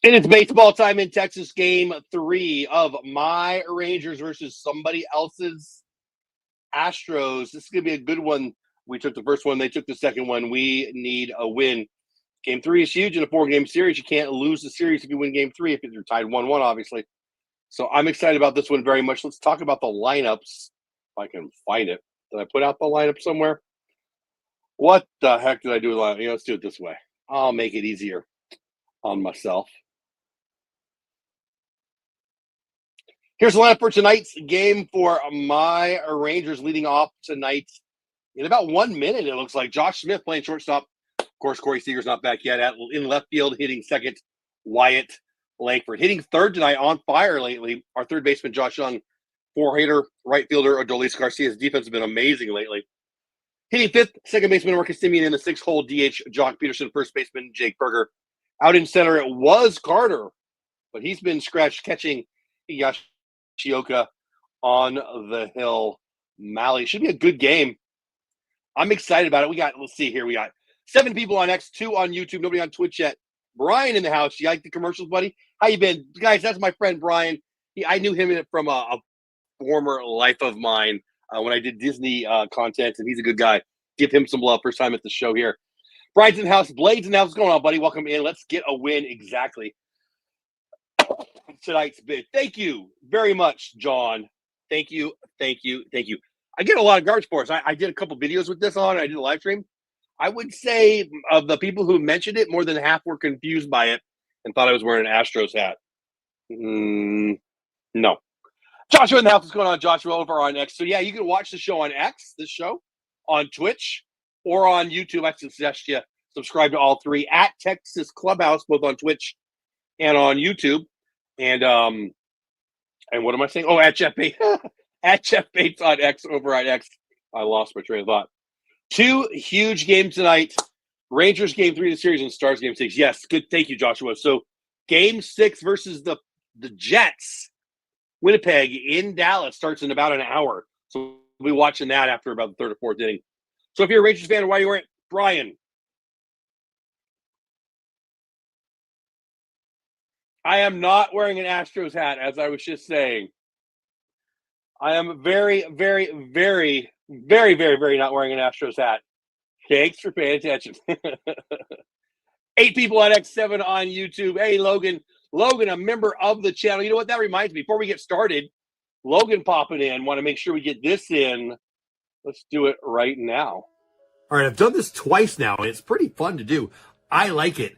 And it's baseball time in Texas. Game 3 of my Rangers versus somebody else's Astros. This is going to be a good one. We took the first one. They took the second one. We need a win. Game 3 is huge in a 4-game series. You can't lose the series if you win game 3 if you're tied 1-1, obviously. So I'm excited about this one very much. Let's talk about the lineups. If I can find it. Did I put out the lineup somewhere? What the heck did I do with the lineup? Let's do it this way. I'll make it easier on myself. Here's the lineup for tonight's game for my Rangers leading off tonight. In about 1 minute, it looks like Josh Smith playing shortstop. Of course, Corey Seager's not back yet. In left field, hitting second, Wyatt Langford. Hitting third tonight, on fire lately, our third baseman, Josh Young. Four-hitter, right fielder, Adolis Garcia's defense has been amazing lately. Hitting fifth, second baseman, Marcus Semien. In the six-hole DH, Jock Peterson. First baseman, Jake Berger. Out in center, it was Carter, but he's been scratched catching Higashioka on the hill. Malley. Should be a good game. I'm excited about it. Let's see here. We got 7 people on X, 2 on YouTube, nobody on Twitch yet. Brian in the house. You like the commercials, buddy? How you been? Guys, that's my friend Brian. I knew him from a former life of mine when I did Disney content, and he's a good guy. Give him some love. First time at the show here. Brian's in the house. Blade's in the house. What's going on, buddy? Welcome in. Let's get a win exactly. Tonight's bid. Thank you very much, John. Thank you. I get a lot of garbage sports. I did a couple videos with this on. I did a live stream. I would say of the people who mentioned it, more than half were confused by it and thought I was wearing an Astros hat. No. Joshua in the house. What's going on, Joshua, over on X? So, yeah, you can watch the show on X, this show, on Twitch, or on YouTube. I suggest you subscribe to all 3 at Texas Clubhouse, both on Twitch and on YouTube. And what am I saying? Oh, at Jeff Bates. At Jeff Bates on X, over on X. I lost my train of thought. 2 huge games tonight. Rangers game 3 of the series and Stars game 6. Yes, good. Thank you, Joshua. So game 6 versus the Jets. Winnipeg in Dallas starts in about an hour. So we'll be watching that after about the third or fourth inning. So if you're a Rangers fan, why are you wearing it? Brian. I am not wearing an Astros hat, as I was just saying. I am very, very, very, very, very, very not wearing an Astros hat. Thanks for paying attention. 8 people on X7 on YouTube. Hey, Logan. Logan, a member of the channel. You know what? That reminds me. Before we get started, Logan popping in. Want to make sure we get this in. Let's do it right now. All right, I've done this twice now, and it's pretty fun to do. I like it.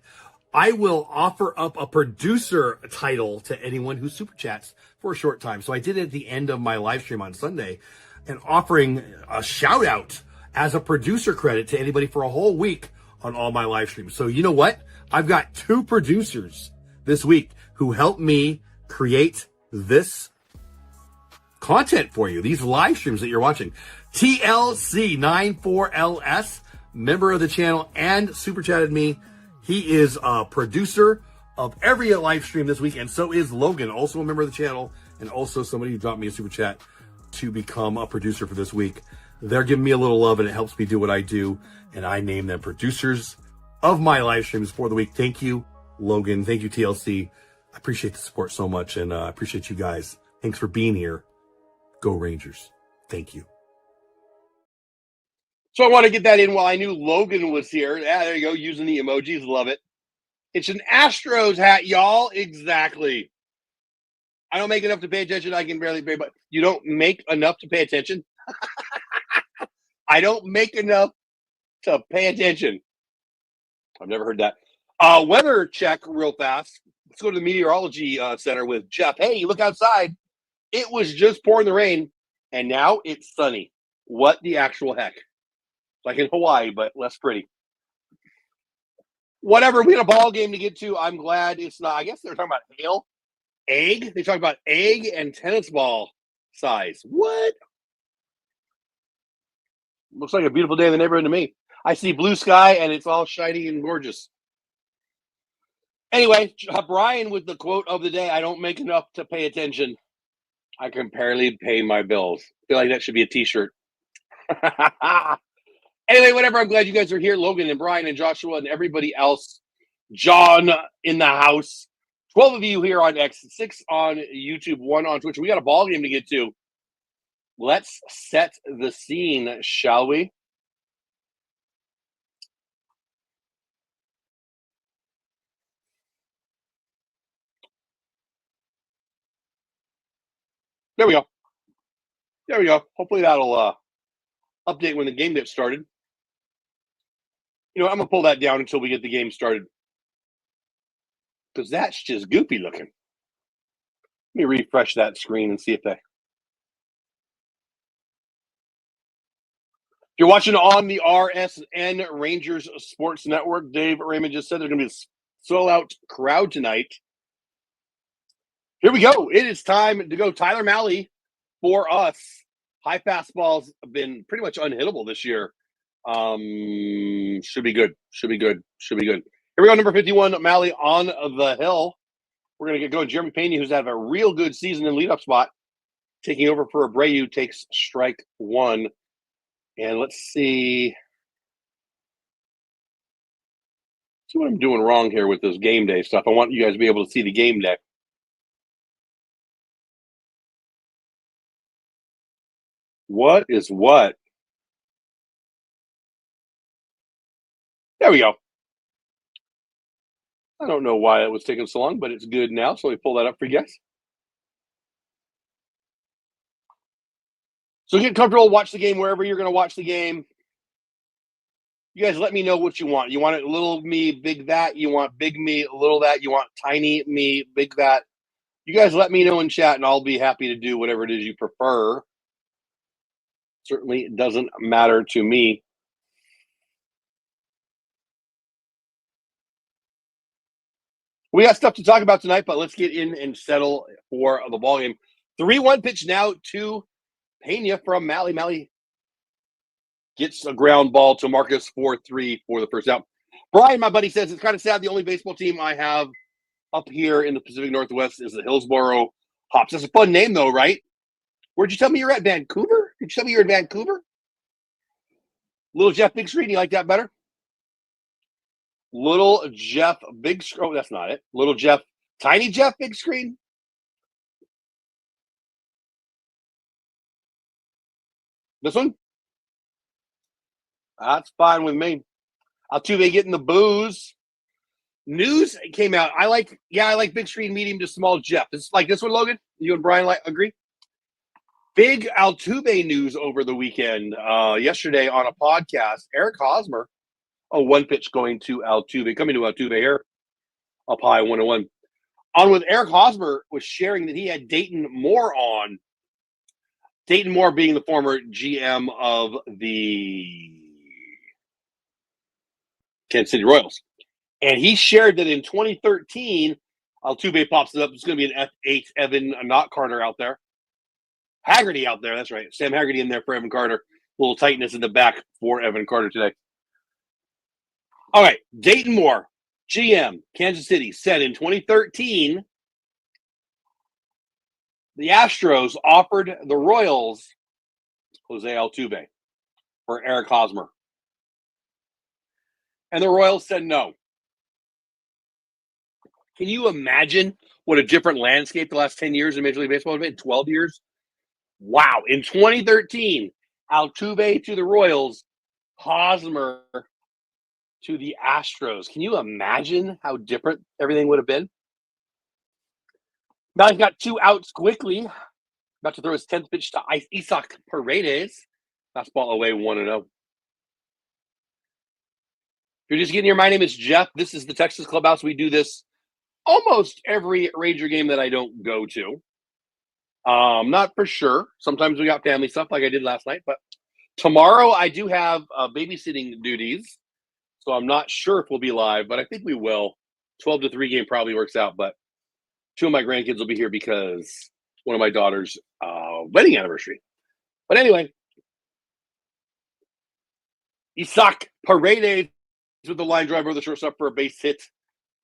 I will offer up a producer title to anyone who super chats for a short time. So I did it at the end of my live stream on Sunday, and offering a shout out as a producer credit to anybody for a whole week on all my live streams. So you know what? I've got 2 producers this week who helped me create this content for you, these live streams that you're watching. TLC94LS, member of the channel and super chatted me. He is a producer of every live stream this week, and so is Logan, also a member of the channel, and also somebody who dropped me a super chat to become a producer for this week. They're giving me a little love, and it helps me do what I do, and I name them producers of my live streams for the week. Thank you, Logan. Thank you, TLC. I appreciate the support so much, and I appreciate you guys. Thanks for being here. Go Rangers. Thank you. So I want to get that in while I knew Logan was here. Yeah, there you go, using the emojis. Love it. It's an Astros hat, y'all. Exactly. I don't make enough to pay attention. I can barely pay, but you don't make enough to pay attention? I don't make enough to pay attention. I've never heard that. Weather check real fast. Let's go to the meteorology center with Jeff. Hey, you look outside. It was just pouring the rain, and now it's sunny. What the actual heck? Like in Hawaii, but less pretty. Whatever, we had a ball game to get to. I'm glad it's not. I guess they're talking about hail. Egg? They talk about egg and tennis ball size. What? Looks like a beautiful day in the neighborhood to me. I see blue sky, and it's all shiny and gorgeous. Anyway, Brian with the quote of the day, I don't make enough to pay attention. I can barely pay my bills. I feel like that should be a T-shirt. Anyway, whatever. I'm glad you guys are here. Logan and Brian and Joshua and everybody else. John in the house. 12 of you here on X, 6 on YouTube, 1 on Twitch. We got a ball game to get to. Let's set the scene, shall we? There we go. There we go. Hopefully that'll update when the game gets started. You know, I'm going to pull that down until we get the game started. Because that's just goopy looking. Let me refresh that screen and see if they... If you're watching on the RSN Rangers Sports Network, Dave Raymond just said there's going to be a sold-out crowd tonight. Here we go. It is time to go. Tyler Mahle for us. High fastballs have been pretty much unhittable this year. Should be good. Should be good. Should be good. Here we go. Number 51, Mahle on the hill. We're going to get going. Jeremy Pena, who's had a real good season in leadoff spot, taking over for Abreu, takes strike 1. And let's see what I'm doing wrong here with this game day stuff. I want you guys to be able to see the game day. What is what? There we go. I don't know why it was taking so long, but it's good now. So let me pull that up for you guys. So get comfortable, watch the game wherever you're going to watch the game. You guys let me know what you want. You want it little me, big that. You want big me, little that. You want tiny me, big that. You guys let me know in chat, and I'll be happy to do whatever it is you prefer. Certainly it doesn't matter to me. We got stuff to talk about tonight, but let's get in and settle for the ball game. 3-1 pitch now to Pena from Mahle. Mahle gets a ground ball to Marcus 4-3 for the first out. Brian, my buddy, says it's kind of sad the only baseball team I have up here in the Pacific Northwest is the Hillsboro Hops. That's a fun name, though, right? Where'd you tell me you're at? Vancouver? Did you tell me you're in Vancouver? Little Jeff Big Screen, you like that better? Little Jeff Big Screen. Oh, that's not it. Little Jeff, Tiny Jeff Big Screen. This one? That's fine with me. Altuve getting the booze. News came out. I like big screen, medium to small Jeff. It's like this one, Logan. You and Brian agree? Big Altuve news over the weekend. Yesterday on a podcast, Eric Hosmer, a 1 pitch going to Altuve, coming to Altuve here, up high 101. On with Eric Hosmer was sharing that he had Dayton Moore on. Dayton Moore being the former GM of the Kansas City Royals. And he shared that in 2013, Altuve pops it up. It's going to be an F8 Evan, not Carter out there. Haggerty out there. That's right. Sam Haggerty in there for Evan Carter. A little tightness in the back for Evan Carter today. All right. Dayton Moore, GM, Kansas City, said in 2013, the Astros offered the Royals Jose Altuve for Eric Hosmer. And the Royals said no. Can you imagine what a different landscape the last 10 years in Major League Baseball has been? 12 years? Wow. In 2013, Altuve to the Royals, Hosmer to the Astros. Can you imagine how different everything would have been? Now he's got 2 outs quickly. About to throw his 10th pitch to Isaac Paredes. Fastball away 1-0. If you're just getting here, my name is Jeff. This is the Texas Clubhouse. We do this almost every Ranger game that I don't go to. Not for sure. Sometimes we got family stuff like I did last night, but tomorrow I do have babysitting duties, so I'm not sure if we'll be live, but I think we will. 12-3 game probably works out, but 2 of my grandkids will be here because one of my daughter's wedding anniversary. But anyway, Isaac Paredes with the line driver of the shortstop for a base hit.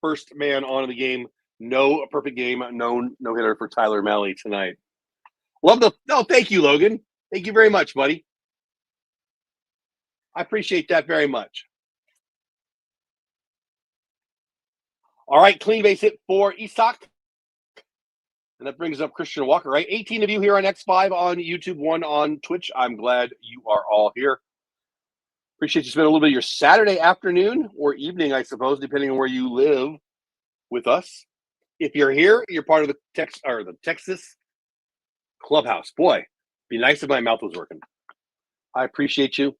First man on in the game. No perfect game. No hitter for Tyler Mahle tonight. Thank you, Logan. Thank you very much, buddy. I appreciate that very much. All right, clean base hit for Isak. And that brings up Christian Walker, right? 18 of you here on X5 on YouTube, 1 on Twitch. I'm glad you are all here. Appreciate you spending a little bit of your Saturday afternoon or evening, I suppose, depending on where you live with us. If you're here, you're part of the Texas Clubhouse. Boy, be nice if my mouth was working. I appreciate you. If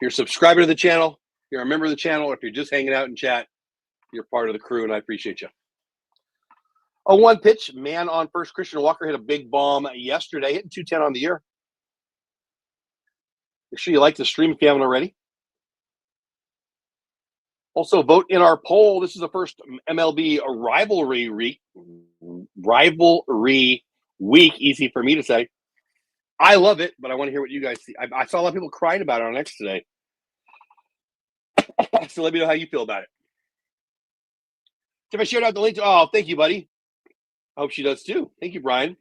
you're a subscriber to the channel, if you're a member of the channel, or if you're just hanging out in chat, you're part of the crew, and I appreciate you. A 1 pitch, man on first. Christian Walker hit a big bomb yesterday, hitting 210 on the year. Make sure you like the stream if you haven't already. Also, vote in our poll. This is the first MLB rivalry week. Easy for me to say. I love it, but I want to hear what you guys see. I saw a lot of people crying about it on X today. So let me know how you feel about it. If I shared out the link oh, thank you, buddy. I hope she does too. Thank you, Brian.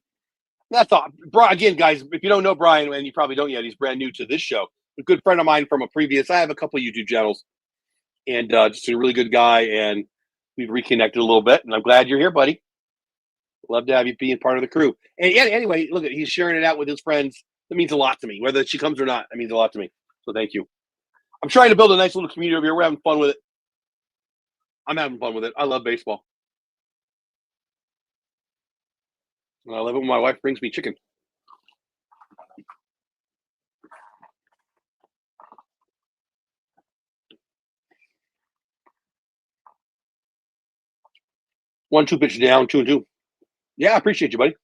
That's all. Again, guys, if you don't know Brian, and you probably don't yet, he's brand new to this show. A good friend of mine from a previous, I have a couple of YouTube channels, and just a really good guy, and we've reconnected a little bit, and I'm glad you're here, buddy. Love to have you being part of the crew. And anyway, look, he's sharing it out with his friends. That means a lot to me. Whether she comes or not, that means a lot to me. So thank you. I'm trying to build a nice little community over here. We're having fun with it. I'm having fun with it. I love baseball. And I love it when my wife brings me chicken. One, 2 pitch down, 2-2. Yeah, I appreciate you, buddy.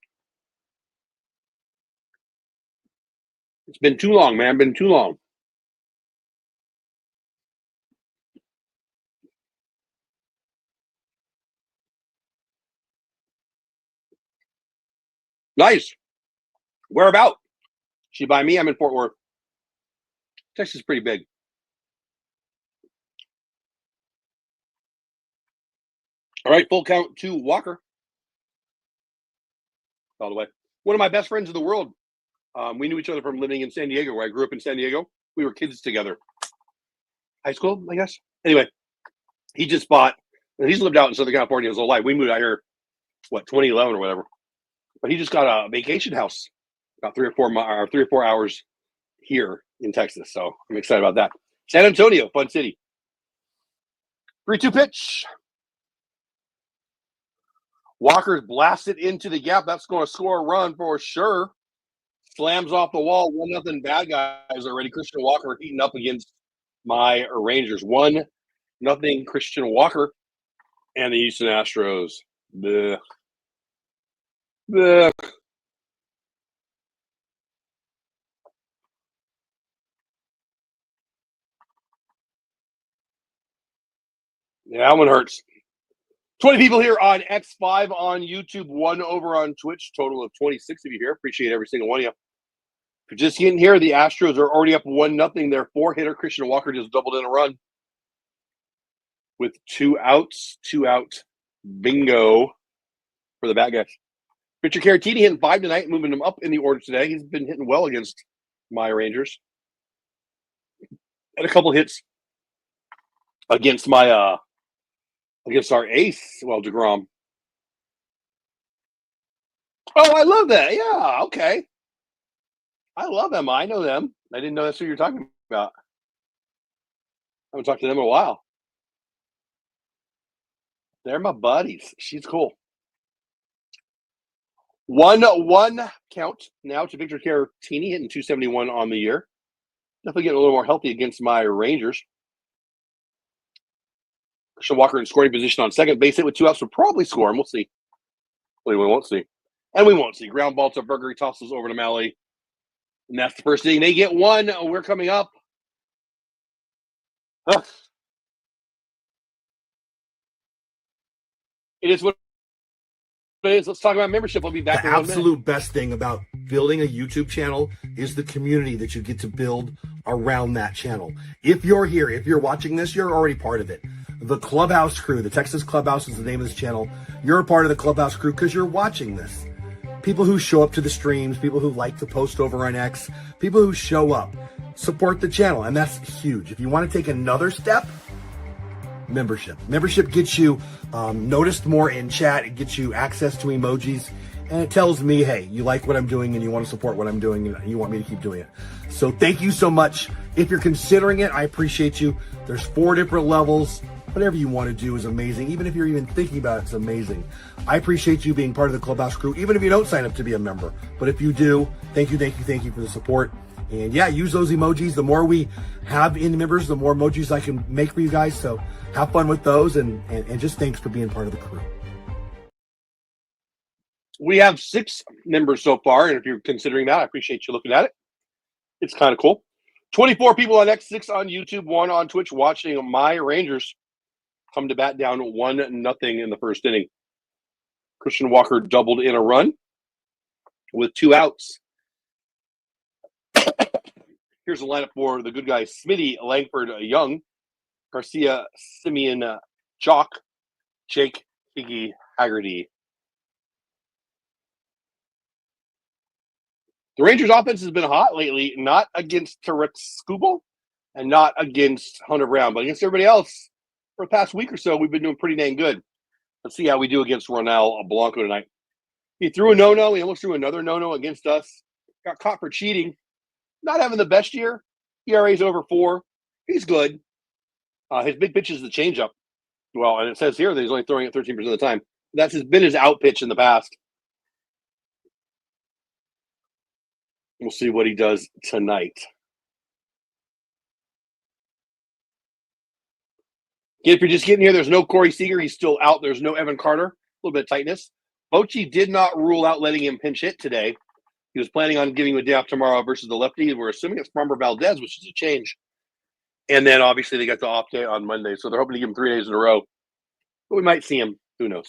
It's been too long, man. Been too long. Nice. Where about? She by me? I'm in Fort Worth. Texas is pretty big. All right, full count to Walker. All the way. One of my best friends in the world. We knew each other from living in San Diego, where I grew up in San Diego. We were kids together. High school, I guess. Anyway, he just bought, he's lived out in Southern California his whole life. We moved out here, 2011 or whatever. But he just got a vacation house about 3 or 4 hours here in Texas. So I'm excited about that. San Antonio, fun city. 3-2 pitch. Walker's blasted into the gap. That's going to score a run for sure. Slams off the wall. 1-0 bad guys already. Christian Walker heating up against my Rangers. 1-0 Christian Walker and the Houston Astros. Blech. Blech. Yeah, that one hurts. 20 people here on X5 on YouTube, 1 over on Twitch. Total of 26 of you here. Appreciate every single one of you. If you're just getting here, the Astros are already up 1-0. Their 4-hitter, Christian Walker, just doubled in a run with 2 outs. 2 out. Bingo for the bad guys. Richard Caratini hitting 5 tonight, moving him up in the order today. He's been hitting well against my Rangers. And a couple hits against my against our ace, DeGrom. Oh, I love that. Yeah, okay. I love them. I know them. I didn't know that's who you're talking about. I haven't talked to them in a while. They're my buddies. She's cool. 1-1 count now to Victor Caratini, hitting 271 on the year. Definitely getting a little more healthy against my Rangers. Christian Walker in scoring position on second base, hit with 2 outs, will probably score, and we'll see. Well, we won't see. And we won't see. Ground ball to Berger. He tosses over to Malley. And that's the first inning. They get 1. We're coming up. It is what it is. Let's talk about membership. We'll be back in 1 minute. The absolute best thing about building a YouTube channel is the community that you get to build around that channel. If you're here, if you're watching this, you're already part of it. The Clubhouse crew, the Texas Clubhouse is the name of this channel. You're a part of the Clubhouse crew because you're watching this. People who show up to the streams, people who like to post over on X, people who show up, support the channel, and that's huge. If you want to take another step, membership. Membership gets you noticed more in chat. It gets you access to emojis. And it tells me, hey, you like what I'm doing and you want to support what I'm doing and you want me to keep doing it. So thank you so much. If you're considering it, I appreciate you. There's 4 different levels. Whatever you want to do is amazing. Even if you're even thinking about it, it's amazing. I appreciate you being part of the Clubhouse crew, even if you don't sign up to be a member. But if you do, thank you for the support. And yeah, use those emojis. The more we have in members, the more emojis I can make for you guys. So have fun with those and just thanks for being part of the crew. We have 6 members so far, and if you're considering that, I appreciate you looking at it. It's kind of cool. 24 people on X, 6 on YouTube, 1 on Twitch watching my Rangers come to bat down 1-0 in the first inning. Christian Walker doubled in a run with 2 outs. Here's the lineup for the good guys: Smitty, Langford, Young, Garcia, Simeon, Chalk, Jake, Higgy, Haggerty. The Rangers' offense has been hot lately, not against Tarek Skubal and not against Hunter Brown, but against everybody else. For the past week or so, we've been doing pretty dang good. Let's see how we do against Ronel Blanco tonight. He threw a no-no. He almost threw another no-no against us. Got caught for cheating. Not having the best year. ERA's over 4. He's good. His big pitch is the changeup. Well, and it says here that he's only throwing it 13% of the time. That's been his out pitch in the past. We'll see what he does tonight. If you're just getting here, there's no Corey Seager. He's still out. There's no Evan Carter. A little bit of tightness. Bochy did not rule out letting him pinch hit today. He was planning on giving him a day off tomorrow versus the lefty. We're assuming it's Framber Valdez, which is a change. And then, obviously, they got the off day on Monday. So they're hoping to give him 3 days in a row. But we might see him. Who knows?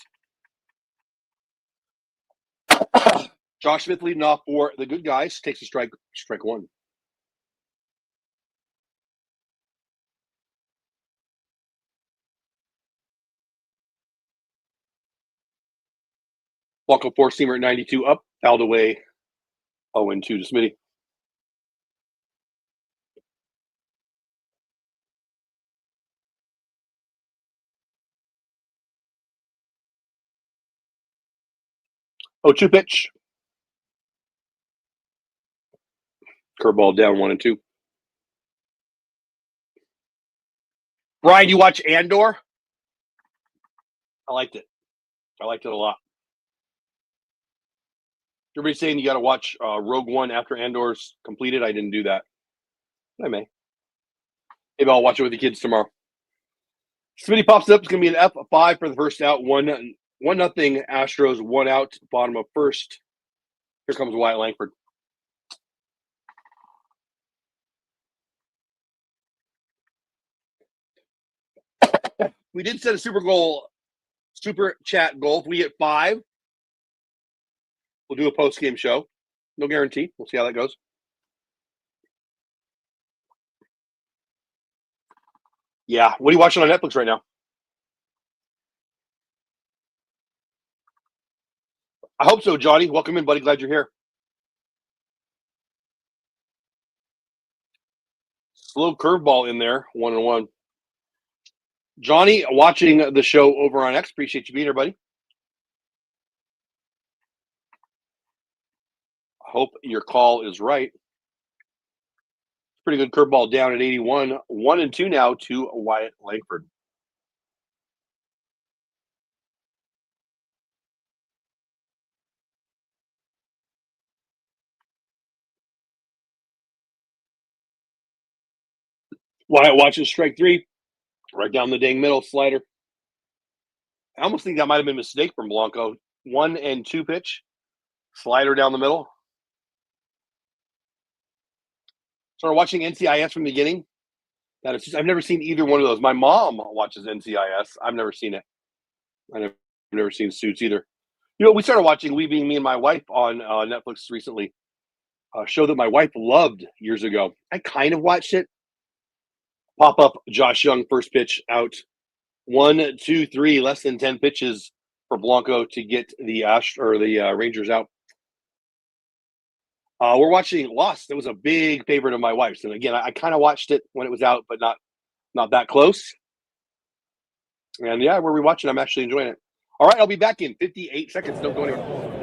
Josh Smith leading off for the good guys. Takes a strike 1. Blanco 4-seamer at 92 up. Fouled away 0-2 to Smitty. Oh, 2 pitch. Curveball down 1-2. Brian, you watch Andor? I liked it. I liked it a lot. Everybody's saying you got to watch Rogue One after Andor's completed. I didn't do that. I may. Maybe I'll watch it with the kids tomorrow. Smitty pops up. It's going to be an F5 for the first out. 1-0 Astros. 1 out. Bottom of first. Here comes Wyatt Langford. We did set a super chat goal. If we hit 5, we'll do a post-game show. No guarantee. We'll see how that goes. Yeah. What are you watching on Netflix right now? I hope so, Johnny. Welcome in, buddy. Glad you're here. Slow curveball in there. 1-1. Johnny, watching the show over on X. Appreciate you being here, buddy. Hope your call is right. Pretty good curveball down at 81. 1-2 now to Wyatt Langford. Wyatt watches strike 3. Right down the dang middle slider. I almost think that might have been a mistake from Blanco. 1-2 pitch. Slider down the middle. Started watching NCIS from the beginning. I've never seen either one of those. My mom watches NCIS. I've never seen it. I've never seen Suits either. You know, we started watching me and my wife on Netflix recently. A show that my wife loved years ago. I kind of watched it. Pop up Josh Young, first pitch out. 1, 2, 3, less than 10 pitches for Blanco to get the Rangers out. We're watching Lost. It was a big favorite of my wife's. And again, I kind of watched it when it was out, but not that close. And yeah, we're rewatching. I'm actually enjoying it. All right, I'll be back in 58 seconds. Don't go anywhere.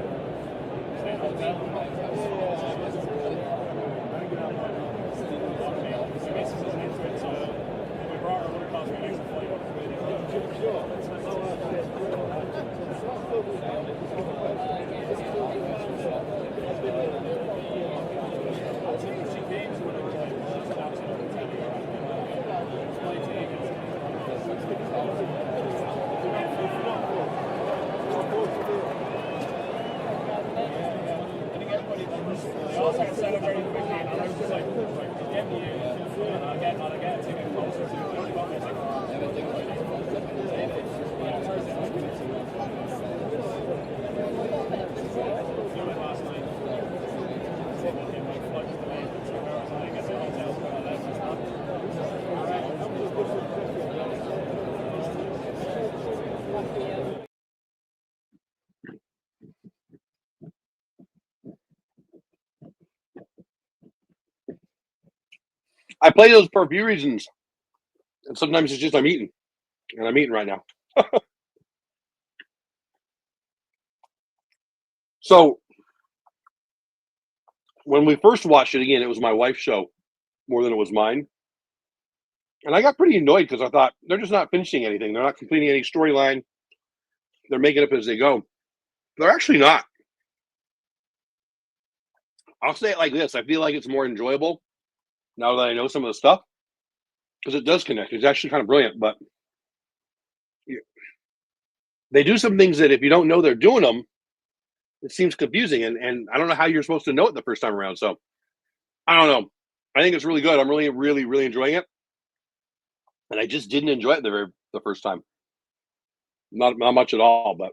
I play those for a few reasons. And sometimes it's just I'm eating. And I'm eating right now. So when we first watched it again, it was my wife's show more than it was mine. And I got pretty annoyed because I thought they're just not finishing anything. They're not completing any storyline. They're making it up as they go. They're actually not. I'll say it like this. I feel like it's more enjoyable now that I know some of the stuff because it does connect. It's actually kind of brilliant, but they do some things that if you don't know they're doing them, it seems confusing. And I don't know how you're supposed to know it the first time around. So I don't know. I think it's really good. I'm really, really, really enjoying it. And I just didn't enjoy it the first time. Not much at all. But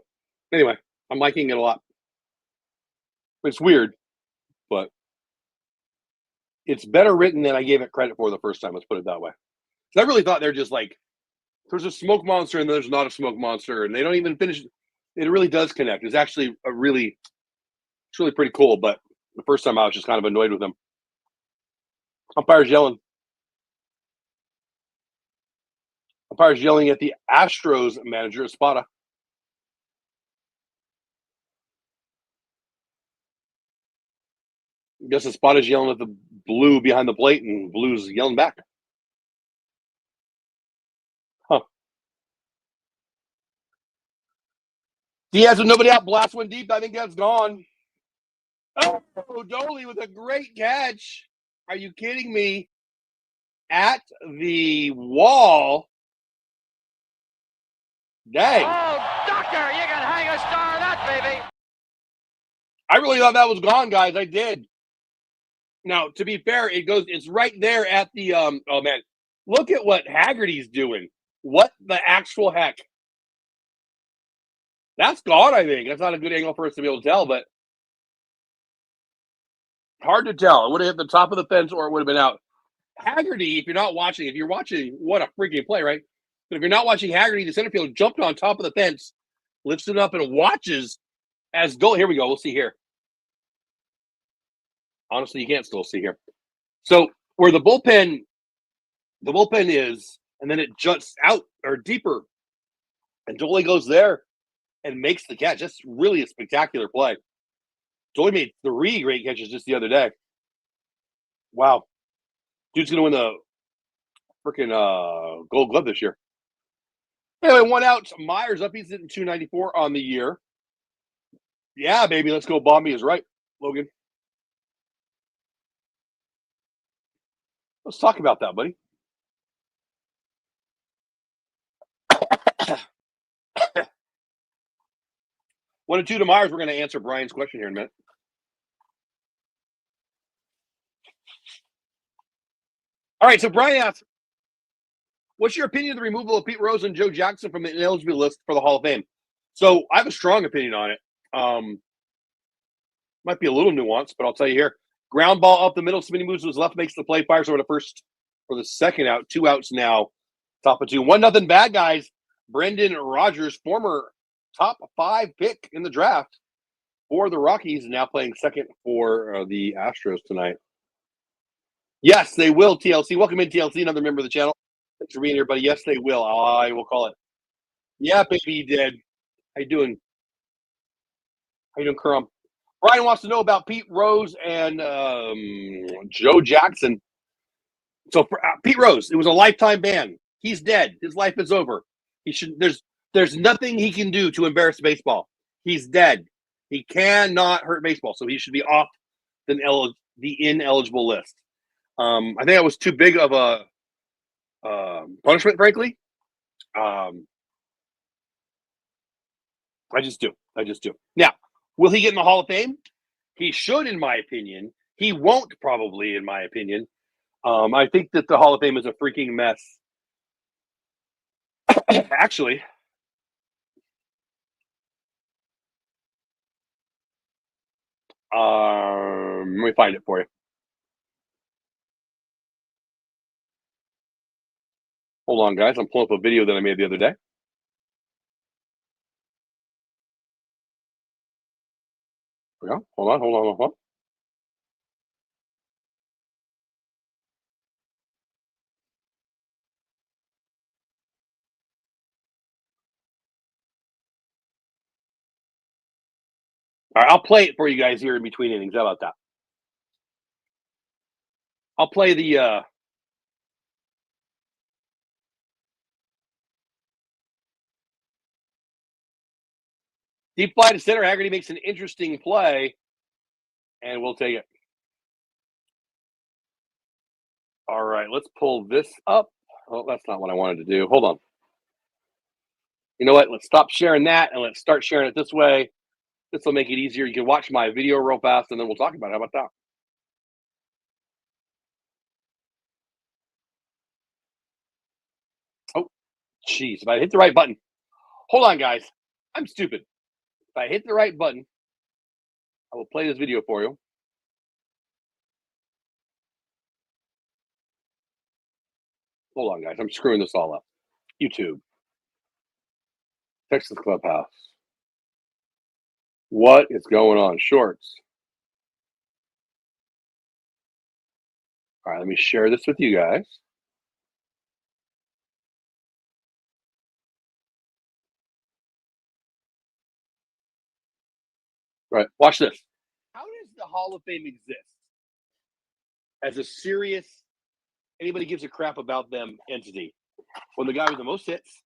anyway, I'm liking it a lot. It's weird, but it's better written than I gave it credit for the first time. Let's put it that way. I really thought they're just like, there's a smoke monster and there's not a smoke monster, and they don't even finish. It really does connect. It's actually it's really pretty cool. But the first time I was just kind of annoyed with them. Umpire's yelling. Umpire's yelling at the Astros manager, Espada. I guess Espada's yelling at the Blue behind the plate, and Blue's yelling back. Huh. Diaz with nobody out. Blast one deep. I think that's gone. Oh, Dolly with a great catch. Are you kidding me? At the wall. Dang. Oh, doctor, you can hang a star on that, baby. I really thought that was gone, guys. I did. Now, to be fair, it's right there at the oh man. Look at what Haggerty's doing. What the actual heck? That's gone, I think. That's not a good angle for us to be able to tell, but hard to tell. It would have hit the top of the fence or it would have been out. Haggerty, if you're watching, what a freaking play, right? But if you're not watching Haggerty, the center field jumped on top of the fence, lifts it up and watches as goal. Here we go. We'll see here. Honestly, you can't still see here. So where the bullpen is, and then it juts out or deeper, and Dolly goes there and makes the catch. That's really a spectacular play. Dolly made 3 great catches just the other day. Wow. Dude's going to win the freaking Gold Glove this year. Anyway, 1 out. Myers up. He's hitting 294 on the year. Yeah, baby. Let's go. Bombi is right, Logan. Let's talk about that, buddy. One and 2 to Myers. We're going to answer Brian's question here in a minute. All right, so Brian asks, what's your opinion of the removal of Pete Rose and Joe Jackson from the ineligible list for the Hall of Fame? So I have a strong opinion on it. Might be a little nuanced, but I'll tell you here. Ground ball up the middle. Smitty moves to his left, makes the play, fires over the first for the second out. 2 outs now. Top of 2. 1-0 bad guys. Brendan Rodgers, former top 5 pick in the draft for the Rockies, now playing second for the Astros tonight. Yes, they will, TLC. Welcome in, TLC, another member of the channel. Thanks for being here, buddy. Yes, they will. I will call it. Yeah, baby, he did. How you doing? How you doing, Crumb? Brian wants to know about Pete Rose and Joe Jackson. So for Pete Rose, it was a lifetime ban. He's dead. His life is over. He should. There's nothing he can do to embarrass baseball. He's dead. He cannot hurt baseball, so he should be off the ineligible list. I think that was too big of a punishment, frankly. I just do. Now, will he get in the Hall of Fame? He should, in my opinion. He won't, probably, in my opinion. I think that the Hall of Fame is a freaking mess. Actually, let me find it for you. Hold on, guys. I'm pulling up a video that I made the other day. Yeah, hold on. All right, I'll play it for you guys here in between innings. How about that? I'll play the deep fly to center. Haggerty makes an interesting play, and we'll take it. All right, let's pull this up. Oh, that's not what I wanted to do. Hold on. You know what? Let's stop sharing that, and let's start sharing it this way. This will make it easier. You can watch my video real fast, and then we'll talk about it. How about that? Oh, jeez. If I hit the right button. Hold on, guys. I'm stupid. If I hit the right button, I will play this video for you. Hold on, guys. I'm screwing this all up. YouTube. Texas Clubhouse. What is going on? Shorts. All right, let me share this with you guys. All right, watch this. How does the Hall of Fame exist as a serious, anybody gives a crap about them entity? When the guy with the most hits,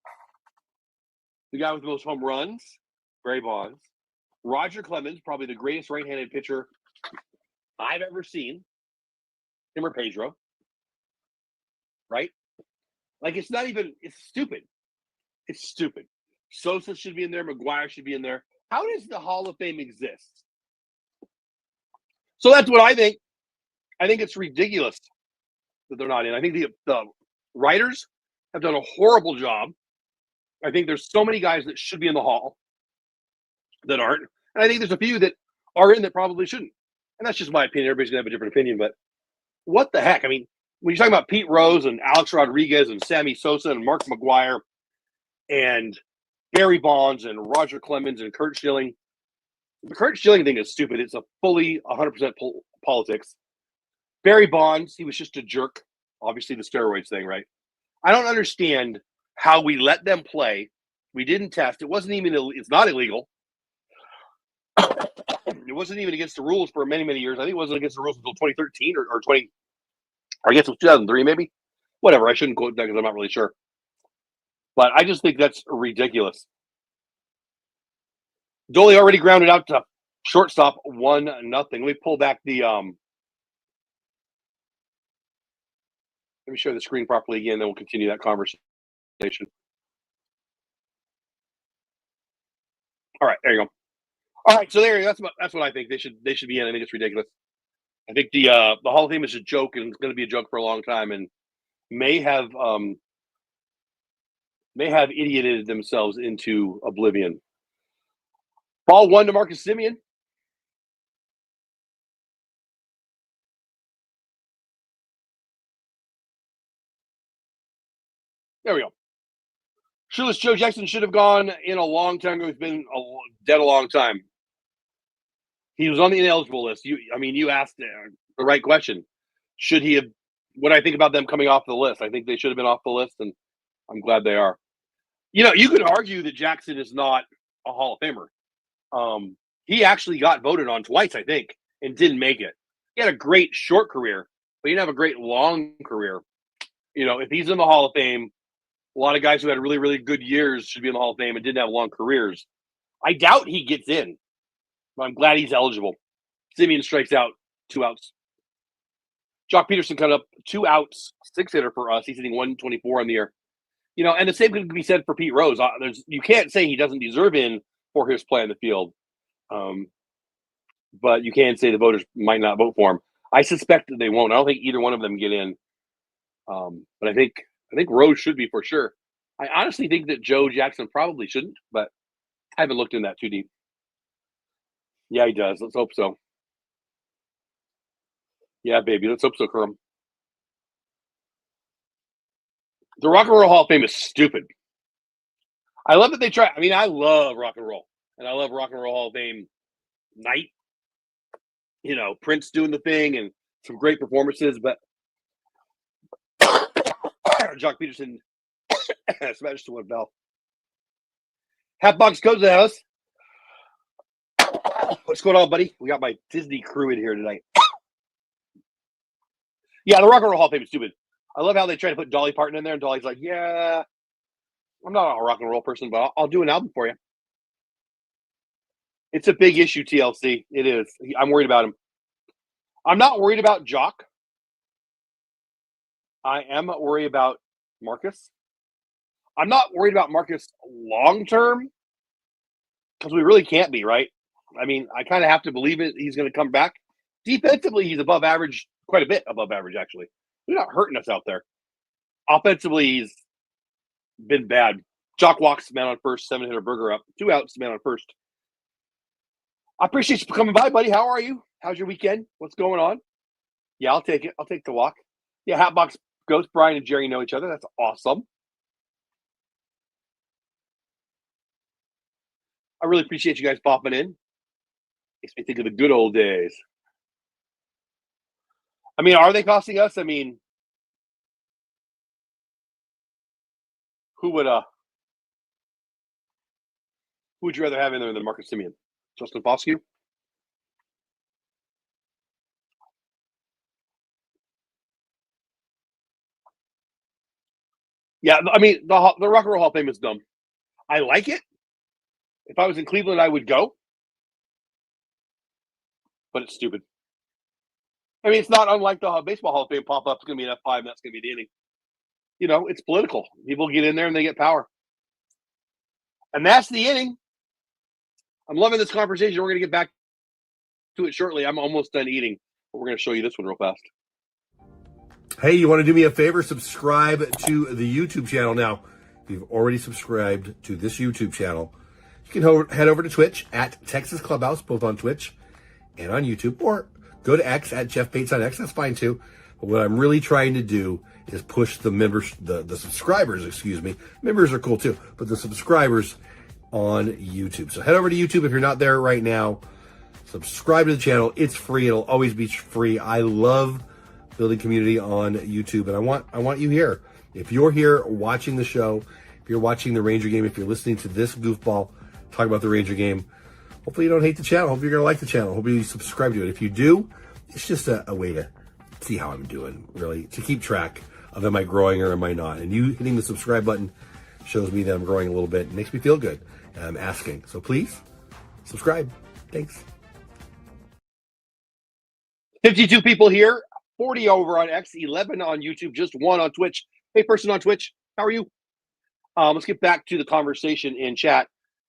the guy with the most home runs, Barry Bonds, Roger Clemens, probably the greatest right-handed pitcher I've ever seen, him or Pedro, right? Like, it's not even, it's stupid. It's stupid. Sosa should be in there. McGuire should be in there. How does the Hall of Fame exist? So that's what I think. I think it's ridiculous that they're not in. I think the writers have done a horrible job. I think there's so many guys that should be in the Hall that aren't. And I think there's a few that are in that probably shouldn't. And that's just my opinion. Everybody's going to have a different opinion. But what the heck? I mean, when you're talking about Pete Rose and Alex Rodriguez and Sammy Sosa and Mark McGuire and Barry Bonds and Roger Clemens and Kurt Schilling, the Kurt Schilling thing is stupid. It's a fully 100% politics. Barry Bonds, he was just a jerk. Obviously, the steroids thing, right? I don't understand how we let them play. We didn't test. It wasn't even. It's not illegal. It wasn't even against the rules for many, many years. I think it wasn't against the rules until 2013 or 20. Or I guess it was 2003, maybe. Whatever. I shouldn't quote that because I'm not really sure. But I just think that's ridiculous. Dolly already grounded out to shortstop 1-0. Let me pull back the let me show the screen properly again, then we'll continue that conversation. All right, there you go. All right, so there you go. That's what I think. They should be in. I think it's ridiculous. I think the Hall of Fame is a joke, and it's going to be a joke for a long time, and may have idioted themselves into oblivion. Ball 1 to Marcus Semien. There we go. Shoeless Joe Jackson should have gone in a long time ago. He's been dead a long time. He was on the ineligible list. You asked the right question. Should he have? What I think about them coming off the list? I think they should have been off the list, and I'm glad they are. You could argue that Jackson is not a Hall of Famer. He actually got voted on twice, I think, and didn't make it. He had a great short career, but he didn't have a great long career. If he's in the Hall of Fame, a lot of guys who had really, really good years should be in the Hall of Fame and didn't have long careers. I doubt he gets in, but I'm glad he's eligible. Simeon strikes out, 2 outs. Jock Peterson cut up 2 outs, 6-hitter for us. He's hitting 124 on the year. And the same could be said for Pete Rose. You can't say he doesn't deserve in for his play in the field. But you can say the voters might not vote for him. I suspect that they won't. I don't think either one of them get in. But I think Rose should be for sure. I honestly think that Joe Jackson probably shouldn't, but I haven't looked in that too deep. Yeah, he does. Let's hope so. Yeah, baby. Let's hope so, Kerm. The Rock and Roll Hall of Fame is stupid. I love that they try. I mean, I love rock and roll, and I love Rock and Roll Hall of Fame night. Prince doing the thing and some great performances, but Jock Peterson smashed to one bell. Hatbox goes to the house. What's going on, buddy? We got my Disney crew in here tonight. Yeah, the Rock and Roll Hall of Fame is stupid. I love how they try to put Dolly Parton in there, and Dolly's like, yeah, I'm not a rock and roll person, but I'll do an album for you. It's a big issue, TLC. It is. I'm worried about him. I'm not worried about Jock. I am worried about Marcus. I'm not worried about Marcus long-term because we really can't be, right? I mean, I kind of have to believe it. He's going to come back. Defensively, he's above average, quite a bit above average, actually. He's not hurting us out there. Offensively, he's been bad. Jock walks, man on first, 7-hitter burger up. 2 outs, man on first. I appreciate you coming by, buddy. How are you? How's your weekend? What's going on? Yeah, I'll take it. I'll take the walk. Yeah, Hatbox Ghost, Brian and Jerry know each other. That's awesome. I really appreciate you guys popping in. Makes me think of the good old days. I mean, are they costing us? I mean, who would you rather have in there than Marcus Simeon? Justin Foscue? Yeah, I mean, the Rock and Roll Hall of Fame is dumb. I like it. If I was in Cleveland, I would go. But it's stupid. I mean, it's not unlike the Baseball Hall of Fame pop-up. It's going to be an F5, and that's going to be the inning. It's political. People get in there, and they get power. And that's the inning. I'm loving this conversation. We're going to get back to it shortly. I'm almost done eating, but we're going to show you this one real fast. Hey, you want to do me a favor? Subscribe to the YouTube channel. Now, if you've already subscribed to this YouTube channel, you can head over to Twitch at Texas Clubhouse, both on Twitch and on YouTube, or go to X at Jeff Bates on X. That's fine too. But what I'm really trying to do is push the members, the subscribers, excuse me. Members are cool too, but the subscribers on YouTube. So head over to YouTube if you're not there right now. Subscribe to the channel. It's free. It'll always be free. I love building community on YouTube, and I want you here. If you're here watching the show, if you're watching the Ranger game, if you're listening to this goofball talk about the Ranger game, hopefully you don't hate the channel. Hopefully you're going to like the channel. Hopefully you subscribe to it. If you do, it's just a way to see how I'm doing, really, to keep track of am I growing or am I not. And you hitting the subscribe button shows me that I'm growing a little bit. It makes me feel good. And I'm asking. So please, subscribe. Thanks. 52 people here, 40 over on X, 11 on YouTube, just 1 on Twitch. Hey, person on Twitch, how are you? Let's get back to the conversation in chat.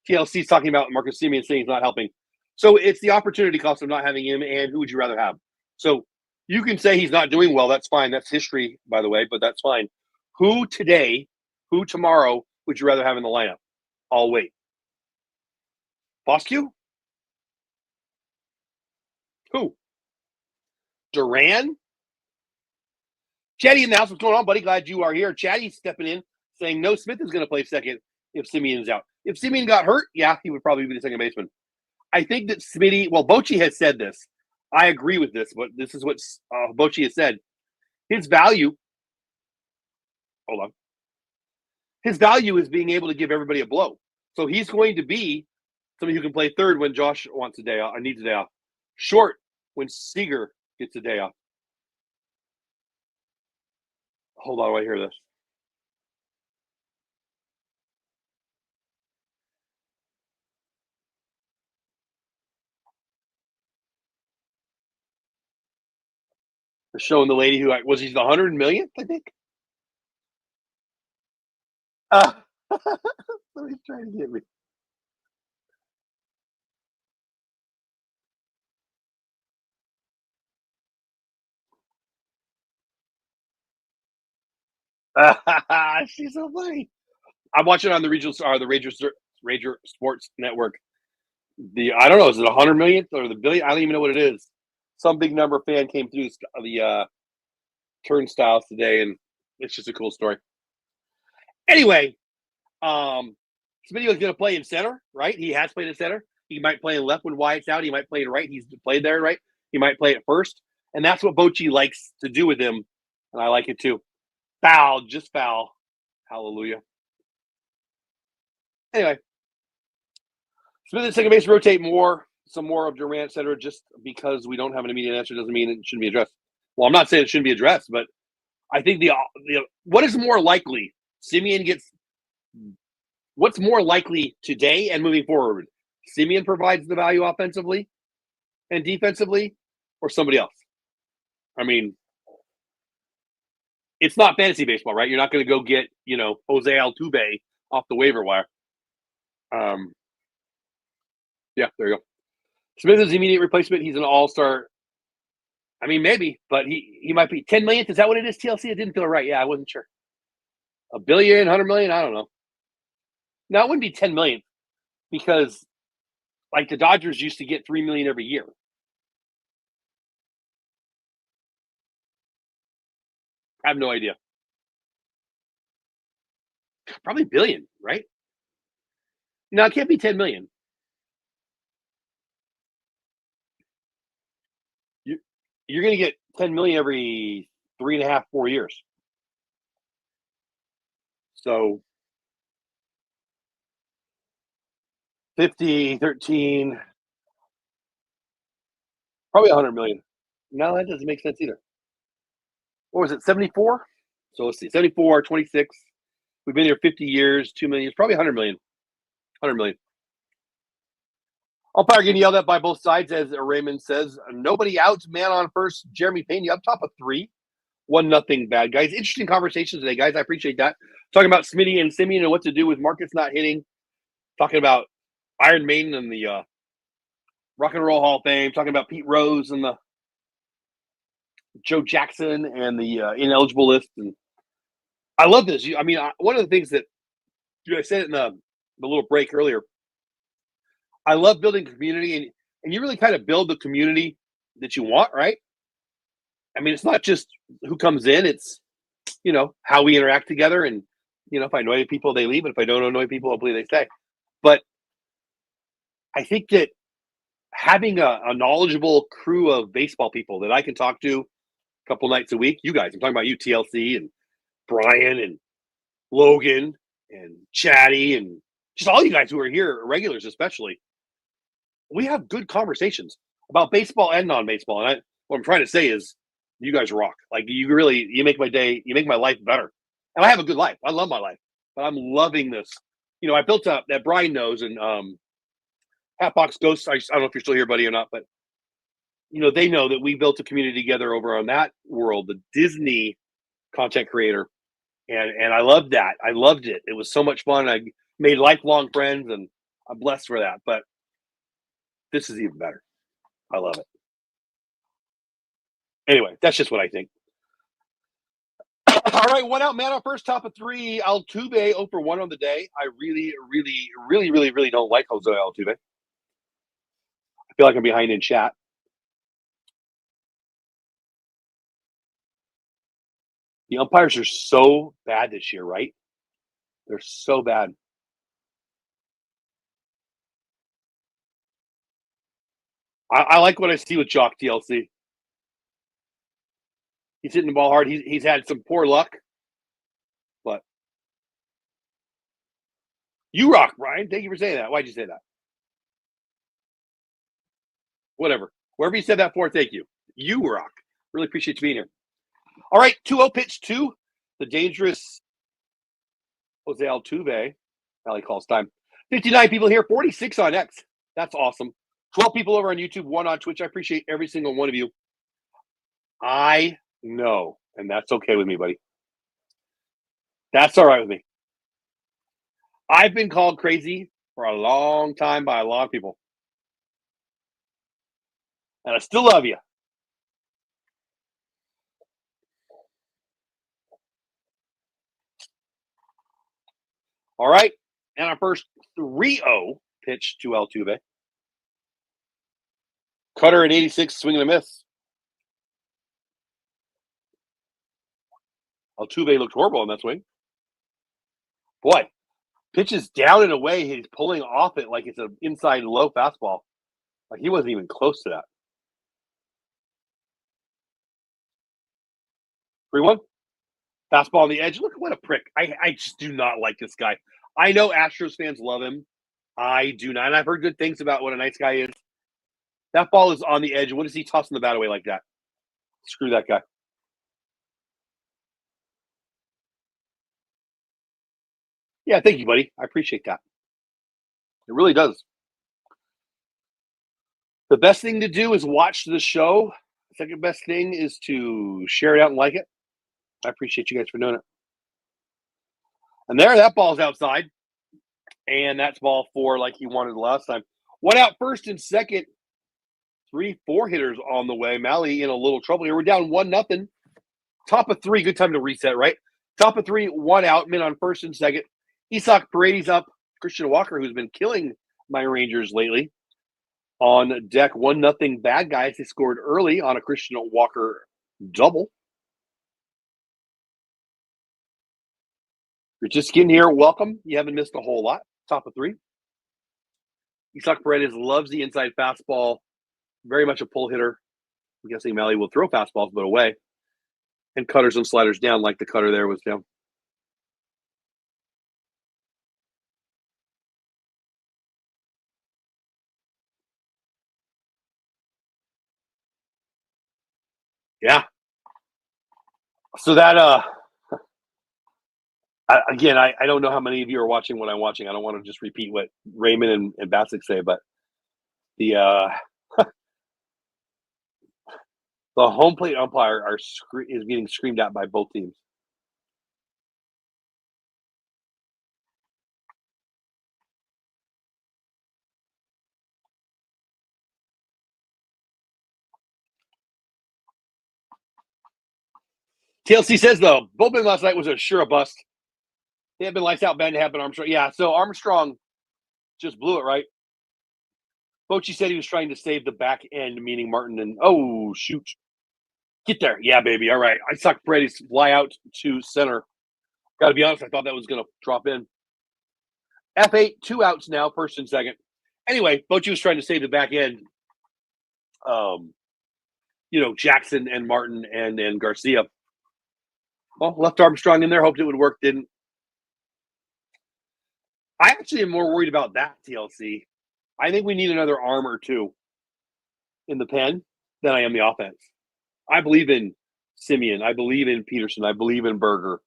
TLC's talking about Marcus Simeon saying he's not helping. So it's the opportunity cost of not having him, and who would you rather have? So you can say he's not doing well. That's fine. That's history, by the way, but that's fine. Who today, who tomorrow would you rather have in the lineup? I'll wait. Foscue? Who? Duran? Chatty announced what's going on, buddy. Glad you are here. Chatty's stepping in, saying no, Smith is going to play second if Simeon's out. If Simeon got hurt, yeah, he would probably be the second baseman. I think that Smitty, well, Bochy has said this. I agree with this, but this is what Bochy has said. His value, hold on. his value is being able to give everybody a blow. So he's going to be somebody who can play third when Josh wants a day off or needs a day off. Short when Seager gets a day off. Hold on while I hear this. They're showing the lady who was he the 100 millionth, I think. Somebody's trying to get me. She's so funny. I'm watching on the Ranger Sports Network. I don't know, is it 100 millionth or the billion? I don't even know what it is. Some big number fan came through the turnstiles today, and it's just a cool story. Anyway, Smitty was going to play in center, right? He has played in center. He might play in left when Wyatt's out. He might play in right. He's played there, right? He might play at first. And that's what Bochy likes to do with him. And I like it too. Foul, just foul. Hallelujah. Anyway, Smith at second base rotate some more of Durant, et cetera, just because we don't have an immediate answer doesn't mean it shouldn't be addressed. Well, I'm not saying it shouldn't be addressed, but I think what is more likely? Simeon gets what's more likely today and moving forward? Simeon provides the value offensively and defensively, or somebody else? I mean, it's not fantasy baseball, right? You're not going to go get, Jose Altuve off the waiver wire. Yeah, there you go. Smith is the immediate replacement. He's an all-star. I mean, maybe, but he might be 10 millionth. Is that what it is, TLC? It didn't feel right. Yeah, I wasn't sure. $1 billion, 100 million? I don't know. No, it wouldn't be 10 million because, like, the Dodgers used to get 3 million every year. I have no idea. Probably billion, right? No, it can't be 10 million. You're going to get 10 million every 3.5, 4 years. So 50, 13, probably 100 million. No, that doesn't make sense either. What was it, 74? So let's see, 74, 26. We've been here 50 years, 2 million. It's probably 100 million. 100 million. Umpire getting yelled at by both sides, as Raymond says. Nobody out, man on first. Jeremy Payne, up top of 3. 1-0 bad guys. Interesting conversation today, guys. I appreciate that. Talking about Smitty and Simeon and what to do with Marcus not hitting. Talking about Iron Maiden and the Rock and Roll Hall of Fame. Talking about Pete Rose and the Joe Jackson and the ineligible list. And I love this. I mean, one of the things that I said it in the little break earlier. I love building community, and you really kind of build the community that you want, right? I mean, it's not just who comes in; it's how we interact together, and if I annoy people, they leave, and if I don't annoy people, hopefully they stay. But I think that having a knowledgeable crew of baseball people that I can talk to a couple nights a week, you guys, I'm talking about you, TLC, and Brian, and Logan, and Chatty, and just all you guys who are here, regulars especially. We have good conversations about baseball and non-baseball. And what I'm trying to say is you guys rock. Like, you make my day, you make my life better. And I have a good life. I love my life. But I'm loving this. I built up that Brian knows, and Hatbox Ghosts, I don't know if you're still here, buddy, or not, but they know that we built a community together over on that world, the Disney content creator. And I loved that. I loved it. It was so much fun. I made lifelong friends, and I'm blessed for that. But this is even better. I love it. Anyway, that's just what I think. All right, 1 out, man on first, top of 3. Altuve 0 for 1 on the day. I really, really, really, really, really don't like Jose Altuve. I feel like I'm behind in chat. The umpires are so bad this year, right? They're so bad. I like what I see with Jock TLC. He's hitting the ball hard. He's had some poor luck, but You rock, Brian. Thank you for saying that. Why'd you say that? Whatever. Wherever you said that for, thank you. You rock. Really appreciate you being here. All right, 2-0 pitch to the dangerous Jose Altuve. Valley calls time. 59 people here, 46 on X. That's awesome. 12 people over on YouTube, 1 on Twitch. I appreciate every single one of you. I know, and that's okay with me, buddy. That's all right with me. I've been called crazy for a long time by a lot of people. And I still love you. All right. And our first 3-0 pitch to Altuve. Cutter at 86, swing and a miss. Altuve looked horrible on that swing. Boy, pitches down and away. He's pulling off it like it's an inside low fastball. Like he wasn't even close to that. 3-1. Fastball on the edge. Look what a prick. I just do not like this guy. I know Astros fans love him. I do not. And I've heard good things about what a nice guy is. That ball is on the edge. What is he tossing the bat away like that? Screw that guy. Yeah, thank you, buddy. I appreciate that. It really does. The best thing to do is watch the show. The second best thing is to share it out and like it. I appreciate you guys for doing it. And there, that ball's outside. And that's ball 4 like he wanted the last time. 1 out, first and second. 3-4 hitters on the way. Malley in a little trouble here. We're down 1-0. Top of 3. Good time to reset, right? Top of 3, 1 out. Men on first and second. Isak Paredes up. Christian Walker, who's been killing my Rangers lately. On deck, 1-0 bad guys. They scored early on a Christian Walker double. You're just getting here, welcome. You haven't missed a whole lot. Top of 3. Isak Paredes loves the inside fastball. Very much a pull hitter. I'm guessing Malley will throw fastballs, but away. And cutters and sliders down like the cutter there was down. Yeah. So that, I don't know how many of you are watching what I'm watching. I don't want to just repeat what Raymond and Bassick say, but the the home plate umpire is getting screamed at by both teams. TLC says, though, bullpen last night was a bust. They had been lights out, bad to happen, Armstrong. Yeah, so Armstrong just blew it, right? Bochy said he was trying to save the back end, meaning Martin. And, oh, shoot. Get there. Yeah, baby. All right. I suck Brady's fly out to center. Got to be honest, I thought that was going to drop in. F8, 2 outs now, first and second. Anyway, Bochy was trying to save the back end. Jackson and Martin and Garcia. Well, left Armstrong in there, hoped it would work, didn't. I actually am more worried about that, TLC. I think we need another arm or two in the pen than I am the offense. I believe in Simeon. I believe in Peterson. I believe in Berger.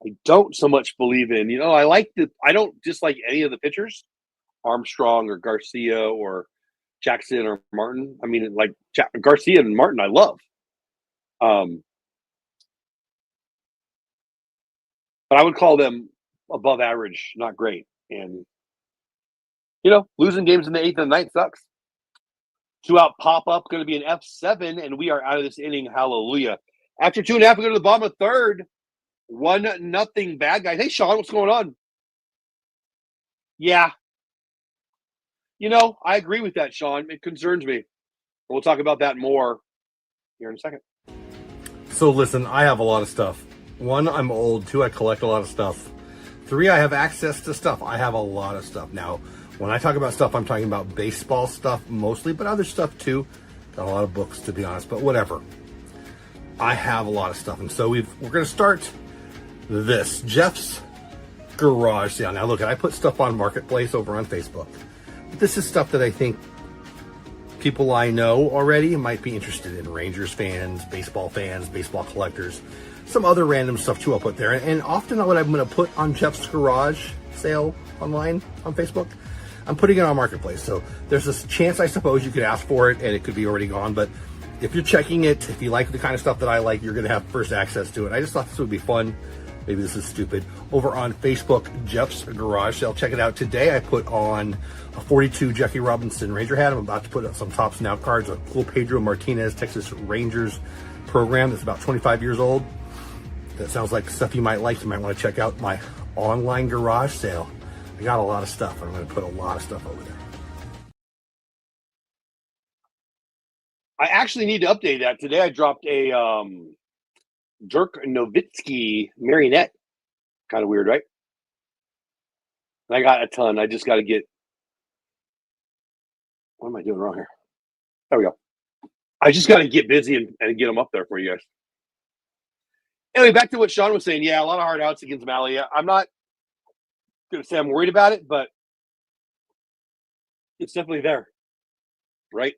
I don't so much believe in, I don't dislike any of the pitchers, Armstrong or Garcia or Jackson or Martin. I mean, like Garcia and Martin, I love. But I would call them above average, not great. And, losing games in the 8th and 9th sucks. 2 out pop-up, going to be an F7, and we are out of this inning. Hallelujah. After 2.5, we go to the bottom of third. 1-0 bad guys. Hey, Sean, what's going on? Yeah. I agree with that, Sean. It concerns me. We'll talk about that more here in a second. So listen, I have a lot of stuff. 1, I'm old. 2, I collect a lot of stuff. 3, I have access to stuff. I have a lot of stuff. Now, when I talk about stuff, I'm talking about baseball stuff mostly, but other stuff too. Got a lot of books, to be honest, but whatever. I have a lot of stuff. And so we're going to start this. Jeff's garage sale. Now look, I put stuff on Marketplace over on Facebook. But this is stuff that I think people I know already might be interested in. Rangers fans, baseball collectors, some other random stuff too I'll put there. And often what I'm going to put on Jeff's garage sale online on Facebook, I'm putting it on Marketplace. So there's this chance, I suppose, you could ask for it and it could be already gone. But if you're checking it, if you like the kind of stuff that I like, you're going to have first access to it. I just thought this would be fun. Maybe this is stupid. Over on Facebook, Jeff's Garage Sale. Check it out. Today I put on a 42 Jackie Robinson Ranger hat. I'm about to put up some Tops Now cards. A cool Pedro Martinez Texas Rangers program that's about 25 years old. That sounds like stuff you might like. You might want to check out my online garage sale. I got a lot of stuff. I'm going to put a lot of stuff over there. I actually need to update that. Today I dropped a Dirk Nowitzki marionette. Kind of weird, right? And I got a ton. I just got to get... What am I doing wrong here? There we go. I just got to get busy and get them up there for you guys. Anyway, back to what Sean was saying. Yeah, a lot of hard outs against Malia. I'm not going to say I'm worried about it, but it's definitely there, right?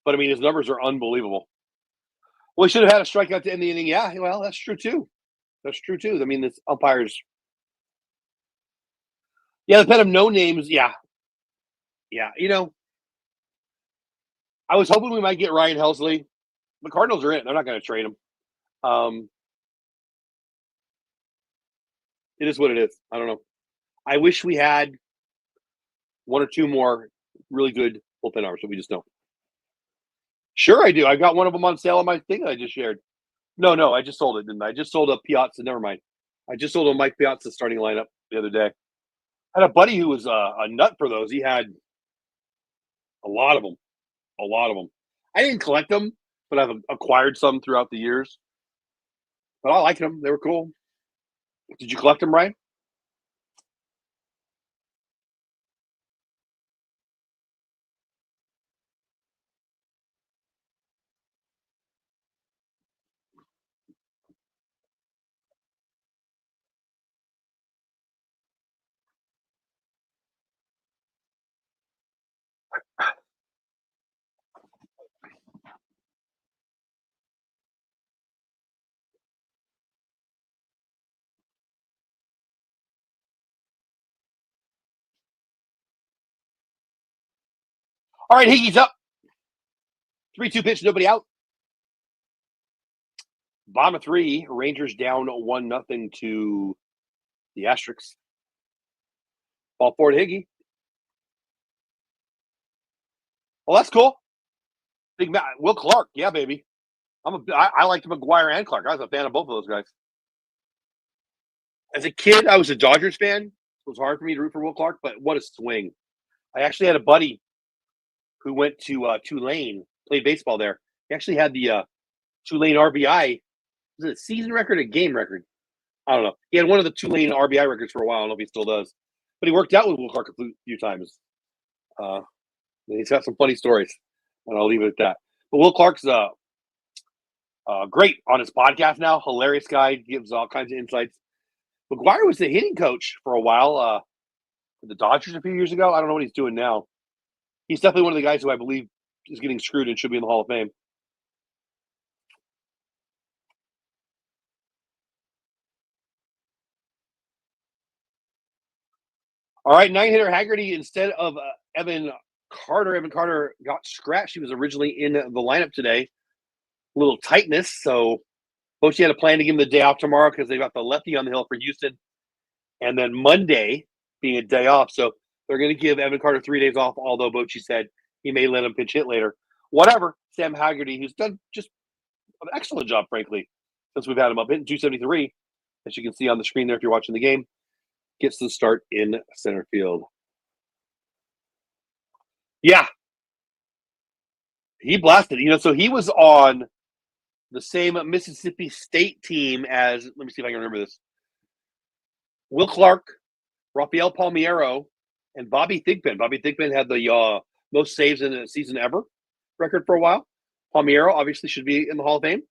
But, I mean, his numbers are unbelievable. Well, he should have had a strikeout to end the inning. Yeah, well, that's true, too. That's true, too. I mean, this umpires. Yeah, the pen of no names. Yeah. Yeah, you know, I was hoping we might get Ryan Helsley. The Cardinals are in. They're not going to trade him. It is what it is. I don't know. I wish we had one or two more really good bullpen arms, but we just don't. Sure, I do. I got one of them on sale on my thing that I just shared. No, I just sold it, didn't I? I just sold a Piazza. Never mind. I just sold a Mike Piazza starting lineup the other day. I had a buddy who was a nut for those. He had a lot of them. A lot of them. I didn't collect them, but I've acquired some throughout the years. But I liked them. They were cool. Did you collect them, Ryan? All right, Higgy's up. 3-2 pitch, nobody out. Bottom of three, Rangers down 1-0 to the Astros. Ball forward, Higgy. Well, that's cool. Big Will Clark, yeah, baby. I liked McGuire and Clark. I was a fan of both of those guys. As a kid, I was a Dodgers fan. It was hard for me to root for Will Clark, but what a swing! I actually had a buddy who went to Tulane, played baseball there. He actually had the Tulane RBI. Was it a season record or a game record? I don't know. He had one of the Tulane RBI records for a while. I don't know if he still does. But he worked out with Will Clark a few times. He's got some funny stories, and I'll leave it at that. But Will Clark's great on his podcast now. Hilarious guy. Gives all kinds of insights. McGuire was the hitting coach for a while for the Dodgers a few years ago. I don't know what he's doing now. He's definitely one of the guys who I believe is getting screwed and should be in the Hall of Fame. All right, 9-hitter Haggerty instead of Evan Carter. Evan Carter got scratched. He was originally in the lineup today. A little tightness, so Bochy had a plan to give him the day off tomorrow because they got the lefty on the hill for Houston. And then Monday being a day off. So they're going to give Evan Carter 3 days off, although Bochy said he may let him pinch hit later. Whatever. Sam Haggerty, who's done just an excellent job, frankly, since we've had him up hitting 273, as you can see on the screen there if you're watching the game, gets the start in center field. Yeah. He blasted. So he was on the same Mississippi State team as, let me see if I can remember this, Will Clark, Rafael Palmeiro, and Bobby Thigpen. Bobby Thigpen had the most saves in a season ever record for a while. Palmeiro obviously should be in the Hall of Fame.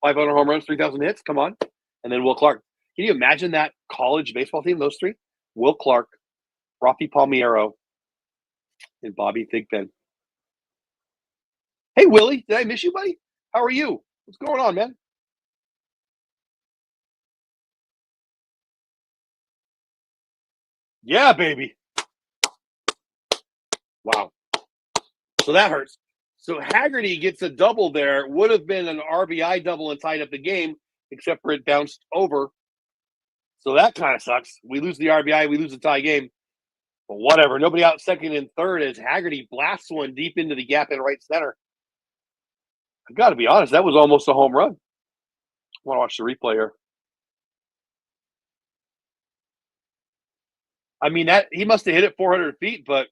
500 home runs, 3,000 hits. Come on. And then Will Clark. Can you imagine that college baseball team, those three? Will Clark, Rafi Palmeiro, and Bobby Thigpen. Hey, Willie, did I miss you, buddy? How are you? What's going on, man? Yeah, baby. Wow. So that hurts. So Haggerty gets a double there. Would have been an RBI double and tied up the game, except for it bounced over. So that kind of sucks. We lose the RBI, we lose the tie game. But whatever. Nobody out second and third as Haggerty blasts one deep into the gap in right center. I've got to be honest, that was almost a home run. I want to watch the replay here. I mean, that he must have hit it 400 feet, but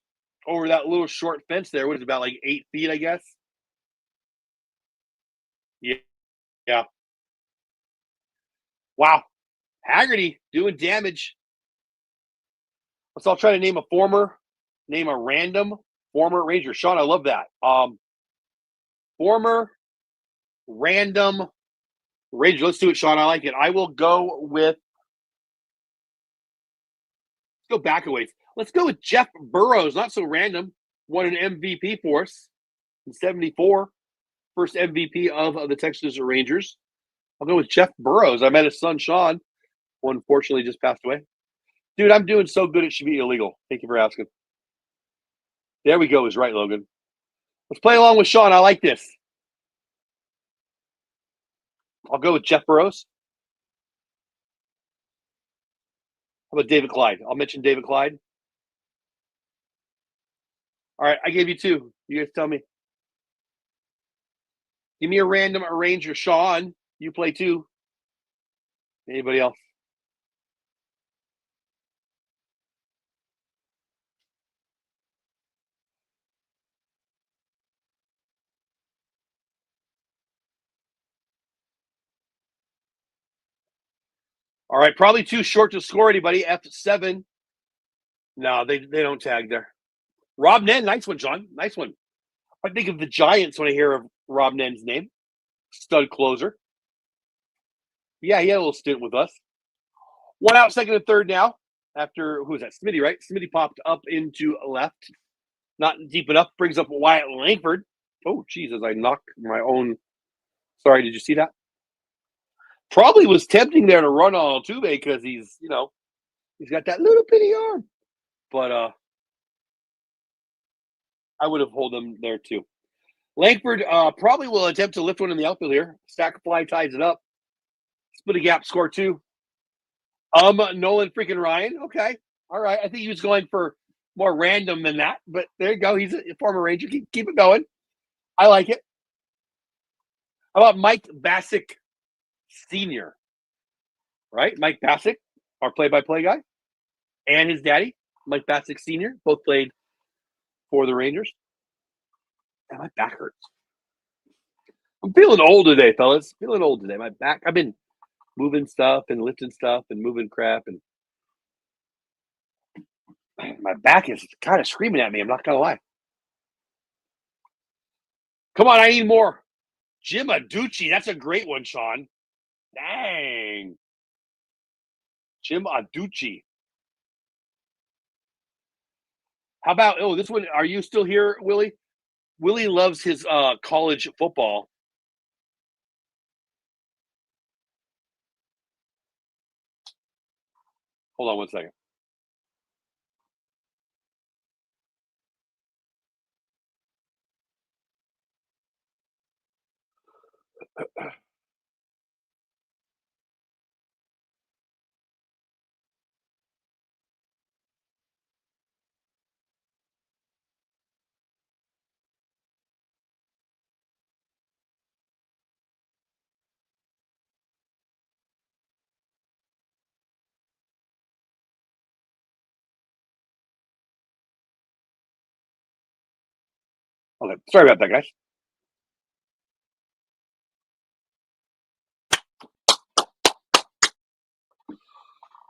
over that little short fence there, what is it, about like 8 feet, I guess? Yeah. Wow. Haggerty doing damage. Let's all try to name a random former Ranger. Sean, I love that. Former random Ranger. Let's do it, Sean. I like it. I will go with, let's go back a ways. Let's go with Jeff Burrows. Not so random. Won an MVP for us in 74. First MVP of the Texas Rangers. I'll go with Jeff Burrows. I met his son, Sean, who unfortunately just passed away. Dude, I'm doing so good it should be illegal. Thank you for asking. There we go. Is right, Logan. Let's play along with Sean. I like this. I'll go with Jeff Burrows. How about David Clyde? I'll mention David Clyde. All right, I gave you two. You guys tell me. Give me a random Ranger. Sean, you play two. Anybody else? All right, probably too short to score anybody. F7. No, they don't tag there. Rob Nen, nice one, John. Nice one. I think of the Giants when I hear of Rob Nen's name. Stud closer. Yeah, he had a little stint with us. One out, second and third now. After, who's that? Smitty, right? Smitty popped up into left. Not deep enough. Brings up Wyatt Langford. Oh, Jesus, I knocked my own. Sorry, did you see that? Probably was tempting there to run on Altuve because he's got that little bitty arm. But I would have held him there too. Langford probably will attempt to lift one in the outfield here. Stack fly ties it up. Split a gap, score two. Nolan freaking Ryan. Okay. All right. I think he was going for more random than that, but there you go. He's a former Ranger. Keep it going. I like it. How about Mike Bassick Sr.? Right? Mike Bassick, our play-by-play guy, and his daddy, Mike Bassick Sr., both played for the Rangers. And my back hurts. I'm feeling old today, fellas. Feeling old today. My back, I've been moving stuff and lifting stuff and moving crap, and my back is kind of screaming at me. I'm not going to lie. Come on, I need more. Jim Aducci. That's a great one, Sean. Dang. Jim Aducci. How about, this one, are you still here, Willie? Willie loves his college football. Hold on one second. Okay, sorry about that, guys.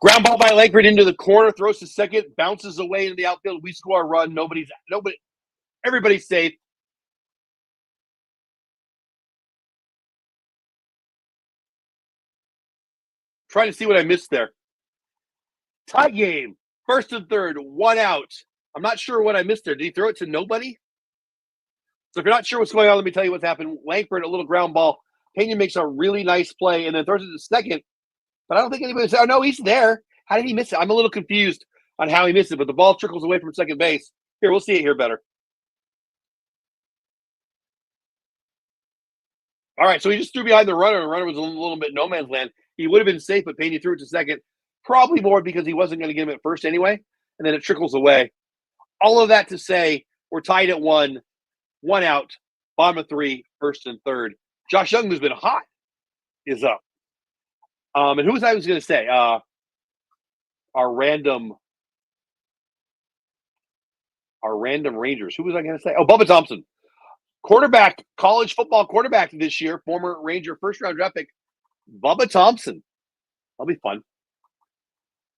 Ground ball by Langford into the corner, throws to second, bounces away into the outfield. We score a run. Everybody's safe. Trying to see what I missed there. Tie game. First and third, 1 out. I'm not sure what I missed there. Did he throw it to nobody? So if you're not sure what's going on, let me tell you what's happened. Langford, a little ground ball. Pena makes a really nice play and then throws it to second. But I don't think anybody said, oh, no, he's there. How did he miss it? I'm a little confused on how he missed it, but the ball trickles away from second base. Here, we'll see it here better. All right, so he just threw behind the runner. The runner was a little bit no man's land. He would have been safe, but Pena threw it to second. Probably more because he wasn't going to get him at first anyway, and then it trickles away. All of that to say, we're tied at 1 out, bottom of 3, first and third. Josh Young, who's been hot, is up. And who was I was going to say? Our random Rangers. Who was I going to say? Oh, Bubba Thompson. Quarterback, college football quarterback this year, former Ranger first-round draft pick, Bubba Thompson. That'll be fun.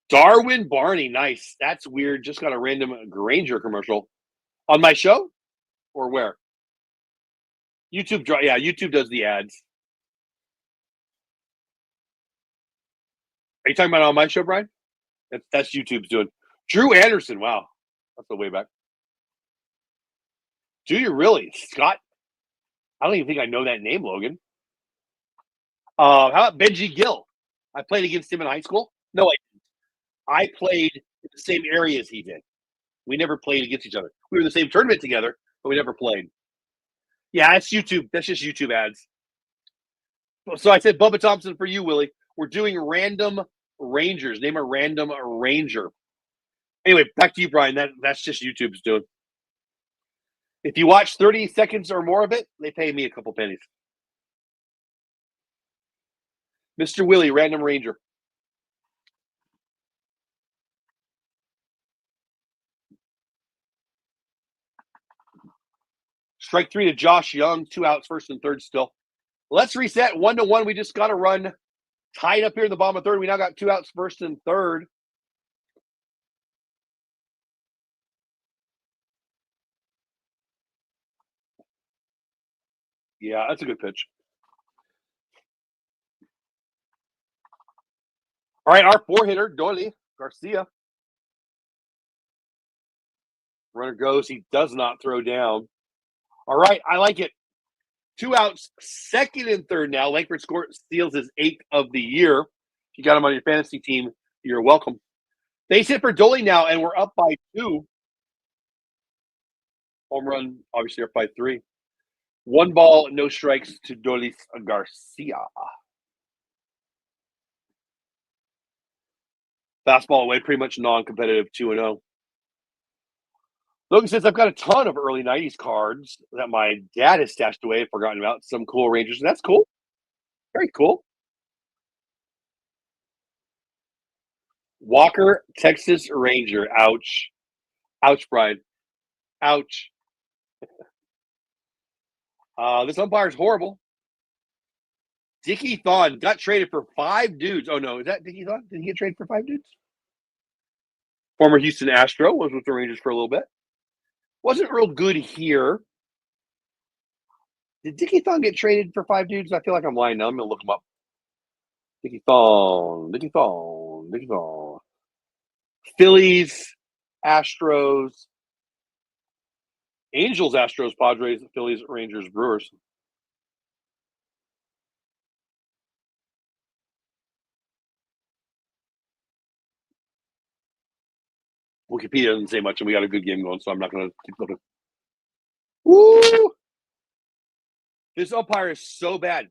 Darwin Barney, nice. That's weird. Just got a random Ranger commercial. On my show? Or where? YouTube. Yeah, YouTube does the ads. Are you talking about on my show, Brian? That's YouTube's doing. Drew Anderson. Wow. That's the way back. Do you really? Scott? I don't even think I know that name, Logan. How about Benji Gill? I played against him in high school. No, I didn't. I played in the same area as he did. We never played against each other. We were in the same tournament together, but we never played. Yeah, that's YouTube. That's just YouTube ads. So I said Bubba Thompson for you, Willie. We're doing random Rangers. Name a random Ranger. Anyway, back to you, Brian. That's just YouTube's doing. If you watch 30 seconds or more of it, they pay me a couple pennies. Mr. Willie, random Ranger. Strike 3 to Josh Young. 2 outs, first and third still. Let's reset 1-1. We just got to run tied up here in the bottom of third. We now got 2 outs, first and third. Yeah, that's a good pitch. All right, our 4-hitter, Dolly Garcia. Runner goes. He does not throw down. All right, I like it. 2 outs, second and third now. Langford steals his 8th of the year. If you got him on your fantasy team, you're welcome. Base hit for Dolly now, and we're up by 2. Home run, obviously, up by 3. 1 ball, no strikes to Dolly Garcia. Fastball away, pretty much non-competitive, 2-0. Logan says, I've got a ton of early 90s cards that my dad has stashed away and forgotten about. Some cool Rangers. That's cool. Very cool. Walker, Texas Ranger. Ouch. Ouch, Brian. Ouch. This umpire's horrible. Dickie Thon got traded for 5 dudes. Oh, no. Is that Dickie Thon? Did he get traded for 5 dudes? Former Houston Astro. Was with the Rangers for a little bit. Wasn't real good here. Did Dickie Thon get traded for 5 dudes? I feel like I'm lying now. I'm going to look him up. Dickie Thon. Phillies, Astros, Angels, Astros, Padres, Phillies, Rangers, Brewers. Wikipedia doesn't say much, and we got a good game going, so I'm not going to keep looking. Woo! This umpire is so bad.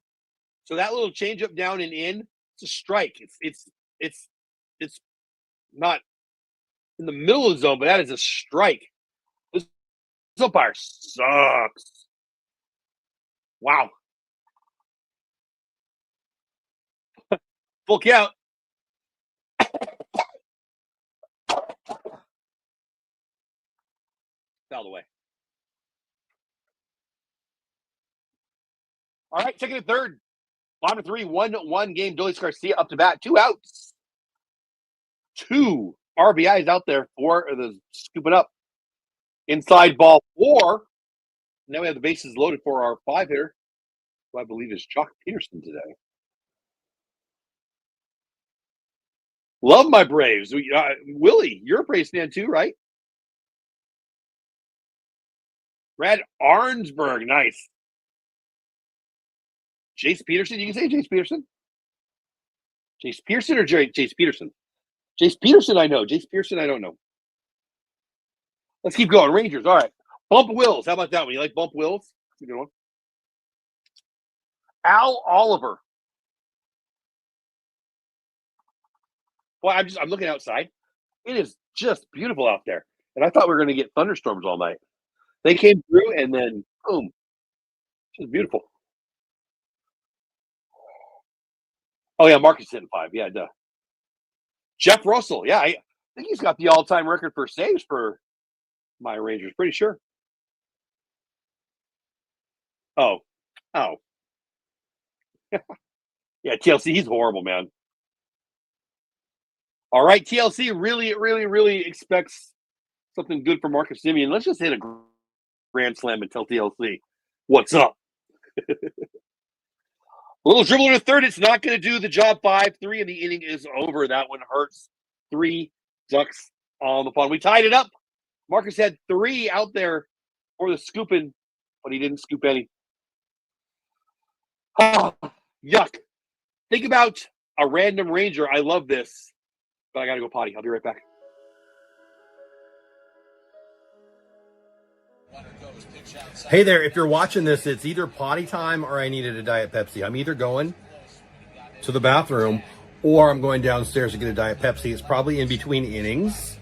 So that little changeup down and in, it's a strike. It's not in the middle of the zone, but that is a strike. This umpire sucks. Wow. Full count. Fouled away. All right, second and third. Bottom of 3, 1-1 game. Dolly Garcia up to bat. 2 outs. 2 RBIs out there. 4 of the scoop it up. Inside ball 4. Now we have the bases loaded for our 5-hitter, who I believe is Chuck Peterson today. Love my Braves. Willie, you're a Braves fan too, right? Brad Arnsberg, nice. Jace Peterson, you can say Jace Peterson. Jace Pearson or Jace Peterson? Jace Peterson, I know. Jace Pearson, I don't know. Let's keep going. Rangers, all right. Bump Wills. How about that one? You like Bump Wills? That's a good one. Al Oliver. Well, I'm looking outside. It is just beautiful out there. And I thought we were going to get thunderstorms all night. They came through and then boom. It's just beautiful. Oh yeah, Marcus hitting 5. Yeah, duh. Jeff Russell. Yeah, I think he's got the all-time record for saves for my Rangers. Pretty sure. Oh. Yeah, TLC, he's horrible, man. All right, TLC really expects something good from Marcus Semien. Let's just hit a grand slam and tell TLC what's up. A little dribble in the third. It's not going to do the job. 5-3, and the inning is over. That one hurts. 3 Ducks on the pond. We tied it up. Marcus had 3 out there for the scooping, but he didn't scoop any. Oh, yuck. Think about a random Ranger. I love this, but I got to go potty. I'll be right back. Hey there, if you're watching this, it's either potty time or I needed a Diet Pepsi. I'm either going to the bathroom or I'm going downstairs to get a Diet Pepsi. It's probably in between innings.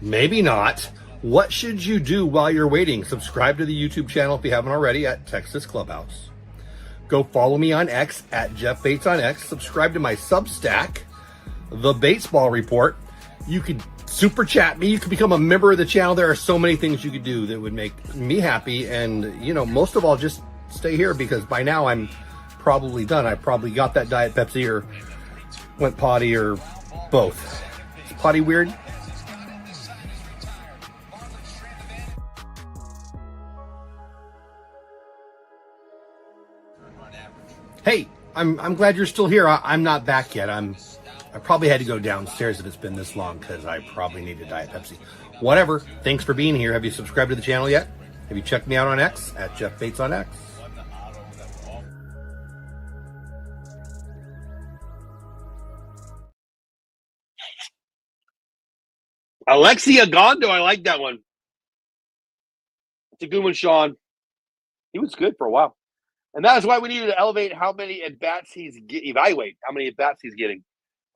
Maybe not. What should you do while you're waiting? Subscribe to the YouTube channel if you haven't already at Texas Clubhouse. Go follow me on X at Jeff Bates on X. Subscribe to my Substack, The Batesball Report. You could super chat me. You could become a member of the channel. There are so many things you could do that would make me happy. And, you know, most of all, just stay here because by now I'm probably done. I probably got that Diet Pepsi or went potty or both. Is potty weird? Hey, I'm glad you're still here. I'm not back yet. I probably had to go downstairs if it's been this long because I probably need a Diet Pepsi. Whatever. Thanks for being here. Have you subscribed to the channel yet? Have you checked me out on X at Jeff Bates on X? Alexia Gondo. I like that one. It's a good one, Sean. He was good for a while. And that is why we needed to elevate how many at-bats evaluate how many at-bats he's getting.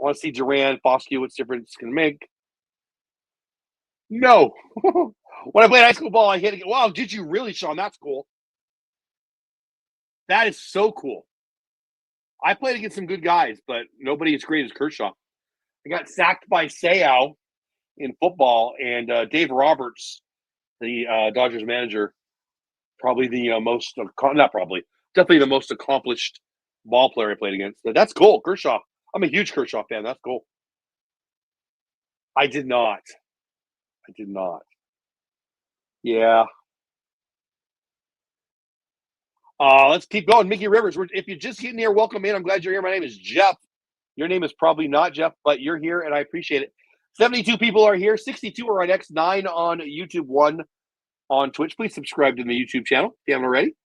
I want to see Duran, Foscue, what's difference it's going to make. No. When I played high school ball, I hit it. Wow, did you really, Sean? That's cool. That is so cool. I played against some good guys, but nobody as great as Kershaw. I got sacked by Seau in football, and Dave Roberts, the Dodgers manager, probably the definitely the most accomplished ball player I played against. But that's cool. Kershaw. I'm a huge Kershaw fan. That's cool. I did not. Yeah. Let's keep going. Mickey Rivers. If you're just getting here, welcome in. I'm glad you're here. My name is Jeff. Your name is probably not Jeff, but you're here, and I appreciate it. 72 people are here. 62 are on X, 9 on YouTube, 1 on Twitch. Please subscribe to the YouTube channel if you haven't already.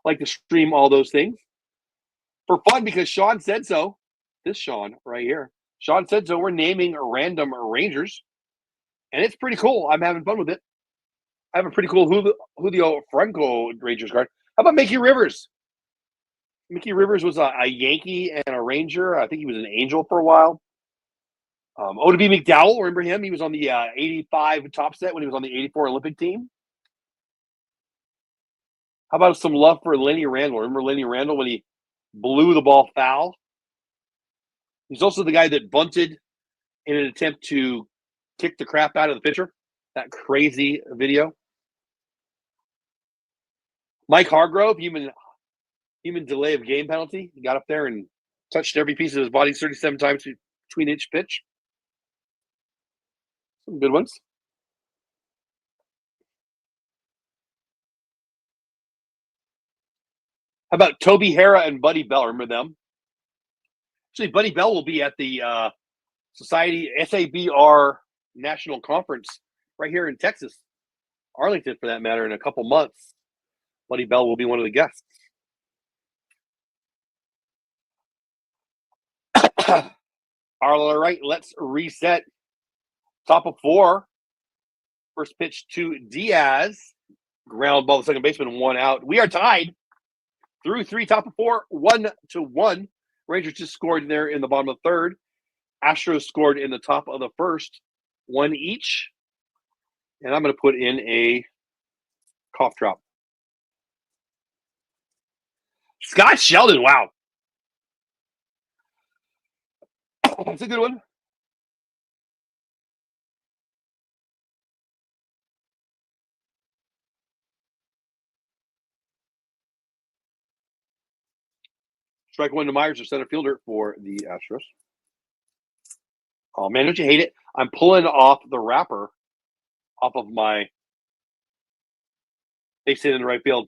I like to stream all those things for fun because Sean said so. This Sean right here. Sean said so. We're naming random Rangers, and it's pretty cool. I'm having fun with it. I have a pretty cool Julio Franco Rangers card. How about Mickey Rivers? Mickey Rivers was a Yankee and a Ranger. I think he was an Angel for a while. O.W. McDowell, remember him? He was on the 85 top set when he was on the 84 Olympic team. How about some love for Lenny Randle? Remember Lenny Randle when he blew the ball foul? He's also the guy that bunted in an attempt to kick the crap out of the pitcher. That crazy video. Mike Hargrove, human delay of game penalty. He got up there and touched every piece of his body 37 times between each pitch. Some good ones. How about Toby Harrah and Buddy Bell? Remember them? Actually, Buddy Bell will be at the Society SABR National Conference right here in Texas, Arlington for that matter, in a couple months. Buddy Bell will be one of the guests. All right, let's reset. Top of 4. First pitch to Diaz. Ground ball, the second baseman, 1 out. We are tied through 3, top of 4, 1-1. Rangers just scored there in the bottom of the 3rd. Astros scored in the top of the 1st, 1 each. And I'm going to put in a cough drop. Scott Sheldon, wow. That's a good one. Strike 1 to Myers, the center fielder for the Astros. Oh, man, don't you hate it? I'm pulling off the wrapper off of my base hit in the right field.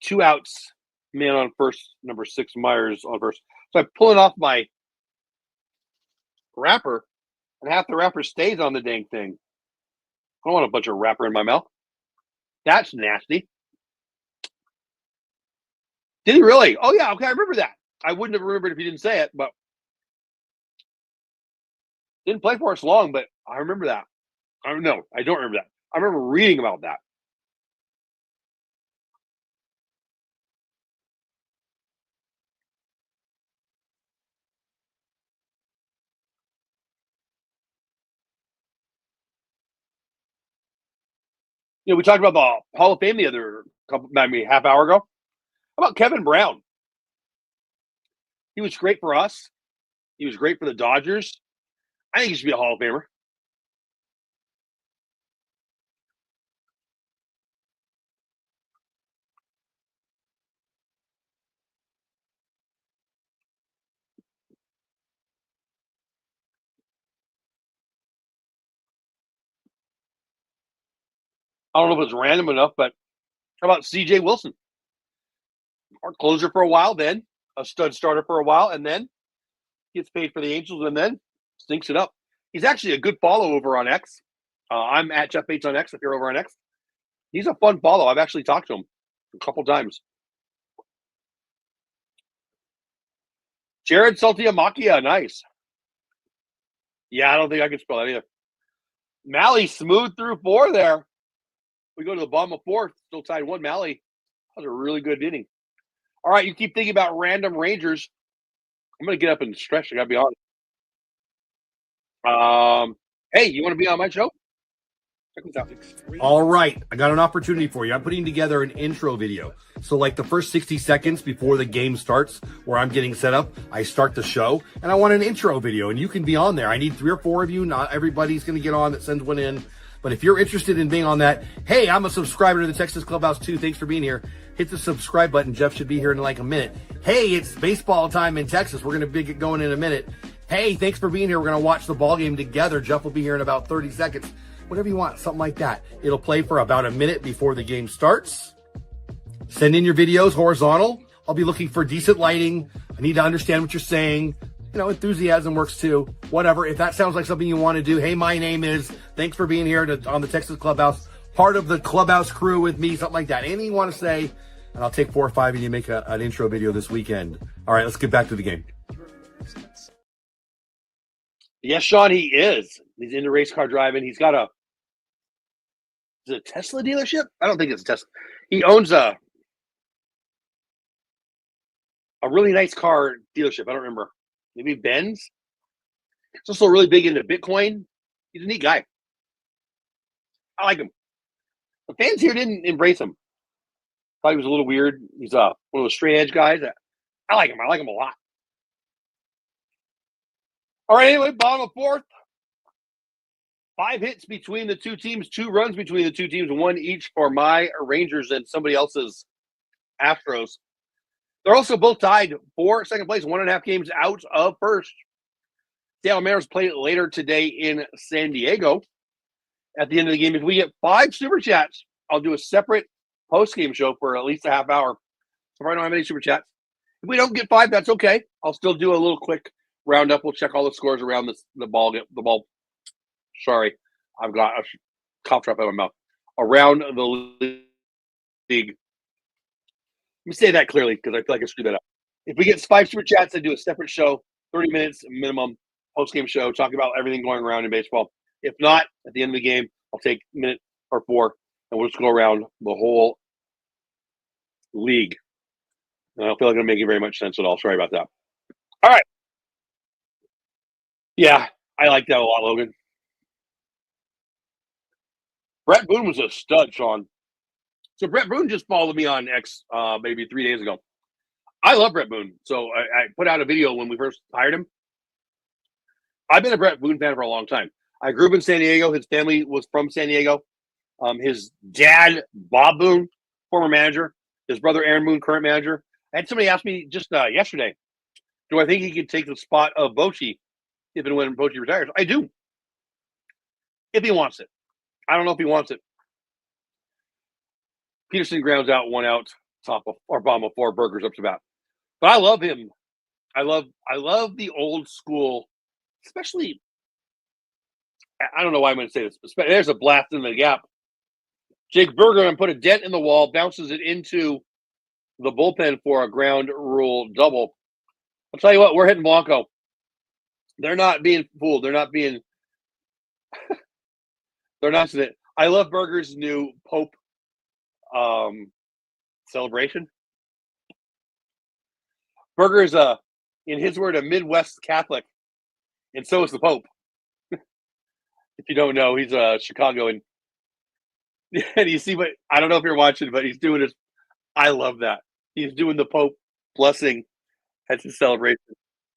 2 outs, man on first, number 6, Myers on first. So I pull it off my wrapper, and half the wrapper stays on the dang thing. I don't want a bunch of wrapper in my mouth. That's nasty. Did he really? Oh, yeah, okay, I remember that. I wouldn't have remembered if he didn't say it, but didn't play for us long, but I remember that. No, I don't remember that. I remember reading about that. You know, we talked about the Hall of Fame the other half hour ago. How about Kevin Brown? He was great for us. He was great for the Dodgers. I think he should be a Hall of Famer. I don't know if it's random enough, but how about C.J. Wilson? Our closer for a while, then a stud starter for a while, and then gets paid for the Angels, and then stinks it up. He's actually a good follow over on X. I'm at Jeff Bates on X if you're over on X. He's a fun follow. I've actually talked to him a couple times. Jared Saltiamacchia, nice. Yeah, I don't think I can spell that either. Malley smooth through 4 there. We go to the bottom of 4th, still tied 1. Malley, that was a really good inning. All right, you keep thinking about random Rangers. I'm going to get up and stretch. I got to be honest. Hey, you want to be on my show? Check this out. All right, I got an opportunity for you. I'm putting together an intro video. So like the first 60 seconds before the game starts, where I'm getting set up, I start the show, and I want an intro video, and you can be on there. I need 3 or 4 of you. Not everybody's going to get on that sends one in. But if you're interested in being on that, hey, I'm a subscriber to the Texas Clubhouse too. Thanks for being here. Hit the subscribe button. Jeff should be here in like a minute. Hey, it's baseball time in Texas. We're going to get going in a minute. Hey, thanks for being here. We're going to watch the ball game together. Jeff will be here in about 30 seconds. Whatever you want, something like that. It'll play for about a minute before the game starts. Send in your videos horizontal. I'll be looking for decent lighting. I need to understand what you're saying. You know, enthusiasm works too. Whatever. If that sounds like something you want to do, hey, my name is, thanks for being here on the Texas Clubhouse, part of the Clubhouse crew with me, something like that. Anything you want to say, and I'll take 4 or 5 of you to make an intro video this weekend. All right, let's get back to the game. Yes, Sean, he is. He's into race car driving. He's got is it a Tesla dealership? I don't think it's a Tesla. He owns a really nice car dealership. I don't remember. Maybe Benz. He's also really big into Bitcoin. He's a neat guy. I like him. The fans here didn't embrace him. Thought he was a little weird. He's one of those straight edge guys. I like him. I like him a lot. All right, anyway, bottom of 4th. 5 hits between the 2 teams, 2 runs between the 2 teams, 1 each for my Rangers and somebody else's Astros. They're also both tied for second place, 1.5 games out of first. Dale Mariners play later today in San Diego. At the end of the game, if we get 5 super chats, I'll do a separate post-game show for at least a half hour. So I don't have any super chats. If we don't get 5, that's okay. I'll still do a little quick roundup. We'll check all the scores around the ball. Sorry, I've got a cough drop out of my mouth. Around the league. Let me say that clearly because I feel like I screwed that up. If we get 5 super chats, I do a separate show, 30 minutes minimum, post-game show, talking about everything going around in baseball. If not, at the end of the game, I'll take a minute or 4, and we'll just go around the whole league. I don't feel like I'm making very much sense at all. Sorry about that. All right. Yeah, I like that a lot, Logan. Brett Boone was a stud, Sean. So Brett Boone just followed me on X maybe 3 days ago. I love Brett Boone. So I put out a video when we first hired him. I've been a Brett Boone fan for a long time. I grew up in San Diego. His family was from San Diego. His dad, Bob Boone, former manager. His brother, Aaron Boone, current manager. I had somebody ask me just yesterday, do I think he could take the spot of Bochy if and when Bochy retires? I do. If he wants it. I don't know if he wants it. Peterson grounds out 1 out, top of or bottom of 4, Burgers up to bat. But I love him. I love the old school, especially. I don't know why I'm going to say this. But there's a blast in the gap. Jake Burger and put a dent in the wall, bounces it into the bullpen for a ground rule double. I'll tell you what, we're hitting Blanco. They're not being fooled. They're not being. They're not. I love Burger's new Pope celebration. Burger is in his word, a Midwest Catholic, and so is the Pope. If you don't know, he's a Chicago, and you see what I don't know if you're watching, but he's doing his. I love that he's doing the Pope blessing at his celebration.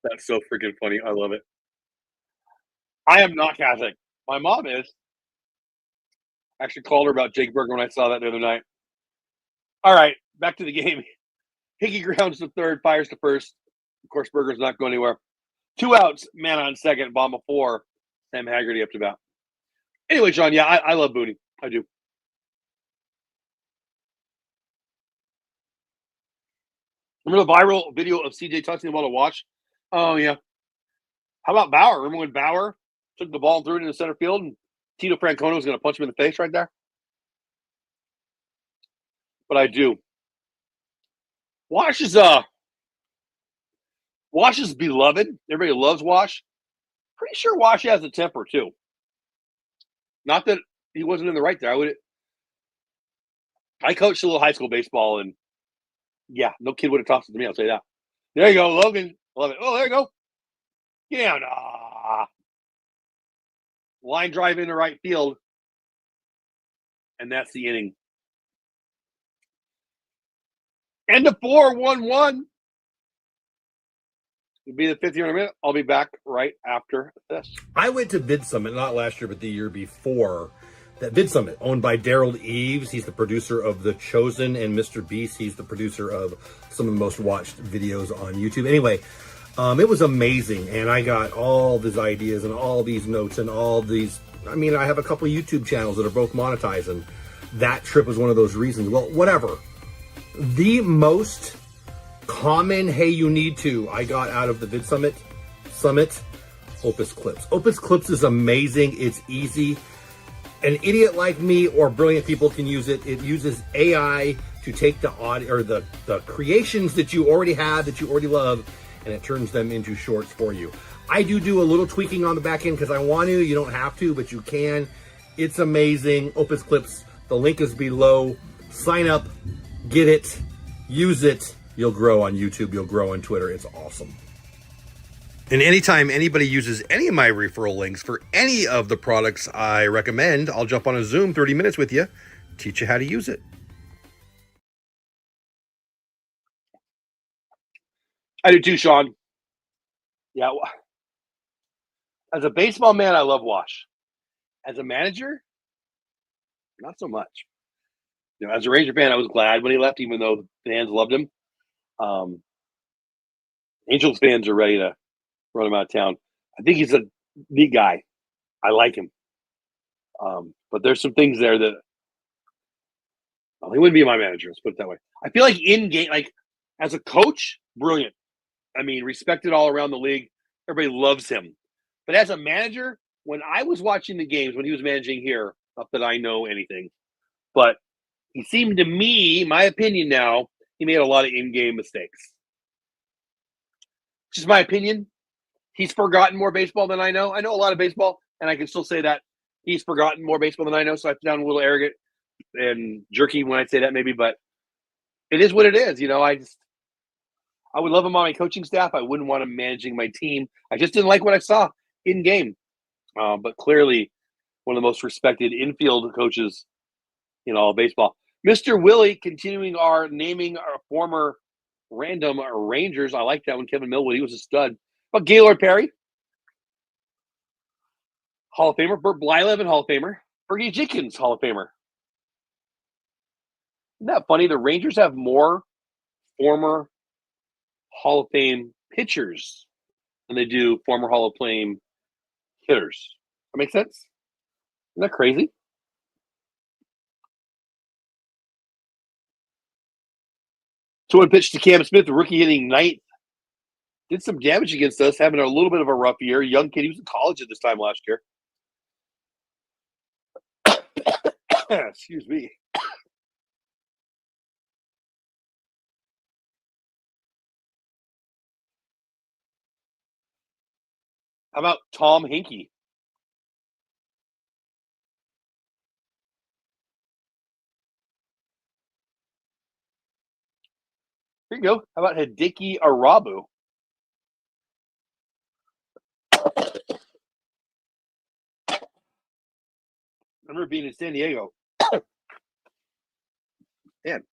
That's so freaking funny. I love it. I am not Catholic. My mom is. I actually called her about Jake Burger when I saw that the other night. All right, back to the game. Hickey grounds to third, fires to first. Of course, Burger's not going anywhere. 2 outs, man on second, bomb of 4. Sam Haggerty up to bat. Anyway, John, yeah, I love Booney. I do. Remember the viral video of CJ touching the ball to watch? Oh, yeah. How about Bauer? Remember when Bauer took the ball and threw it into center field and Tito Francona was going to punch him in the face right there? But I do. Wash is beloved. Everybody loves Wash. Pretty sure Wash has a temper too. Not that he wasn't in the right there. I coached a little high school baseball, and yeah, no kid would have tossed it to me. I'll say that. There you go, Logan. Love it. Oh, there you go. Get down. Line drive into right field, and that's the inning. End of 4, 1-1. It'll be the 5th year in a minute. I'll be back right after this. I went to Vid Summit, not last year, but the year before. That Vid Summit, owned by Daryl Eves. He's the producer of The Chosen, and Mr. Beast. He's the producer of some of the most watched videos on YouTube. Anyway, it was amazing, and I got all these ideas and all these notes and all these. I mean, I have a couple of YouTube channels that are both monetized, and that trip was one of those reasons. Well, whatever. The most common, hey, you need to, I got out of the Vid Summit, Opus Clips. Opus Clips is amazing. It's easy. An idiot like me or brilliant people can use it. It uses AI to take the audio or the creations that you already have, that you already love, and it turns them into shorts for you. I do a little tweaking on the back end because I want to. You don't have to, but you can. It's amazing. Opus Clips. The link is below. Sign up. Get it. Use it. You'll grow on YouTube. You'll grow on Twitter. It's awesome. And anytime anybody uses any of my referral links for any of the products I recommend, I'll jump on a Zoom 30 minutes with you, teach you how to use it. I do too, Sean. Yeah. As a baseball man, I love Wash. As a manager, not so much. You know, as a Ranger fan, I was glad when he left, even though the fans loved him. Angels fans are ready to run him out of town. I think he's a neat guy. I like him. But there's some things there that he wouldn't be my manager. Let's put it that way. I feel like in game, like as a coach, brilliant. I mean, respected all around the league. Everybody loves him. But as a manager, when I was watching the games when he was managing here, not that I know anything, but he seemed to me, my opinion now, he made a lot of in-game mistakes. Just my opinion. He's forgotten more baseball than I know. I know a lot of baseball, and I can still say that he's forgotten more baseball than I know, so I sound a little arrogant and jerky when I say that maybe, but it is what it is. I would love him on my coaching staff. I wouldn't want him managing my team. I just didn't like what I saw in game. But clearly, one of the most respected infield coaches in all of baseball. Mr. Willie, continuing our naming our former random Rangers. I like that one. Kevin Millwood, he was a stud. But Gaylord Perry, Hall of Famer. Burt Blyleven, Hall of Famer. Fergie Jenkins, Hall of Famer. Isn't that funny? The Rangers have more former Hall of Fame pitchers than they do former Hall of Fame hitters. That makes sense? Isn't that crazy? So one pitch to Cam Smith, the rookie hitting ninth. Did some damage against us, having a little bit of a rough year. Young kid, he was in college at this time last year. Excuse me. How about Tom Hinkie? Here you go. How about Hideki Arabu? I remember being in San Diego. Man,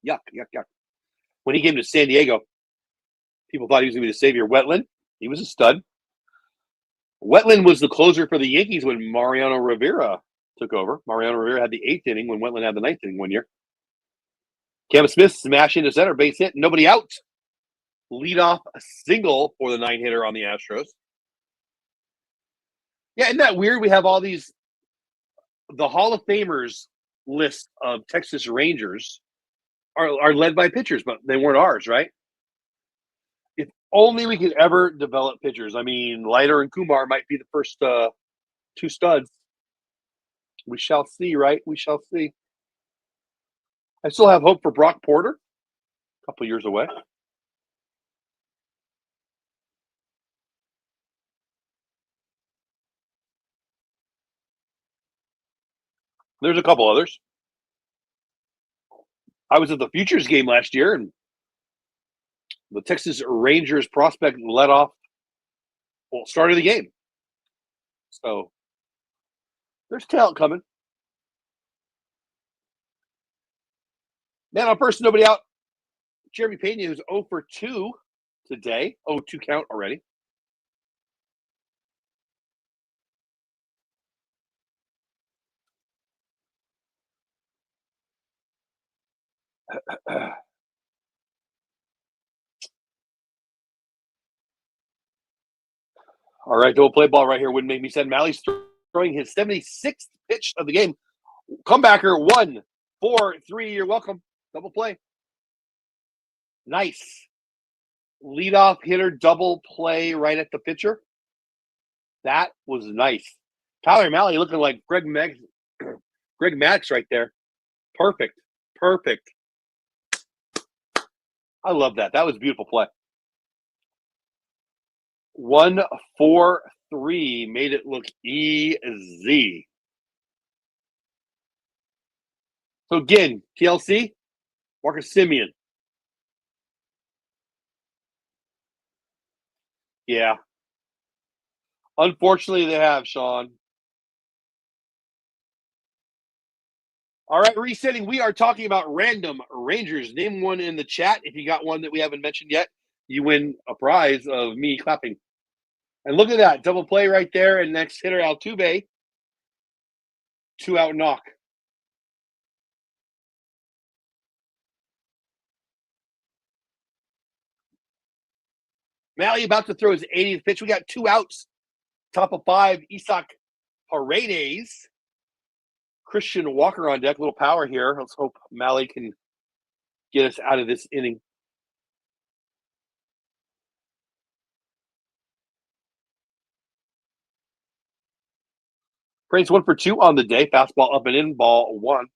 yuck. When he came to San Diego, people thought he was going to be the savior. Wetland, he was a stud. Wetland was the closer for the Yankees when Mariano Rivera took over. Mariano Rivera had the 8th inning when Wetland had the 9th inning one year. Cam Smith smash into center, base hit, nobody out. Lead off a single for the 9-hitter on the Astros. Yeah, isn't that weird? We have all these, the Hall of Famers list of Texas Rangers are led by pitchers, but they weren't ours, right? If only we could ever develop pitchers. I mean, Leiter and Kumar might be the first 2 studs. We shall see, right? We shall see. I still have hope for Brock Porter, a couple years away. There's a couple others. I was at the Futures game last year, and the Texas Rangers prospect led off, started the game. So there's talent coming. Man on first, nobody out. Jeremy Pena, who's 0 for 2 today. 0-2 count already. All right, double play ball right here wouldn't make me sad. Malley's throwing his 76th pitch of the game. Comebacker, 1-4-3. You're welcome. Double play. Nice. Leadoff hitter, double play right at the pitcher. That was nice. Tyler Malley looking like Greg Maddox right there. Perfect. I love that. That was a beautiful play. 1-4-3 made it look easy. So again, TLC, Marcus Semien. Yeah. Unfortunately, they have, Sean. All right, resetting. We are talking about random Rangers. Name one in the chat. If you got one that we haven't mentioned yet, you win a prize of me clapping. And look at that. Double play right there. And next hitter, Altuve. 2-out knock. Malley about to throw his 80th pitch. We got 2 outs. Top of 5, Isaac Paredes. Christian Walker on deck. A little power here. Let's hope Malley can get us out of this inning. Praise 1 for 2 on the day. Fastball up and in, ball 1.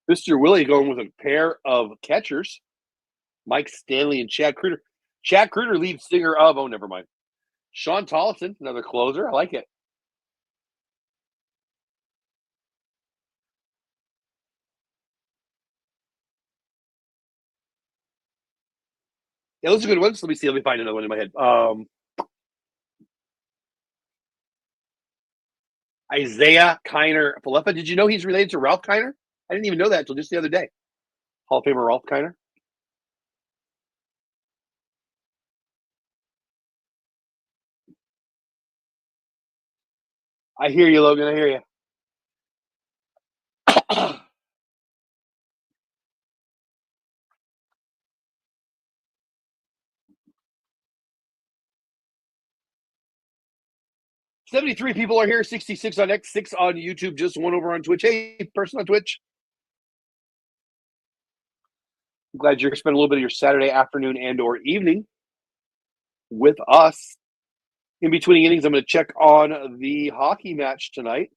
Mr. Willie going with a pair of catchers. Mike Stanley and Chad Kreuter. Chad Kreuter, lead singer of, oh, never mind. Sean Tollison, another closer. I like it. Yeah, those are good ones. Let me see. Let me find another one in my head. Isaiah Kiner Falefa. Did you know he's related to Ralph Kiner? I didn't even know that until just the other day. Hall of Famer Ralph Kiner. I hear you, Logan. I hear you. 73 people are here, 66 on X, 6 on YouTube, just 1 over on Twitch. Hey, person on Twitch. I'm glad you're spending a little bit of your Saturday afternoon and or evening with us. In between innings, I'm going to check on the hockey match tonight.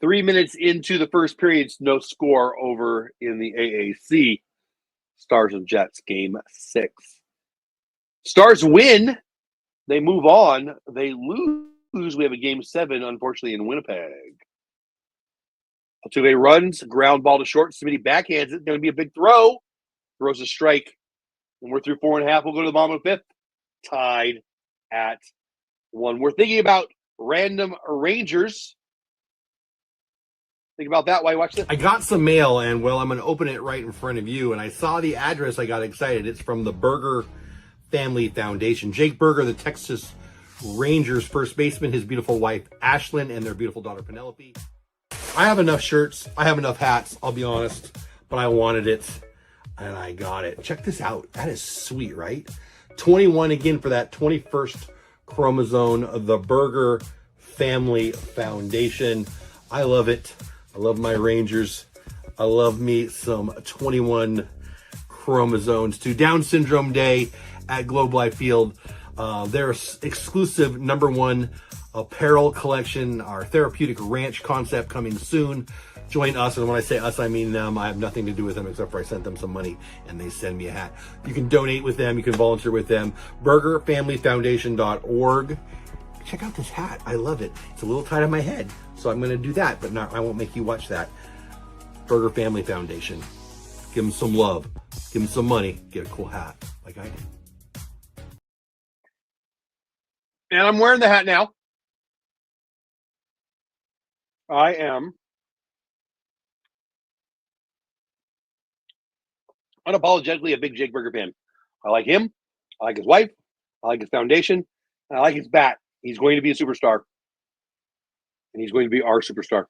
Three minutes into the first period, no score over in the AAC. Stars and Jets, game 6. Stars win. They move on. They lose. We have a game 7, unfortunately, in Winnipeg. Altuve runs, ground ball to short. Smitty backhands it. Going to be a big throw. Throws a strike. And we're through 4.5. We'll go to the bottom of the 5th. Tied at 1. We're thinking about random Rangers. Think about that while you watch this. I got some mail, and well, I'm going to open it right in front of you. And I saw the address. I got excited. It's from the Berger Family Foundation. Jake Berger, the Texas Rangers first baseman, his beautiful wife Ashlyn, and their beautiful daughter Penelope. I have enough shirts. I have enough hats. I'll be honest, but I wanted it, and I got it. Check this out. That is sweet, right? 21 again for that 21st chromosome. The Berger Family Foundation. I love it. I love my Rangers. I love me some 21 chromosomes to Down Syndrome Day at Globe Life Field. Their exclusive #1 apparel collection, our therapeutic ranch concept coming soon. Join us, and when I say us, I mean them. I have nothing to do with them except for I sent them some money and they send me a hat. You can donate with them. You can volunteer with them. BurgerFamilyFoundation.org. Check out this hat. I love it. It's a little tight on my head, so I'm going to do that, but I won't make you watch that. Berger Family Foundation. Give them some love. Give them some money. Get a cool hat like I did. And I'm wearing the hat now. I am unapologetically a big Jake Berger fan. I like him. I like his wife. I like his foundation. And I like his bat. He's going to be a superstar. And he's going to be our superstar.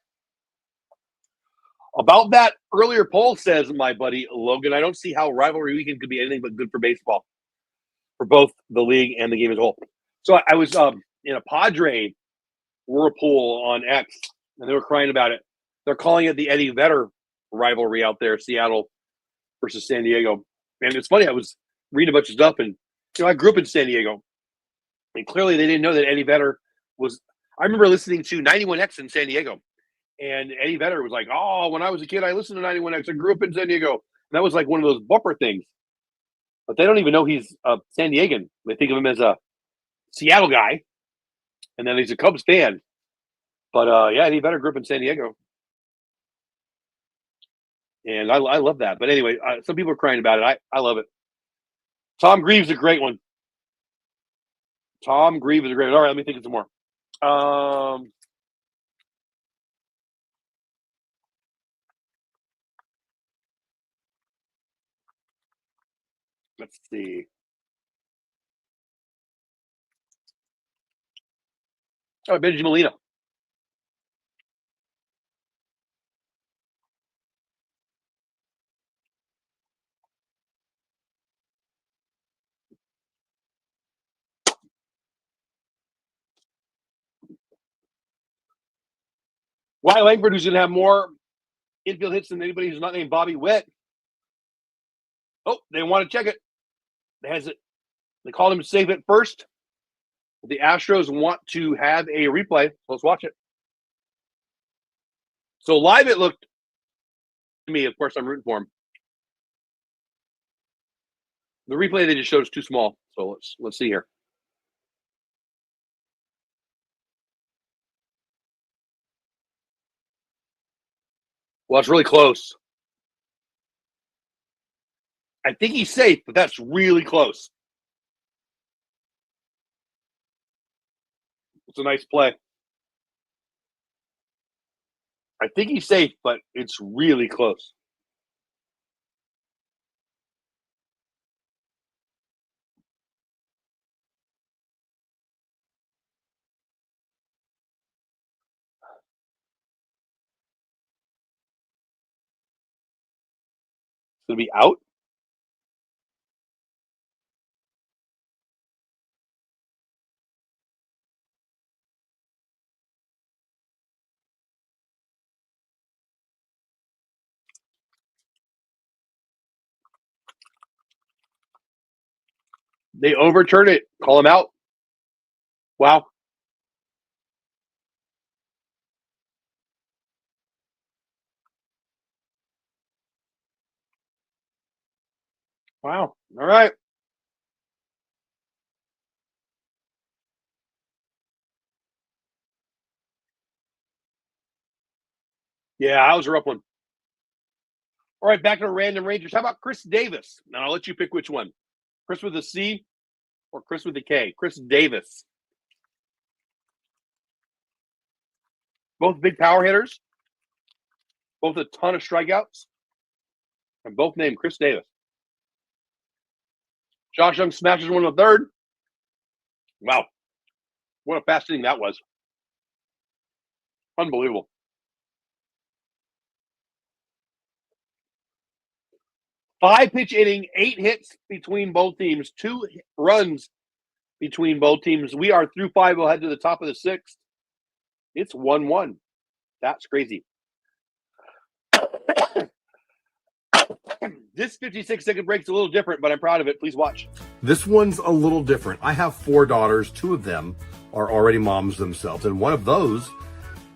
About that earlier poll, says my buddy Logan, I don't see how rivalry weekend could be anything but good for baseball, for both the league and the game as a whole. So I was in a Padre whirlpool on X, and they were crying about it. They're calling it the Eddie Vedder rivalry out there, Seattle versus San Diego. And it's funny, I was reading a bunch of stuff, and I grew up in San Diego, and clearly they didn't know that Eddie Vedder was. I remember listening to 91X in San Diego, and Eddie Vedder was like, "Oh, when I was a kid, I listened to 91X. I grew up in San Diego." And that was like one of those bumper things. But they don't even know he's a San Diegan. They think of him as a Seattle guy, and then he's a Cubs fan. But yeah, Eddie Vedder grew up in San Diego, and I love that. But anyway, some people are crying about it. I love it. Tom Greaves is a great one. Tom Greaves is a great one. All right, let me think of some more. Let's see. Oh, Benjamin Molina. Wyatt Langford, who's going to have more infield hits than anybody who's not named Bobby Witt. Oh, they want to check it. They called him to save it first. The Astros want to have a replay. Let's watch it. So live it looked to me, of course, I'm rooting for him. The replay they just showed is too small. So let's see here. Well, it's really close. I think he's safe, but that's really close. It's a nice play. I think he's safe, but it's really close. It's going to be out. They overturn it. Call him out. Wow. Wow. All right. Yeah, I was a rough one. All right, back to the random Rangers. How about Chris Davis? Now I'll let you pick which one. Chris with a C or Chris with a K? Chris Davis. Both big power hitters. Both a ton of strikeouts. And both named Chris Davis. Josh Young smashes one in the third. Wow. What a fast inning that was. Unbelievable. 5-pitch inning, 8 hits between both teams, 2 runs between both teams. We are through 5. We'll head to the top of the 6th. It's 1-1. That's crazy. This 56-second break's a little different, but I'm proud of it. Please watch. This one's a little different. I have 4 daughters. 2 of them are already moms themselves. And one of those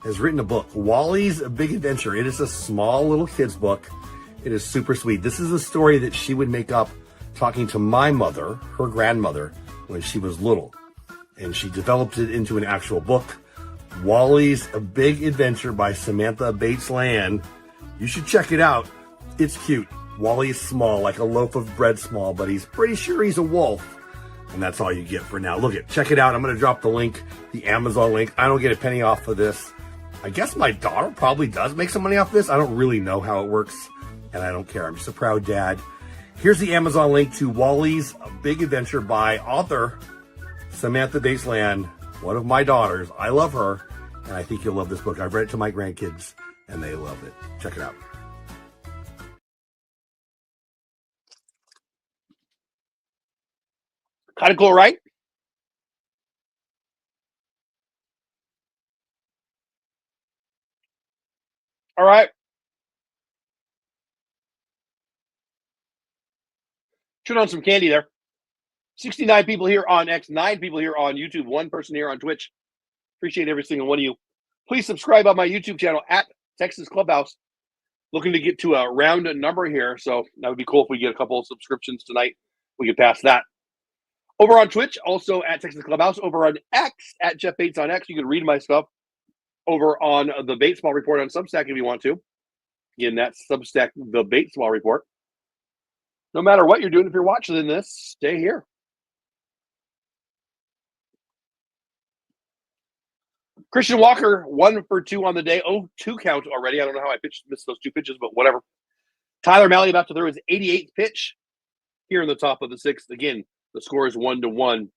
has written a book, Wally's Big Adventure. It is a small little kid's book. It is super sweet. This is a story that she would make up talking to my mother, her grandmother, when she was little. And she developed it into an actual book. Wally's A Big Adventure by Samantha Bates Land. You should check it out. It's cute. Wally's small, like a loaf of bread small, but he's pretty sure he's a wolf. And that's all you get for now. Check it out. I'm going to drop the link, the Amazon link. I don't get a penny off of this. I guess my daughter probably does make some money off this. I don't really know how it works, and I don't care. I'm just a proud dad. Here's the Amazon link to Wally's A Big Adventure by author Samantha Bates Land, one of my daughters. I love her, and I think you'll love this book. I've read it to my grandkids, and they love it. Check it out. Kind of cool, right? All right. Chewing on some candy there. 69 people here on X, 9 people here on YouTube, 1 person here on Twitch. Appreciate every single one of you. Please subscribe on my YouTube channel at Texas Clubhouse. Looking to get to a round number here, so that would be cool if we get a couple of subscriptions tonight. We could pass that. Over on Twitch, also at Texas Clubhouse. Over on X, at Jeff Bates on X. You can read my stuff over on the Batesball Report on Substack if you want to. Again, that's Substack, the Batesball Report. No matter what you're doing, if you're watching this, stay here. Christian Walker, 1 for 2 on the day. 0-2 count already. I don't know how I missed those 2 pitches, but whatever. Tyler Mahle about to throw his 88th pitch here in the top of the 6th. Again, the score is 1-1.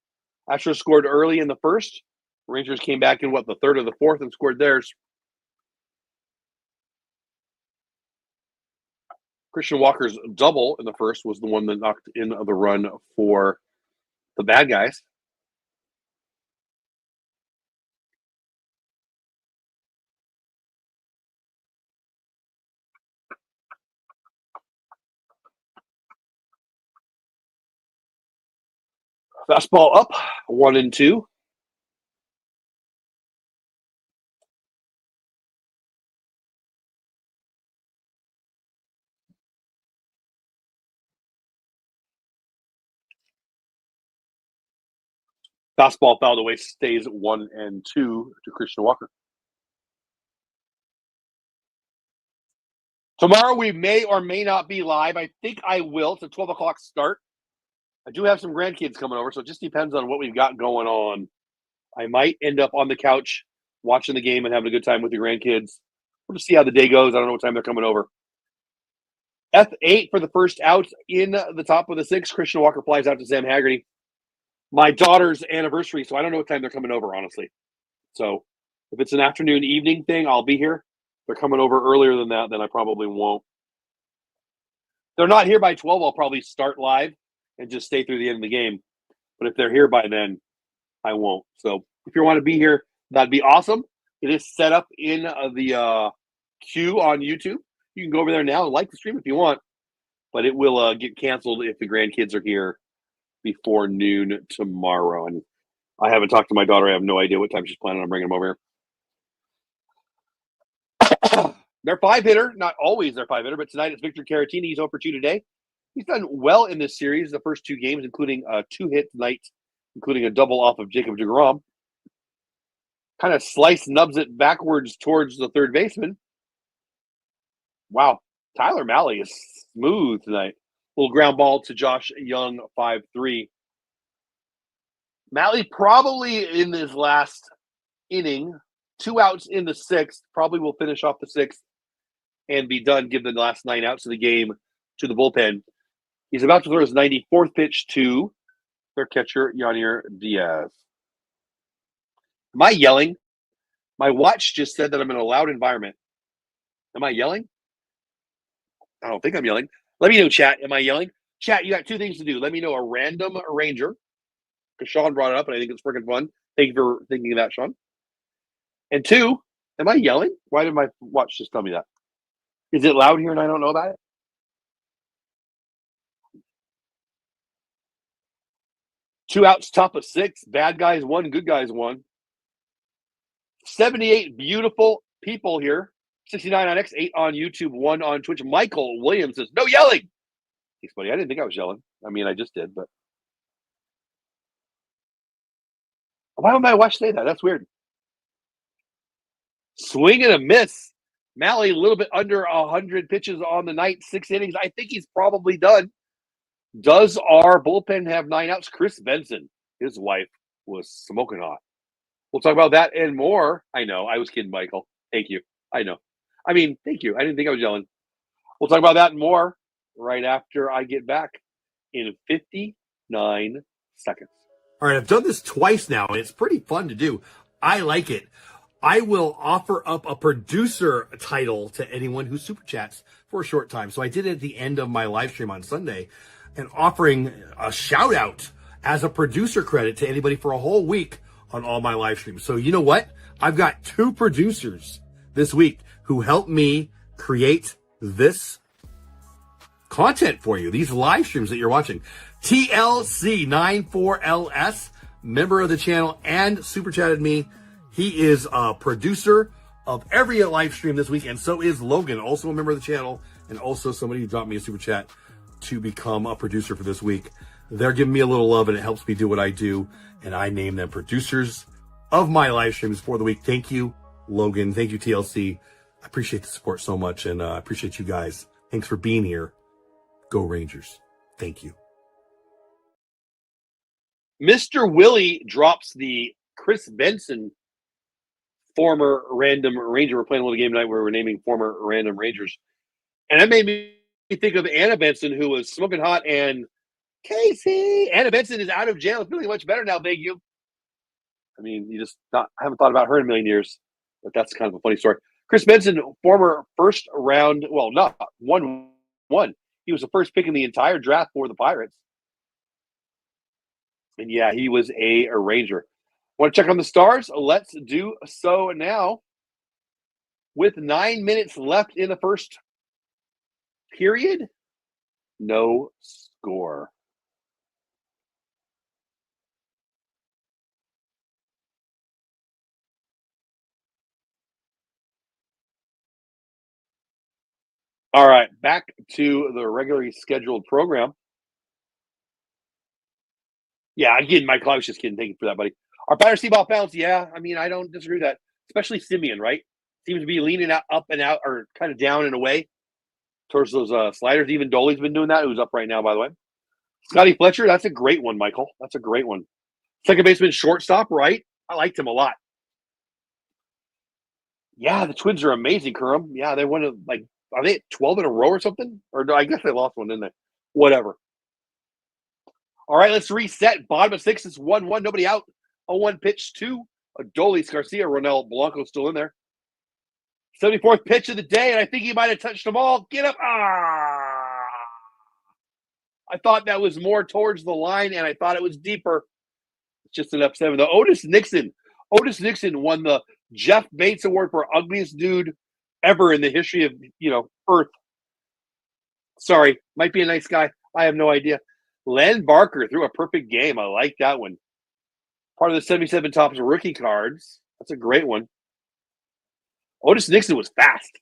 Astros scored early in the first. Rangers came back in, the third or the fourth and scored theirs. Christian Walker's double in the first was the one that knocked in the run for the bad guys. Fastball up, 1-2. Fastball fouled away, stays 1-2 to Christian Walker. Tomorrow we may or may not be live. I think I will. It's a 12 o'clock start. I do have some grandkids coming over, so it just depends on what we've got going on. I might end up on the couch watching the game and having a good time with the grandkids. We'll just see how the day goes. I don't know what time they're coming over. F8 for the first out in the top of the sixth. Christian Walker flies out to Sam Haggerty. My daughter's anniversary, so I don't know what time they're coming over, honestly. So if it's an afternoon, evening thing, I'll be here. If they're coming over earlier than that, then I probably won't. If they're not here by 12, I'll probably start live and just stay through the end of the game. But if they're here by then, I won't. So if you want to be here, that'd be awesome. It is set up in the queue on YouTube. You can go over there now and like the stream if you want. But it will get canceled if the grandkids are here before noon tomorrow. And I haven't talked to my daughter. I have no idea what time she's planning on bringing them over here. Their 5-hitter, not always their 5-hitter, but tonight it's Victor Caratini. He's 0 for 2 today. He's done well in this series, the first 2 games, including a 2-hit night, including a double off of Jacob deGrom. Kind of nubs it backwards towards the third baseman. Wow. Tyler Mahle is smooth tonight. Little ground ball to Josh Young, 5-3. Mahle probably in his last inning, 2 outs in the 6th, probably will finish off the 6th and be done, give the last 9 outs of the game to the bullpen. He's about to throw his 94th pitch to their catcher, Yanier Diaz. Am I yelling? My watch just said that I'm in a loud environment. Am I yelling? I don't think I'm yelling. Let me know, chat. Am I yelling? Chat, you got 2 things to do. Let me know a random arranger, because Sean brought it up, and I think it's freaking fun. Thank you for thinking of that, Sean. And 2, am I yelling? Why did my watch just tell me that? Is it loud here and I don't know about it? Two outs, top of 6. Bad guys won, good guys won. 78 beautiful people here. 69 on X, 8 on YouTube, 1 on Twitch. Michael Williams says, no yelling. He's funny. I didn't think I was yelling. I mean, I just did, but. Why would my watch say that? That's weird. Swing and a miss. Mahle, a little bit under 100 pitches on the night, 6 innings. I think he's probably done. Does our bullpen have 9 outs? Chris Benson, his wife, was smoking hot. We'll talk about that and more. I know. I was kidding, Michael. Thank you. I know. I mean, thank you. I didn't think I was yelling. We'll talk about that and more right after I get back in 59 seconds. All right, I've done this twice now, and it's pretty fun to do. I like it. I will offer up a producer title to anyone who super chats for a short time. So I did it at the end of my live stream on Sunday, and offering a shout out as a producer credit to anybody for a whole week on all my live streams. So you know what? I've got 2 producers this week who helped me create this content for you, these live streams that you're watching. TLC94LS, member of the channel and super chatted me. He is a producer of every live stream this week, and so is Logan, also a member of the channel, and also somebody who dropped me a super chat to become a producer for this week. They're giving me a little love, and it helps me do what I do, and I name them producers of my live streams for the week. Thank you, Logan. Thank you, TLC. I appreciate the support so much, and I appreciate you guys. Thanks for being here. Go Rangers. Thank you. Mr. Willie drops the Chris Benson former Random Ranger. We're playing a little game tonight where we're naming former Random Rangers. And that made me think of Anna Benson, who was smoking hot, and Casey. Anna Benson is out of jail, feeling much better now, thank you. I mean, I haven't thought about her in a million years, but that's kind of a funny story. Chris Benson, former first round, well, not 1-1. He was the first pick in the entire draft for the Pirates. And yeah, he was a Ranger. Want to check on the stars? Let's do so now. With 9 minutes left in the first period, no score. All right, back to the regularly scheduled program. Yeah, again, Michael, I was just kidding. Thank you for that, buddy. Our batter ball bounce. Yeah, I mean, I don't disagree with that. Especially Simeon, right? Seems to be leaning out, up and out, or kind of down and away towards those sliders. Even Dolly's been doing that. Who's up right now, by the way. Scotty Fletcher, that's a great one, Michael. That's a great one. Second baseman, shortstop, right? I liked him a lot. Yeah, the Twins are amazing, Kurum. Yeah, they won like, are they at 12 in a row or something? Or no, I guess they lost one, didn't they? Whatever. All right, let's reset. Bottom of 6 is 1-1. Nobody out. 0-1 pitch to Adolis Garcia. Ronel Blanco still in there. 74th pitch of the day, and I think he might have touched them all. Get up. Ah! I thought that was more towards the line, and I thought it was deeper. It's just an up 7. The Otis Nixon won the Jeff Bates Award for ugliest dude ever in the history of, Earth. Sorry, might be a nice guy. I have no idea. Len Barker threw a perfect game. I like that one. Part of the 77 Topps rookie cards. That's a great one. Otis Nixon was fast.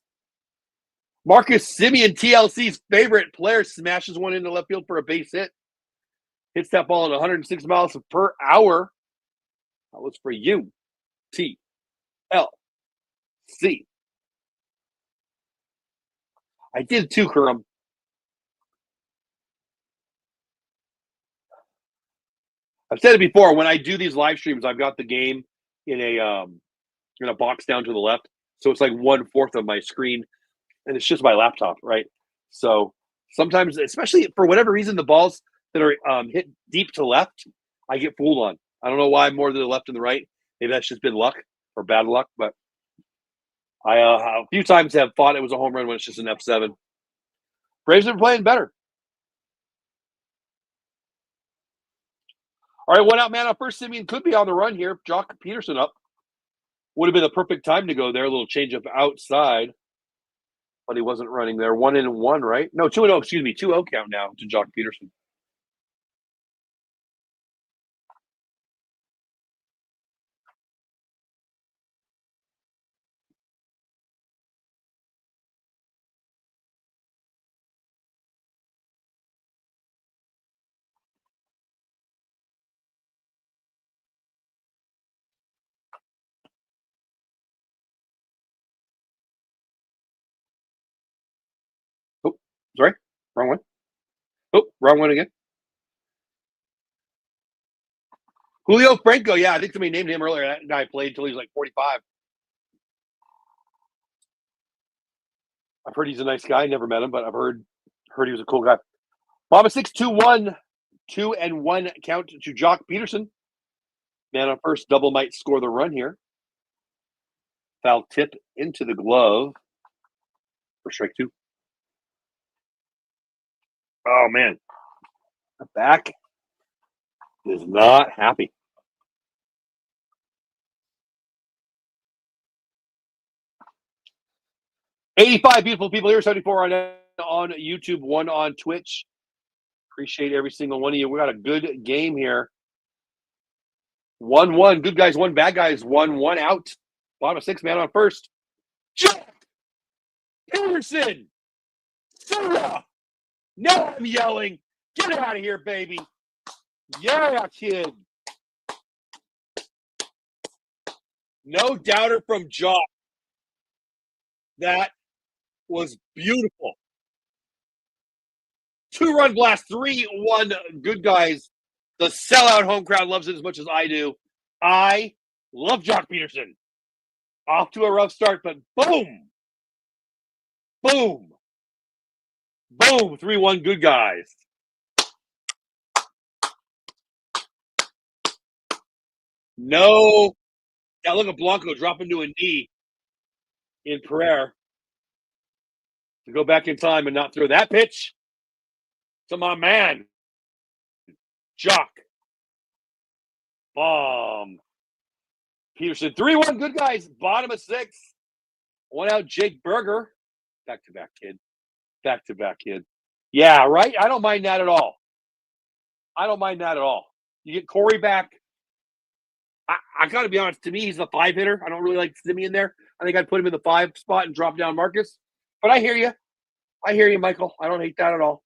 Marcus Semien, TLC's favorite player, smashes one into left field for a base hit. Hits that ball at 106 miles per hour. That was for you. TLC. I did too, Kurum. I've said it before. When I do these live streams, I've got the game in a box down to the left, so it's like 1/4 of my screen, and it's just my laptop, right? So sometimes, especially for whatever reason, the balls that are hit deep to left, I get fooled on. I don't know why more to the left and the right. Maybe that's just been luck or bad luck, but I a few times have thought it was a home run when it's just an F7. Braves are playing better. All right, one out, man on first. Simeon could be on the run here. Jock Peterson up. Would have been the perfect time to go there. A little change up outside, but he wasn't running there. 1-1, right? No, 2-0. Excuse me, 2-0 count now to Jock Peterson. Oh, sorry, wrong one. Oh, wrong one again. Julio Franco. Yeah, I think somebody named him earlier. That guy played until he was like 45. I've heard he's a nice guy. Never met him, but I've heard he was a cool guy. Mama 6-2-1, 2-1 count to Jock Peterson. Man on first, double might score the run here. Foul tip into the glove for strike 2. Oh man, the back is not happy. $85 beautiful people here, 74 on YouTube, 1 on Twitch. Appreciate every single one of you. We got a good game here. 1-1. Good guys, 1 bad guys, 1 out. Bottom of 6, man on first. Jack Peterson! Sarah! Now I'm yelling. Get out of here, baby. Yeah, kid. No doubter from Jock. That was beautiful. 2-run blast, 3-1 good guys. The sellout home crowd loves it as much as I do. I love Jock Peterson. Off to a rough start, but boom. Boom. Boom. 3-1 good guys. No. Yeah, look at Blanco dropping to a knee in prayer to go back in time and not throw that pitch to my man, Jock. Bomb. Peterson, 3-1 good guys. Bottom of 6. 1 out, Jake Berger. Back-to-back, kid. Back-to-back, kid. Yeah, right? I don't mind that at all. You get Corey back. I got to be honest. To me, he's the 5 hitter. I don't really like Simeon there. I think I'd put him in the 5 spot and drop down Marcus. But I hear you. I hear you, Michael. I don't hate that at all.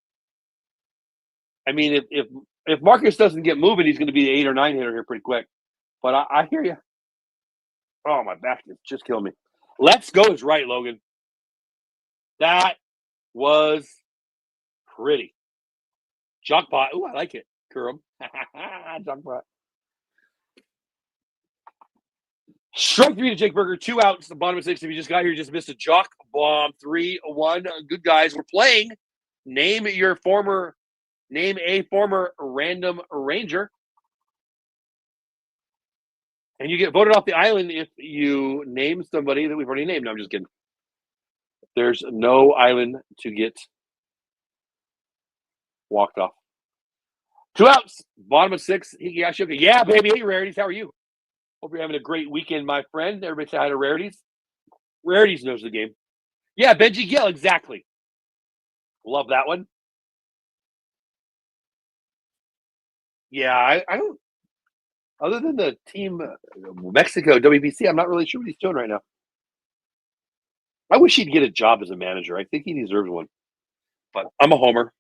I mean, if Marcus doesn't get moving, he's going to be the 8 or 9 hitter here pretty quick. But I hear you. Oh, my back is just killing me. Let's go is right, Logan. That was pretty. Jockbot. Ooh, I like it. Kurum. Jockbot. Strike 3 to Jake Berger. 2 outs. The bottom of 6. If you just got here, you just missed a jock bomb. 3-1. Good guys. We're playing. Name a former random Ranger. And you get voted off the island if you name somebody that we've already named. No, I'm just kidding. There's no island to get walked off. 2 outs. Bottom of 6. Higashioka. Yeah, baby. Hey, Rarities. How are you? Hope you're having a great weekend, my friend. Everybody say hi to Rarities. Rarities knows the game. Yeah, Benji Gill. Exactly. Love that one. Yeah, I don't. Other than the team Mexico, WBC, I'm not really sure what he's doing right now. I wish he'd get a job as a manager. I think he deserves one. But I'm a homer.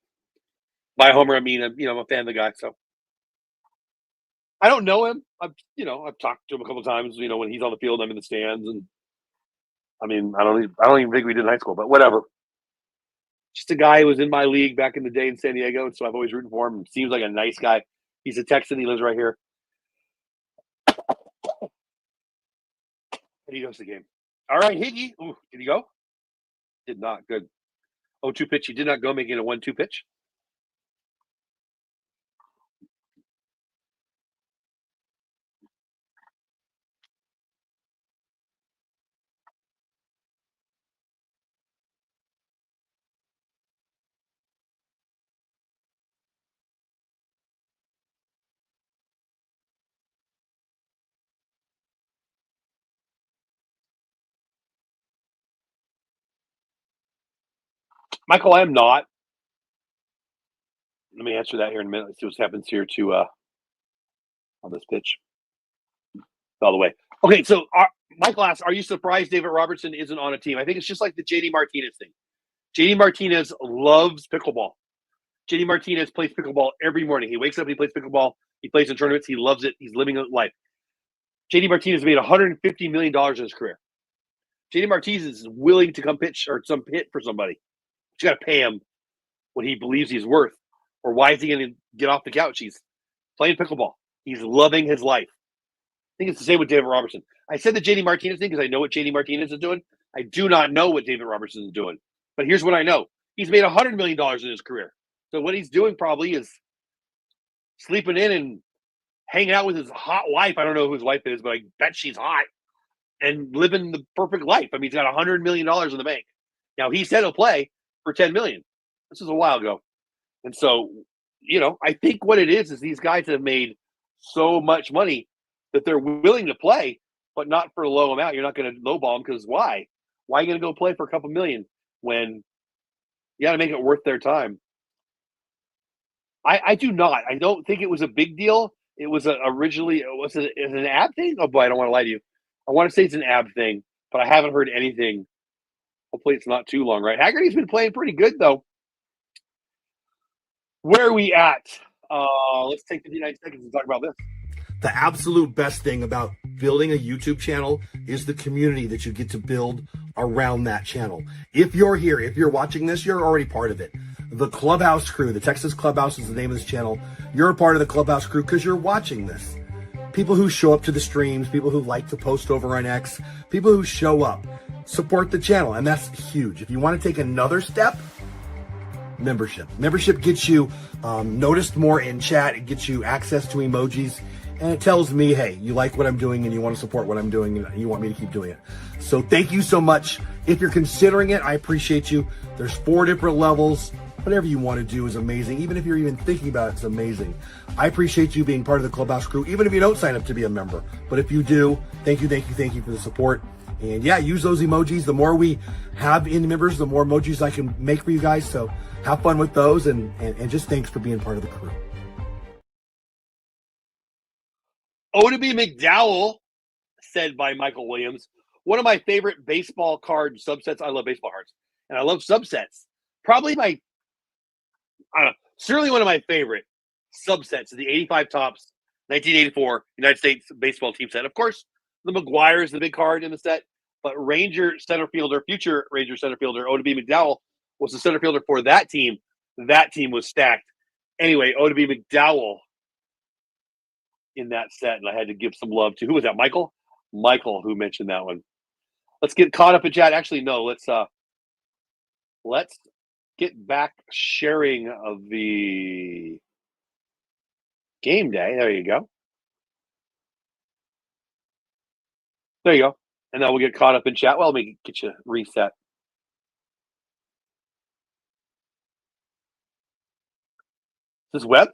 By homer, I mean I'm a fan of the guy. So I don't know him. I've talked to him a couple of times. When he's on the field, I'm in the stands, and I mean I don't even think we did in high school, but whatever. Just a guy who was in my league back in the day in San Diego, and so I've always rooted for him. Seems like a nice guy. He's a Texan. He lives right here. And he goes to the game. All right, Higgy. Ooh, did he go? Did not. Good. 0-2 pitch. He did not go, making a 1-2 pitch. Michael, I am not. Let me answer that here in a minute. Let's see what happens here on this pitch. All the way. Okay, so Michael asks, are you surprised David Robertson isn't on a team? I think it's just like the JD Martinez thing. JD Martinez loves pickleball. JD Martinez plays pickleball every morning. He wakes up, he plays pickleball. He plays in tournaments. He loves it. He's living a life. JD Martinez made $150 million in his career. JD Martinez is willing to come pitch or some hit for somebody. You got to pay him what he believes he's worth. Or why is he going to get off the couch? He's playing pickleball. He's loving his life. I think it's the same with David Robertson. I said the JD Martinez thing because I know what JD Martinez is doing. I do not know what David Robertson is doing. But here's what I know. He's made $100 million in his career. So what he's doing probably is sleeping in and hanging out with his hot wife. I don't know who his wife is, but I bet she's hot. And living the perfect life. I mean, he's got $100 million in the bank. Now, he said he'll play for $10 million. This is a while ago. And so, I think what it is these guys have made so much money that they're willing to play, but not for a low amount. You're not going to lowball them because why? Why are you going to go play for a couple million when you got to make it worth their time? I do not. I don't think it was a big deal. It was originally an ab thing? Oh, boy, I don't want to lie to you. I want to say it's an ab thing, but I haven't heard anything. Hopefully it's not too long, right? Haggerty's been playing pretty good, though. Where are we at? Let's take 59 seconds and talk about this. The absolute best thing about building a YouTube channel is the community that you get to build around that channel. If you're here, if you're watching this, you're already part of it. The Clubhouse crew, the Texas Clubhouse is the name of this channel. You're a part of the Clubhouse crew because you're watching this. People who show up to the streams, people who like to post over on X, people who show up, support the channel, and that's huge. If you want to take another step, membership. Membership gets you noticed more in chat. It gets you access to emojis. And it tells me, hey, you like what I'm doing and you want to support what I'm doing and you want me to keep doing it. So thank you so much. If you're considering it, I appreciate you. There's 4 different levels. Whatever you want to do is amazing. Even if you're even thinking about it, it's amazing. I appreciate you being part of the Clubhouse crew, even if you don't sign up to be a member. But if you do, thank you for the support. And yeah, use those emojis. The more we have in members, the more emojis I can make for you guys. So have fun with those and just thanks for being part of the crew. Odabe McDowell, said by Michael Williams, one of my favorite baseball card subsets. I love baseball cards, and I love subsets. probably my, I don't know, certainly one of my favorite subsets of the 85 Tops 1984 United States baseball team set. Of course, the McGuire is the big card in the set, but Ranger center fielder, future Ranger center fielder, O.W. McDowell was the center fielder for that team. That team was stacked. Anyway, O.W. McDowell in that set, and I had to give some love to, who was that, Michael? Michael, who mentioned that one. Let's get caught up in chat. Actually, no, let's get back sharing of the game day. There you go. There you go. And then we'll get caught up in chat. Well, let me get you reset. This is Webb.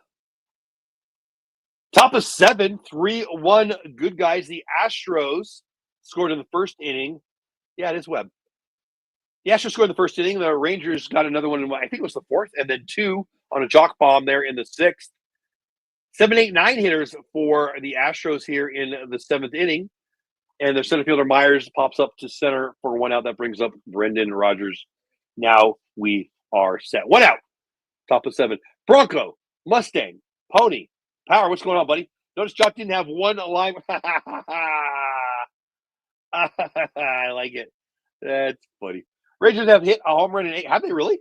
Top of 7, 3-1 good guys. The Astros scored in the first inning. Yeah, it is Webb. The Astros scored in the first inning. The Rangers got another one in, I think it was the fourth, and then 2 on a jock bomb there in the 6th. 7, 8, 9 hitters for the Astros here in the 7th inning. And their center fielder Myers pops up to center for 1 out. That brings up Brendan Rodgers. Now we are set. 1 out. Top of 7. Bronco, Mustang, Pony, Power. What's going on, buddy? Notice Jock didn't have one line. I like it. That's funny. Rangers have hit a home run in 8. Have they really?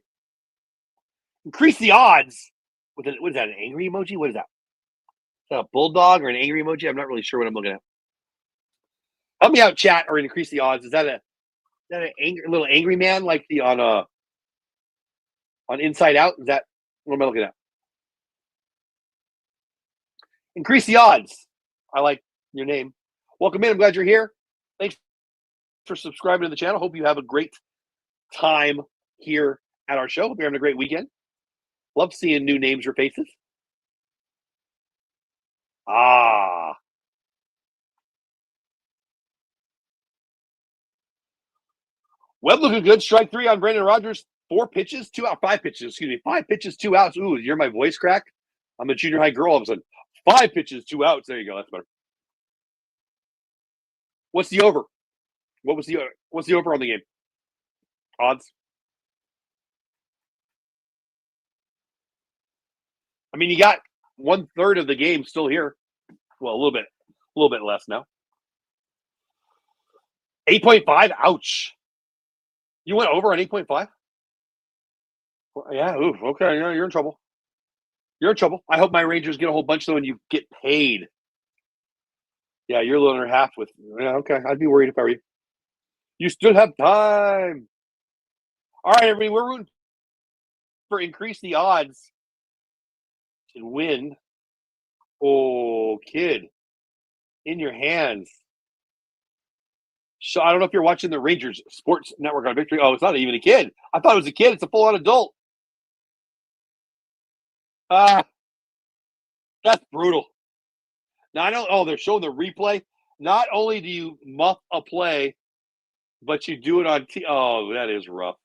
Increase the odds. What is that, an angry emoji? What is that? Is that a bulldog or an angry emoji? I'm not really sure what I'm looking at. Help me out, chat, or increase the odds. Is that an little angry man like the on Inside Out? Is that what am I looking at? Increase the odds. I like your name. Welcome in. I'm glad you're here. Thanks for subscribing to the channel. Hope you have a great time here at our show. Hope you're having a great weekend. Love seeing new names or faces. Webb looking good. Strike 3 on Brendan Rodgers. 4 pitches, 2 out. 5 pitches. Excuse me. 5 pitches, 2 outs. Ooh, you hear my voice crack? I'm a junior high girl all of a sudden. 5 pitches, 2 outs. There you go. That's better. What's the over? What's the over on the game? Odds. I mean, you got 1/3 of the game still here. Well, a little bit less now. 8.5. Ouch. You went over on 8.5? Yeah. Ooh, okay. Yeah, you're in trouble. You're in trouble. I hope my Rangers get a whole bunch though, and you get paid. Yeah, you're a little under half with. Yeah, okay. I'd be worried if I were you. You still have time. All right, everybody. We're rooting for increase the odds to win. Oh, kid, in your hands. So I don't know if you're watching the Rangers Sports Network on Victory. Oh, it's not even a kid. I thought it was a kid. It's a full-on adult. That's brutal. Now I know. Oh, they're showing the replay. Not only do you muff a play, but you do it on. Oh, that is rough.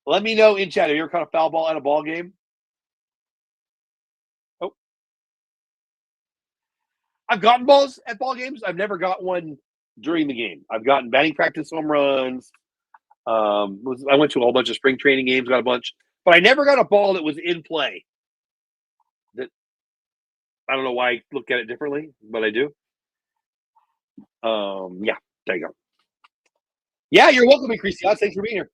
Let me know in chat. Have you ever caught a foul ball at a ball game? Oh, I've gotten balls at ball games. I've never got one during the game. I've gotten batting practice home runs. I went to a whole bunch of spring training games, got a bunch, but I never got a ball that was in play. That I don't know why I look at it differently, but I do. Yeah, there you go. Yeah, you're welcome, Increase the odds. Thanks for being here.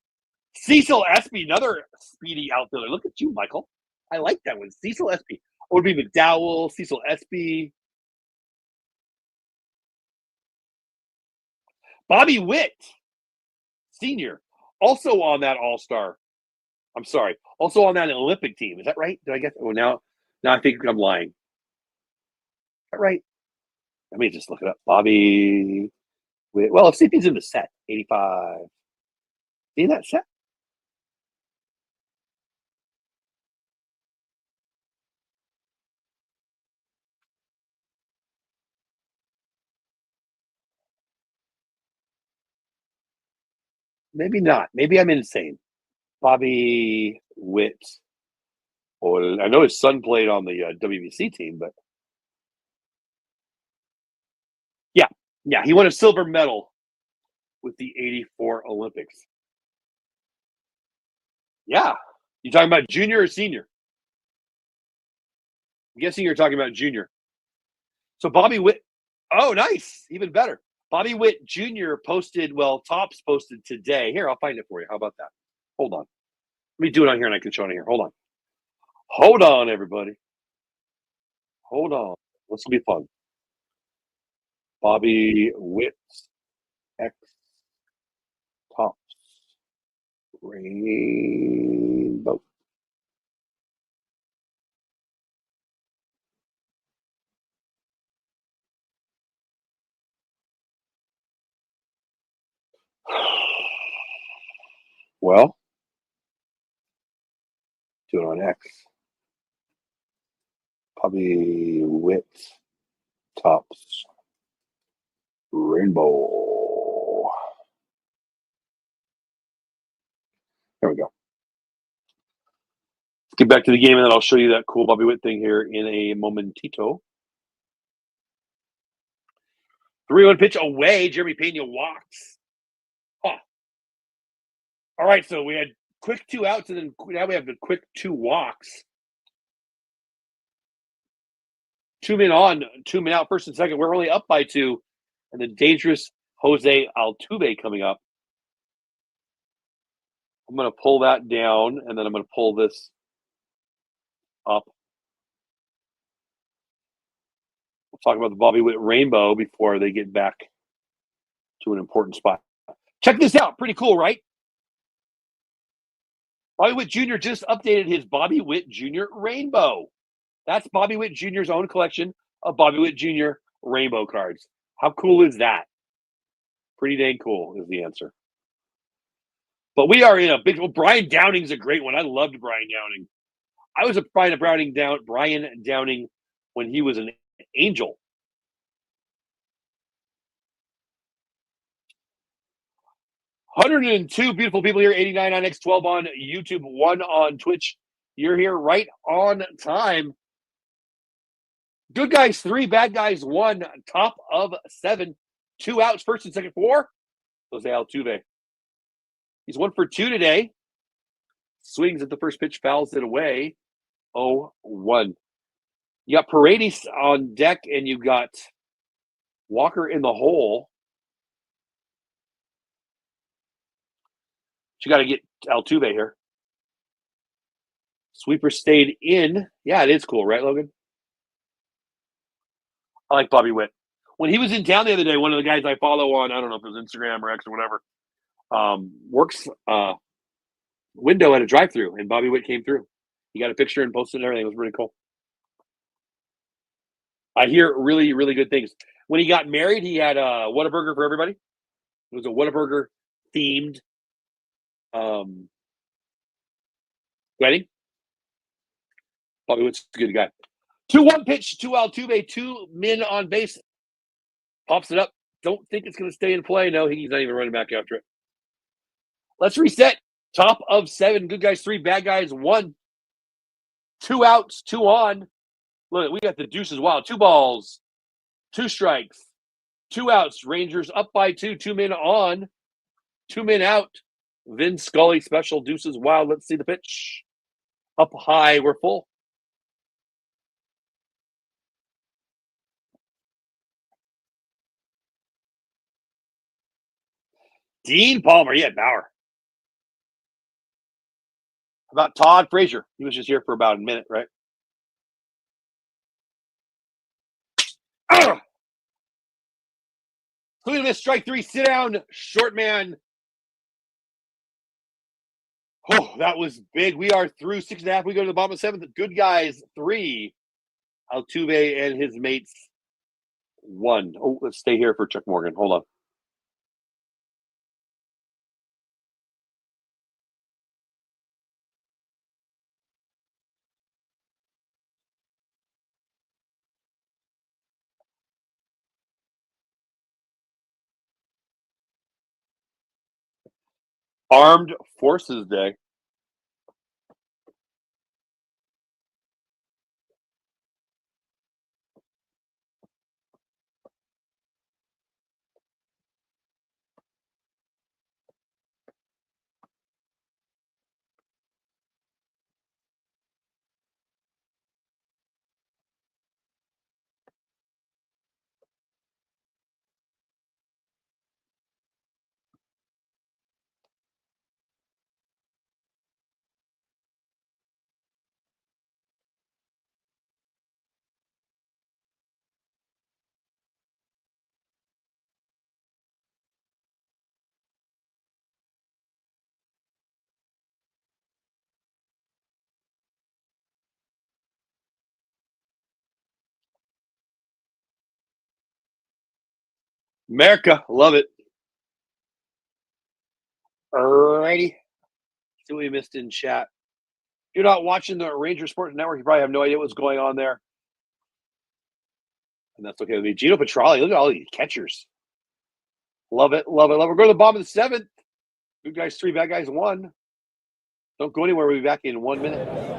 Cecil Espy, another speedy outfielder. Look at you, Michael. I like that one. Cecil Espy. Would be McDowell, Cecil Espy. Bobby Witt, senior, also on that All-Star. I'm sorry, also on that Olympic team. Is that right? Did I get? Oh, now I think I'm lying. Is that right? Let me just look it up. Bobby Witt. Well, let's see if he's in the set. 85. In that set? Maybe not. Maybe I'm insane. Bobby Witt. Or I know his son played on the WBC team, but yeah, he won a silver medal with the '84 Olympics. Yeah. You talking about junior or senior? I'm guessing you're talking about junior. So Bobby Witt. Oh, nice. Even better. Bobby Witt Jr. posted, Topps posted today. Here, I'll find it for you. How about that? Hold on. Let me do it on here and I can show it here. Hold on. Hold on, everybody. Hold on. This will be fun. Bobby Witt X Topps Rainbow. Well, do it on X. Bobby Witt Topps Rainbow. There we go. Let's get back to the game, and then I'll show you that cool Bobby Witt thing here in a momentito. 3-1 pitch away. Jeremy Pena walks. Huh. All right, so we had quick 2 outs, and then now we have the quick 2 walks. 2 men on, 2 men out, first and second. We're only up by 2, and the dangerous Jose Altuve coming up. I'm going to pull that down, and then I'm going to pull this up. We'll talk about the Bobby Witt Rainbow before they get back to an important spot. Check this out. Pretty cool, right? Bobby Witt Jr. just updated his Bobby Witt Jr. Rainbow. That's Bobby Witt Jr.'s own collection of Bobby Witt Jr. Rainbow cards. How cool is that? Pretty dang cool is the answer. But we are in a big. Well, Brian Downing's a great one. I loved Brian Downing. I was a fan of Brian Downing when he was an Angel. $102 beautiful people here. 89 on X, 12 on YouTube, 1 on Twitch. You're here right on time. Good guys 3, bad guys 1. Top of 7. 2 outs, first and second 4. Jose Altuve. He's 1 for 2 today. Swings at the first pitch, fouls it away. 0-1. You got Paredes on deck, and you got Walker in the hole. But you got to get Altuve here. Sweeper stayed in. Yeah, it is cool, right, Logan? I like Bobby Witt. When he was in town the other day, one of the guys I follow on, I don't know if it was Instagram or X or whatever, works window at a drive-thru, and Bobby Witt came through. He got a picture and posted and everything. It was really cool. I hear really, really good things. When he got married, he had a Whataburger for everybody. It was a Whataburger themed wedding. Bobby Witt's a good guy. 2-1 pitch to Altuve, 2 men on base. Pops it up. Don't think it's going to stay in play. No, he's not even running back after it. Let's reset. Top of 7. Good guys 3, bad guys 1. 2 outs, 2 on. Look, we got the deuces wild. 2 balls, 2 strikes, 2 outs. Rangers up by 2. 2 men on, 2 men out. Vin Scully special, deuces wild. Let's see the pitch. Up high, we're full. Dean Palmer, yeah, Bauer. How about Todd Frazier? He was just here for about a minute, right? Clean this, strike 3, sit down, short man. Oh, that was big. We are through 6.5. We go to the bottom of 7th. Good guys 3. Altuve and his mates 1. Oh, let's stay here for Chuck Morgan. Hold on. Armed Forces Day. America, love it. Alrighty. See what we missed in chat. If you're not watching the Ranger Sports Network, you probably have no idea what's going on there. And that's okay with me. Gino Petrali, look at all these catchers. Love it, love it, love it. We're going to the bottom of the 7th. Good guys 3, bad guys 1. Don't go anywhere. We'll be back in 1 minute.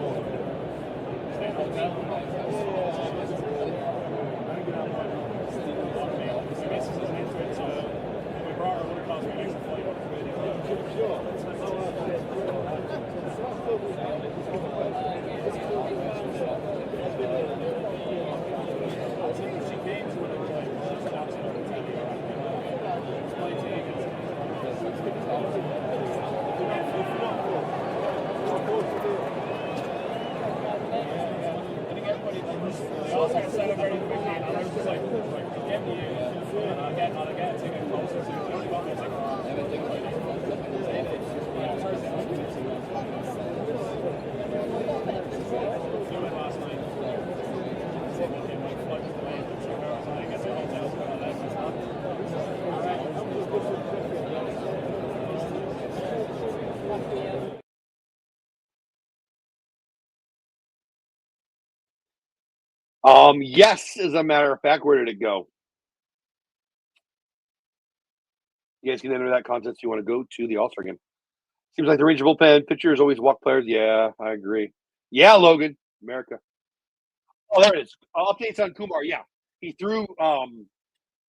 Yes, as a matter of fact, where did it go? You guys can enter that contest if you want to go to the All-Star game. Seems like the Ranger bullpen pitchers always walk players. Yeah, I agree. Yeah, Logan, America. Oh, there it is. Updates on Kumar. Yeah, he threw,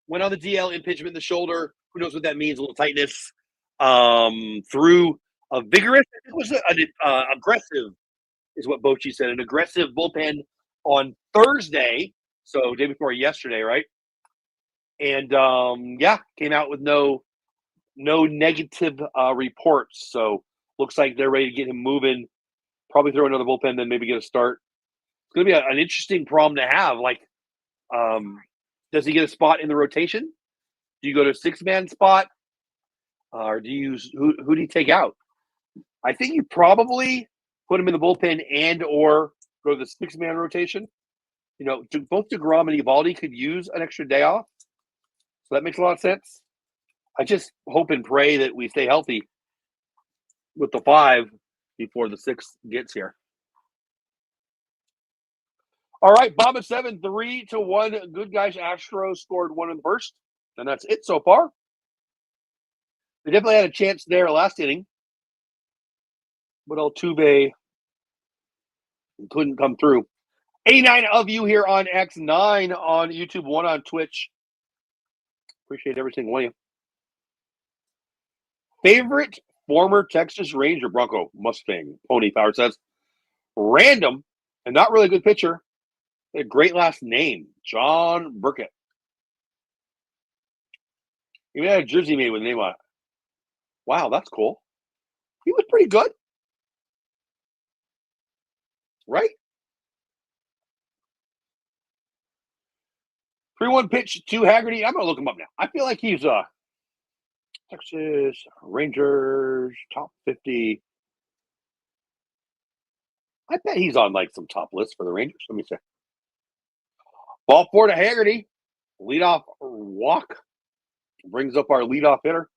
went on the DL, impingement in the shoulder. Who knows what that means? A little tightness. Threw a vigorous. It was an aggressive, is what Bochy said. An aggressive bullpen on Thursday, so day before yesterday, right? And yeah, came out with no negative reports. So looks like they're ready to get him moving. Probably throw another bullpen, then maybe get a start. It's going to be an interesting problem to have. Like, does he get a spot in the rotation? Do you go to a 6-man spot, or do you use who do you take out? I think you probably put him in the bullpen and or go to the 6-man rotation. You know, both DeGrom and Eovaldi could use an extra day off, so that makes a lot of sense. I just hope and pray that we stay healthy with the 5 before the 6 gets here. All right, bottom of 7, 3-1. Good guys. Astros scored 1 in the first, and that's it so far. They definitely had a chance there last inning, but Altuve couldn't come through. 89 of you here on X, 9 on YouTube, 1 on Twitch. Appreciate every single one of you. Favorite former Texas Ranger Bronco Mustang, Pony Power says. Random and not really a good pitcher. A great last name, John Burkett. Even had a jersey made with a name on it. Wow, that's cool. He was pretty good. Right? 3-1 pitch to Haggerty. I'm going to look him up now. I feel like he's Texas Rangers top 50. I bet he's on like some top lists for the Rangers. Let me see. Ball 4 to Haggerty. Leadoff walk. Brings up our leadoff hitter.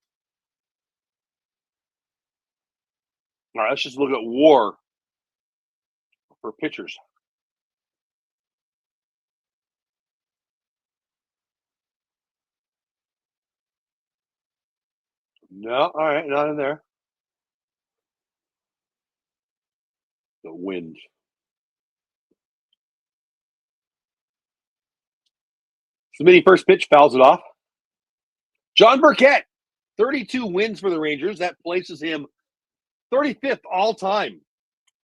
All right, let's just look at WAR for pitchers. No, all right, not in there. The wind. Smitty first pitch, fouls it off. John Burkett, 32 wins for the Rangers. That places him 35th all time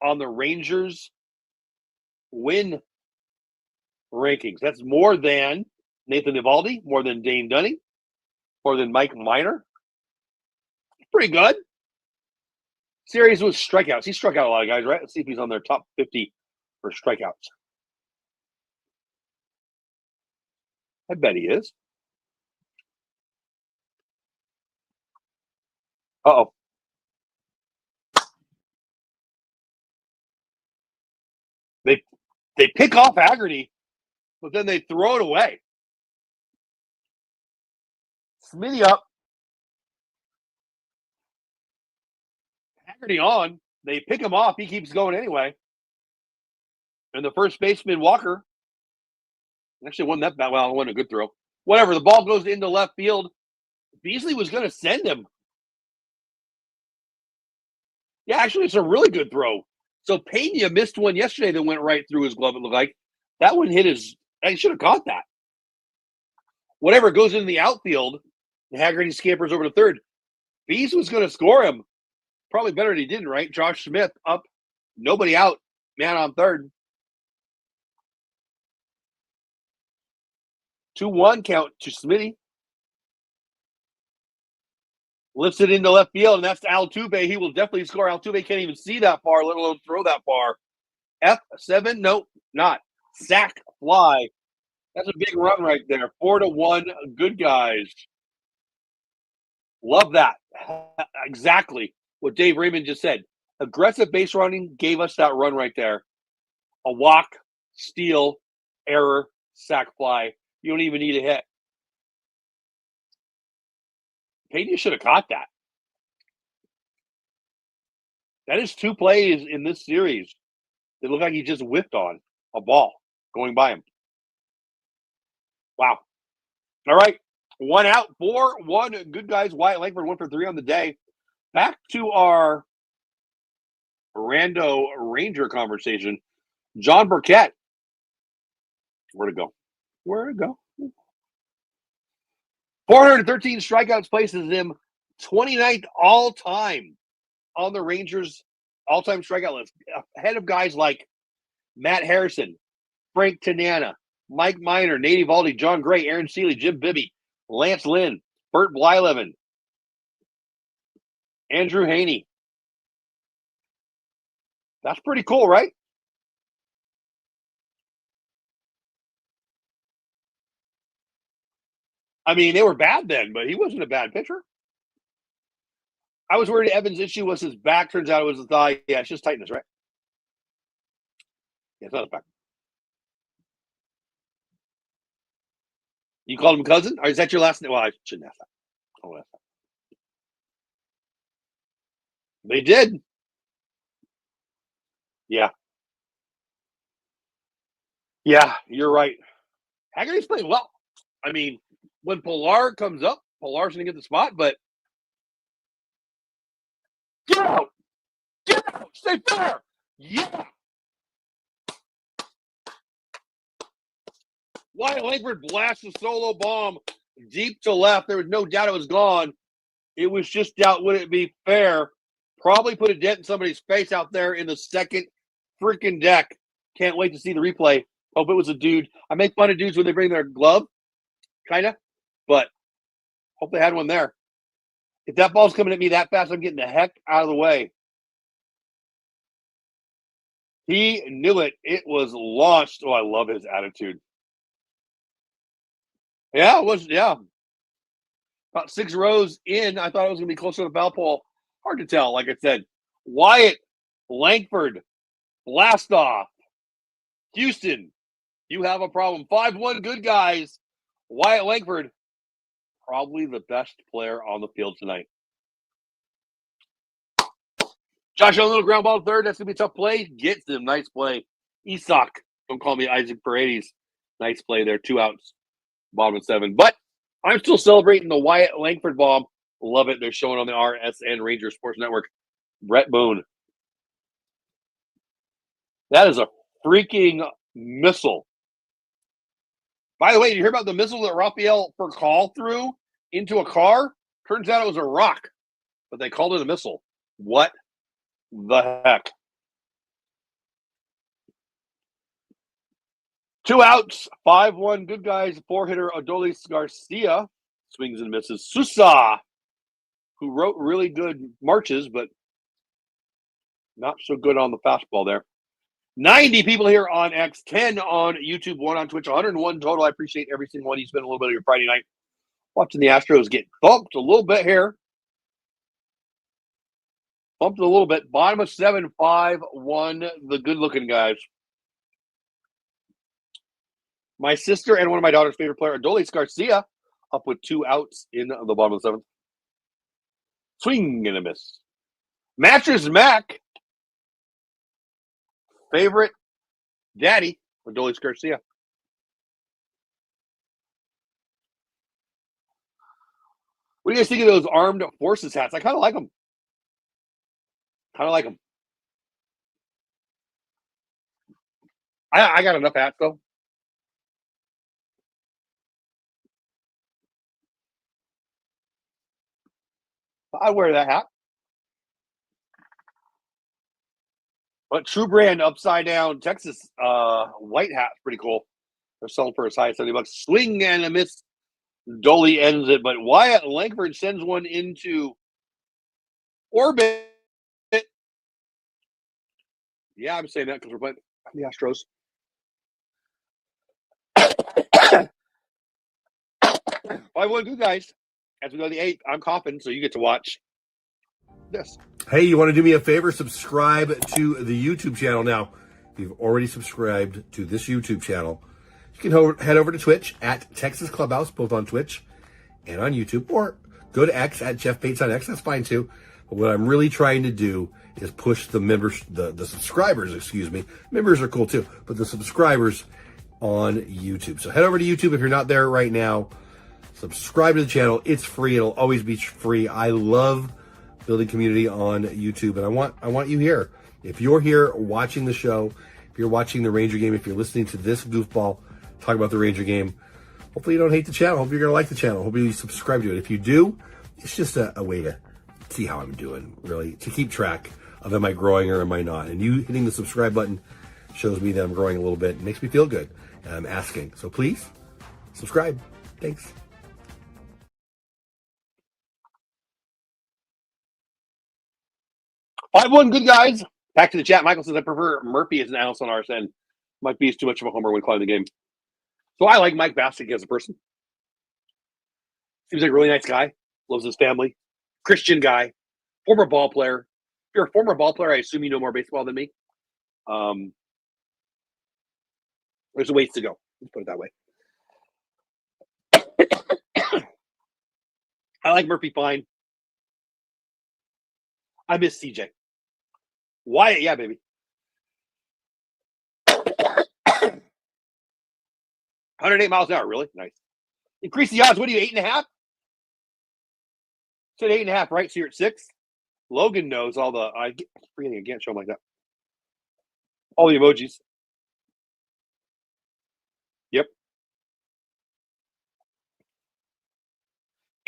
on the Rangers win rankings. That's more than Nathan Eovaldi, more than Dane Dunning, more than Mike Minor. Pretty good. Series with strikeouts. He struck out a lot of guys, right? Let's see if he's on their top 50 for strikeouts. I bet he is. Uh-oh. They pick off Haggerty, but then they throw it away. Smitty up. Haggerty on. They pick him off. He keeps going anyway. And the first baseman, Walker, actually wasn't that bad. Well, it wasn't a good throw. Whatever. The ball goes into left field. Beasley was going to send him. Yeah, actually, it's a really good throw. So Pena missed one yesterday that went right through his glove, it looked like. That one hit his – he should have caught that. Whatever goes into the outfield, Haggerty scampers over to third. Beasley was going to score him. Probably better than he didn't, right? Josh Smith up, nobody out, man on third. 2-1 count to Smitty. Lifts it into left field, and that's to Altuve. He will definitely score. Altuve can't even see that far, let alone throw that far. F7, nope, not. Sack fly. That's a big run right there. 4-1, good guys. Love that. Exactly what Dave Raymond just said. Aggressive base running gave us that run right there. A walk, steal, error, sack fly. You don't even need a hit. Pena should have caught that. That is 2 plays in this series. It looked like he just whipped on a ball going by him. Wow. All right. 1 out, 4-1. Good guys. Wyatt Langford 1 for 3 on the day. Back to our Rando Ranger conversation. John Burkett. Where'd it go? 413 strikeouts places him 29th all-time on the Rangers' all-time strikeout list, ahead of guys like Matt Harrison, Frank Tanana, Mike Minor, Nate Eovaldi, John Gray, Aaron Seeley, Jim Bibby, Lance Lynn, Bert Blyleven, Andrew Haney. That's pretty cool, right? I mean, they were bad then, but he wasn't a bad pitcher. I was worried Evans' issue was his back. Turns out it was the thigh. Yeah, it's just tightness, right? Yeah, it's not his back. You called him cousin? Or is that your last name? Well, I shouldn't ask that. I'll ask that. They did. Yeah. Yeah, you're right. Haggerty's playing well. I mean, when Pilar comes up, Pilar's going to get the spot, but get out! Get out! Stay fair! Yeah! Wyatt Langford blasts a solo bomb deep to left. There was no doubt it was gone. It was just doubt, would it be fair? Probably put a dent in somebody's face out there in the second freaking deck. Can't wait to see the replay. Hope it was a dude. I make fun of dudes when they bring their glove, kind of, but hope they had one there. If that ball's coming at me that fast, I'm getting the heck out of the way. He knew it. It was launched. Oh, I love his attitude. Yeah, it was, yeah. About 6 rows in, I thought it was going to be closer to the foul pole. Hard to tell, like I said. Wyatt Langford, blast off. Houston, you have a problem. 5-1, good guys. Wyatt Langford, probably the best player on the field tonight. Josh Allen, little ground ball to third. That's going to be a tough play. Gets him. Nice play. Isak, don't call me Isaac Paredes. Nice play there. 2 outs. Bottom of 7. But I'm still celebrating the Wyatt Langford bomb. Love it. They're showing on the RSN Ranger Sports Network. Brett Boone. That is a freaking missile. By the way, did you hear about the missile that Rafael Furcal threw into a car? Turns out it was a rock, but they called it a missile. What the heck? 2 outs, 5-1, good guys. 4-hitter Adolis Garcia swings and misses. Sousa, who wrote really good marches, but not so good on the fastball there. 90 people here on X, 10 on YouTube, 1 on Twitch, 101 total. I appreciate every single one. You spend a little bit of your Friday night watching the Astros get bumped a little bit here. Bumped a little bit. Bottom of 7, 5-1, the good-looking guys. My sister and one of my daughter's favorite player, Adolis Garcia, Up with 2 outs in the bottom of the 7th. Swing and a miss. Mattress Mac. Favorite daddy for Adolis Garcia. What do you guys think of those Armed Forces hats? I kind of like them. I got enough hats, though. I wear that hat. But True Brand upside down Texas white hat's pretty cool. They're selling for as high as $70. Swing and a miss. Dolly ends it, but Wyatt Langford sends one into orbit. Yeah, I'm saying that because we're playing the Astros. 5-1 good guys. As we go to the 8th, I'm coughing, so you get to watch this. Hey, you want to do me a favor? Subscribe to the YouTube channel. Now, if you've already subscribed to this YouTube channel, you can head over to Twitch at Texas Clubhouse, both on Twitch and on YouTube, or go to X at Jeff Bates on X. That's fine too. But what I'm really trying to do is push the members, the subscribers, excuse me. Members are cool too, but the subscribers on YouTube. So head over to YouTube if you're not there right now. Subscribe to the channel. It's free. It'll always be free. I love building community on YouTube, and I want you here. If you're here watching the show, if you're watching the Ranger game, if you're listening to this goofball talk about the Ranger game, hopefully you don't hate the channel. Hopefully you're going to like the channel. Hopefully you subscribe to it. If you do, it's just a way to see how I'm doing, really, to keep track of am I growing or am I not. And you hitting the subscribe button shows me that I'm growing a little bit. It makes me feel good. And I'm asking. So please, subscribe. Thanks. Five one good guys. Back to the chat. Michael says, I prefer Murphy as an analyst on RSN. Mike B is too much of a homer when calling the game. So I like Mike Bassick as a person. Seems like a really nice guy. Loves his family. Christian guy. Former ball player. If you're a former ball player, I assume you know more baseball than me. There's a ways to go. Let's put it that way. I like Murphy fine. I miss CJ. Wyatt, yeah, baby. 108 miles an hour, really? Nice. Increase the odds. What are you, 8.5? Said 8.5, right? So you're at 6. Logan knows all the. I can't show him like that. All the emojis. Yep.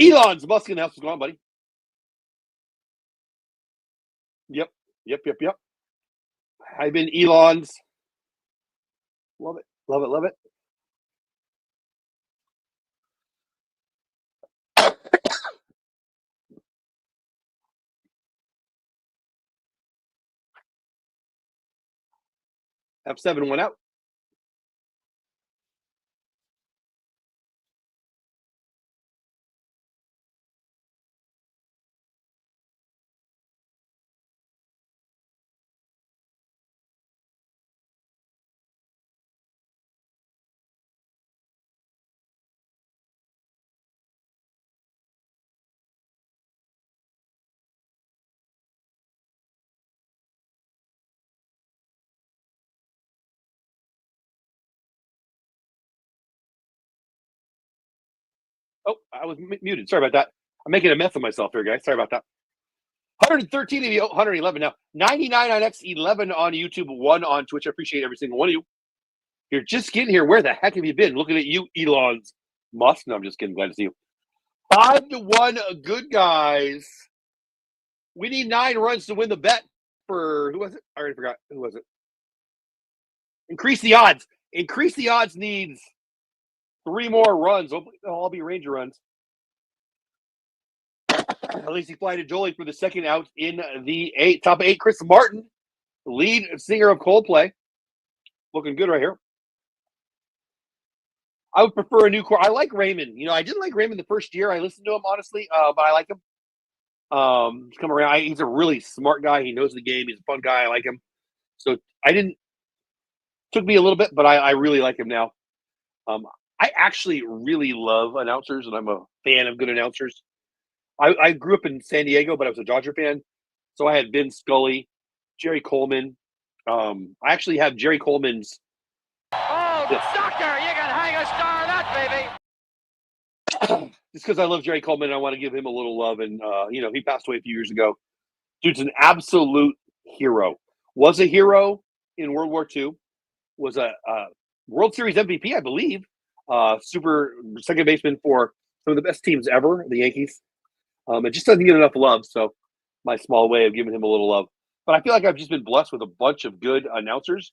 Elon's Muskin house is gone, buddy. Yep. I've been Elon's. Love it. F7 went out. Oh, I was muted. Sorry about that. I'm making a mess of myself here, guys. Sorry about that. 113 of you, 111 now. 99 on X, 11 on YouTube, 1 on Twitch. I appreciate every single one of you. You're just getting here. Where the heck have you been? Looking at you, Elon's Musk. No, I'm just kidding. Glad to see you. 5-1 good guys. We need 9 runs to win the bet for, who was it? I already forgot. Who was it? Increase the odds. Increase the odds needs 3 more runs. Hopefully they'll all be Ranger runs. At least he fly to Jolie for the second out in the 8. Top 8, Chris Martin, lead singer of Coldplay. Looking good right here. I would prefer a new core. I like Raymond. I didn't like Raymond the first year. I listened to him, honestly, but I like him. He's come around. He's a really smart guy. He knows the game. He's a fun guy. I like him. So took me a little bit, but I really like him now. I actually really love announcers, and I'm a fan of good announcers. I grew up in San Diego, but I was a Dodger fan. So I had Vin Scully, Jerry Coleman. I actually have Jerry Coleman's. Oh, doctor, you can hang a star on that, baby. Just because I love Jerry Coleman, I want to give him a little love. And, he passed away a few years ago. Dude's an absolute hero. Was a hero in World War II. Was a World Series MVP, I believe. Super second baseman for some of the best teams ever, the Yankees. It just doesn't get enough love. So my small way of giving him a little love. But I feel like I've just been blessed with a bunch of good announcers.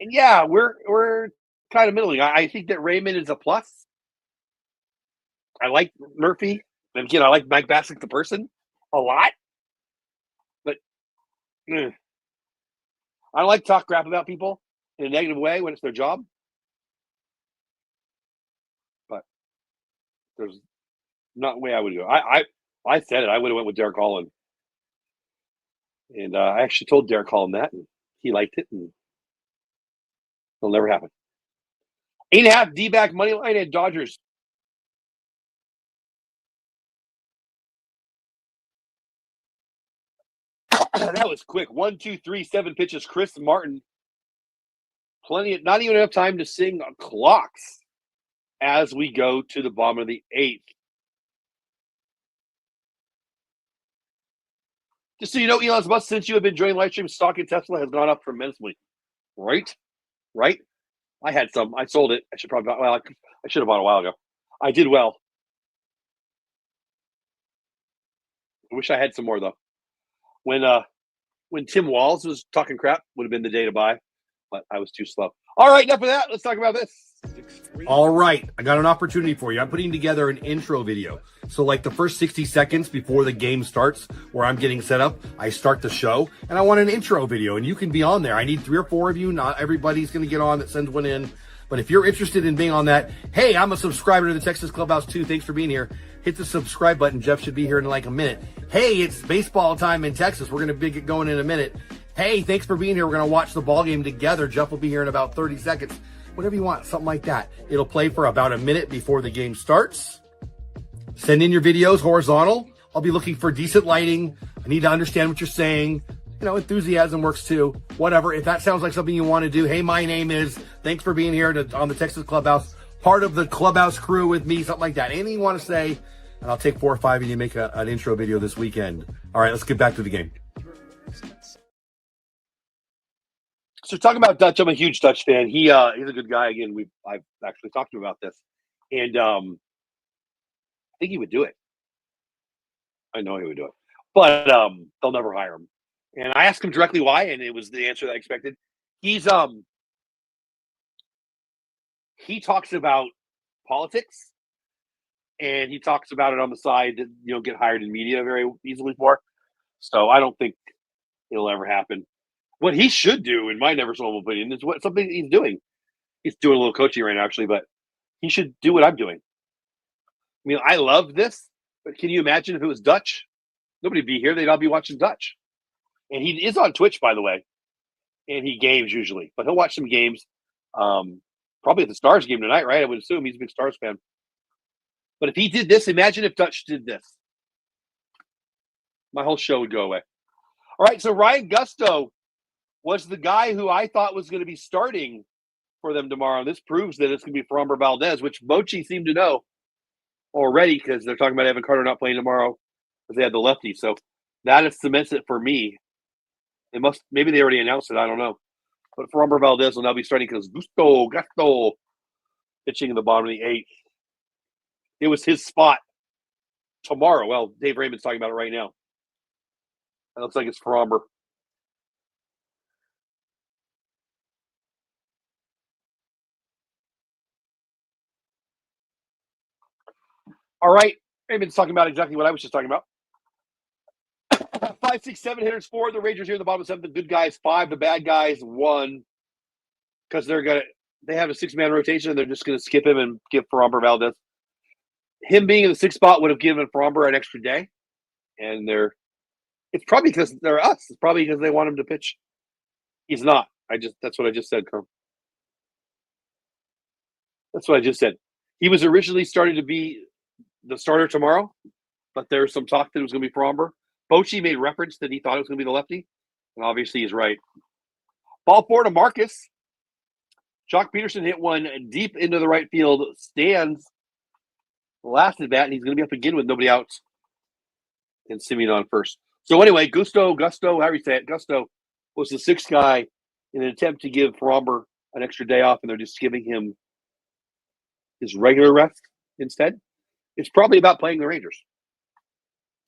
And yeah, we're kind of middling. I think that Raymond is a plus. I like Murphy. And again, I like Mike Bassick, the person, a lot. But I don't like to talk crap about people in a negative way when it's their job. But there's not a way I would go. I said it. I would have went with Derek Holland. And I actually told Derek Holland that, and he liked it, and it'll never happen. 8.5 D-back money line at Dodgers. That was quick. 1, 2, 3, 7 pitches. Chris Martin. Not even enough time to sing clocks as we go to the bottom of the 8th. Just so you know, Elon Musk, since you have been joining Livestream, stock in Tesla has gone up tremendously. Right? I had some. I sold it. I should have bought a while ago. I did well. I wish I had some more though. When Tim Walz was talking crap, would have been the day to buy, but I was too slow. All right, enough of that. Let's talk about this. All right, I got an opportunity for you. I'm putting together an intro video. So like the first 60 seconds before the game starts, where I'm getting set up, I start the show, and I want an intro video, and you can be on there. I need 3 or 4 of you. Not everybody's going to get on that sends one in. But if you're interested in being on that, hey, I'm a subscriber to the Texas Clubhouse too. Thanks for being here. Hit the subscribe button. Jeff should be here in like a minute. Hey, it's baseball time in Texas. We're going to get going in a minute. Hey, thanks for being here. We're going to watch the ball game together. Jeff will be here in about 30 seconds. Whatever you want, something like that. It'll play for about a minute before the game starts. Send in your videos horizontal. I'll be looking for decent lighting. I need to understand what you're saying. Enthusiasm works too. Whatever. If that sounds like something you want to do, hey, my name is, thanks for being here on the Texas Clubhouse, part of the Clubhouse crew with me, something like that. Anything you want to say, and I'll take 4 or 5 of you to make an intro video this weekend. All right, let's get back to the game. So talking about Dutch, I'm a huge Dutch fan. He's a good guy. Again, I've actually talked to him about this, and I think he would do it. I know he would do it, but they'll never hire him. And I asked him directly why, and it was the answer that I expected. He talks about politics, and he talks about it on the side to get hired in media very easily for. So I don't think it'll ever happen. What he should do, in my never sold opinion, is something he's doing. He's doing a little coaching right now, actually, but he should do what I'm doing. I mean, I love this, but can you imagine if it was Dutch? Nobody'd be here. They'd all be watching Dutch. And he is on Twitch, by the way, and he games usually, but he'll watch some games. Probably at the Stars game tonight, right? I would assume he's a big Stars fan. But if he did this, imagine if Dutch did this. My whole show would go away. All right, so Ryan Gusto was the guy who I thought was going to be starting for them tomorrow. This proves that it's going to be Framber Valdez, which Bochy seemed to know already because they're talking about Evan Carter not playing tomorrow because they had the lefty. So that is cements it for me. Maybe they already announced it. I don't know. But Framber Valdez will now be starting because Gusto pitching in the bottom of the 8th. It was his spot tomorrow. Well, Dave Raymond's talking about it right now. It looks like it's Framber. All right. Raymond's talking about exactly what I was just talking about. 5, 6, 7 hitters, 4. The Rangers here in the bottom of 7. The good guys, 5. The bad guys, 1. Because they have a 6-man rotation, and they're just going to skip him and give Framber Valdez. Him being in the 6th spot would have given Framber an extra day. And it's probably because they're us. It's probably because they want him to pitch. He's not. That's what I just said, Carl. That's what I just said. He was originally started to be the starter tomorrow, but there's some talk that it was going to be Fromber. Bochy made reference that he thought it was going to be the lefty, and obviously he's right. Ball four to Marcus. Jock Peterson hit one deep into the right field. Stands last at bat, and he's going to be up again with nobody out. And Simeon on first. So anyway, Gusto, however you say it, Gusto was the sixth guy in an attempt to give Fromber an extra day off, and they're just giving him his regular rest instead. It's probably about playing the Rangers,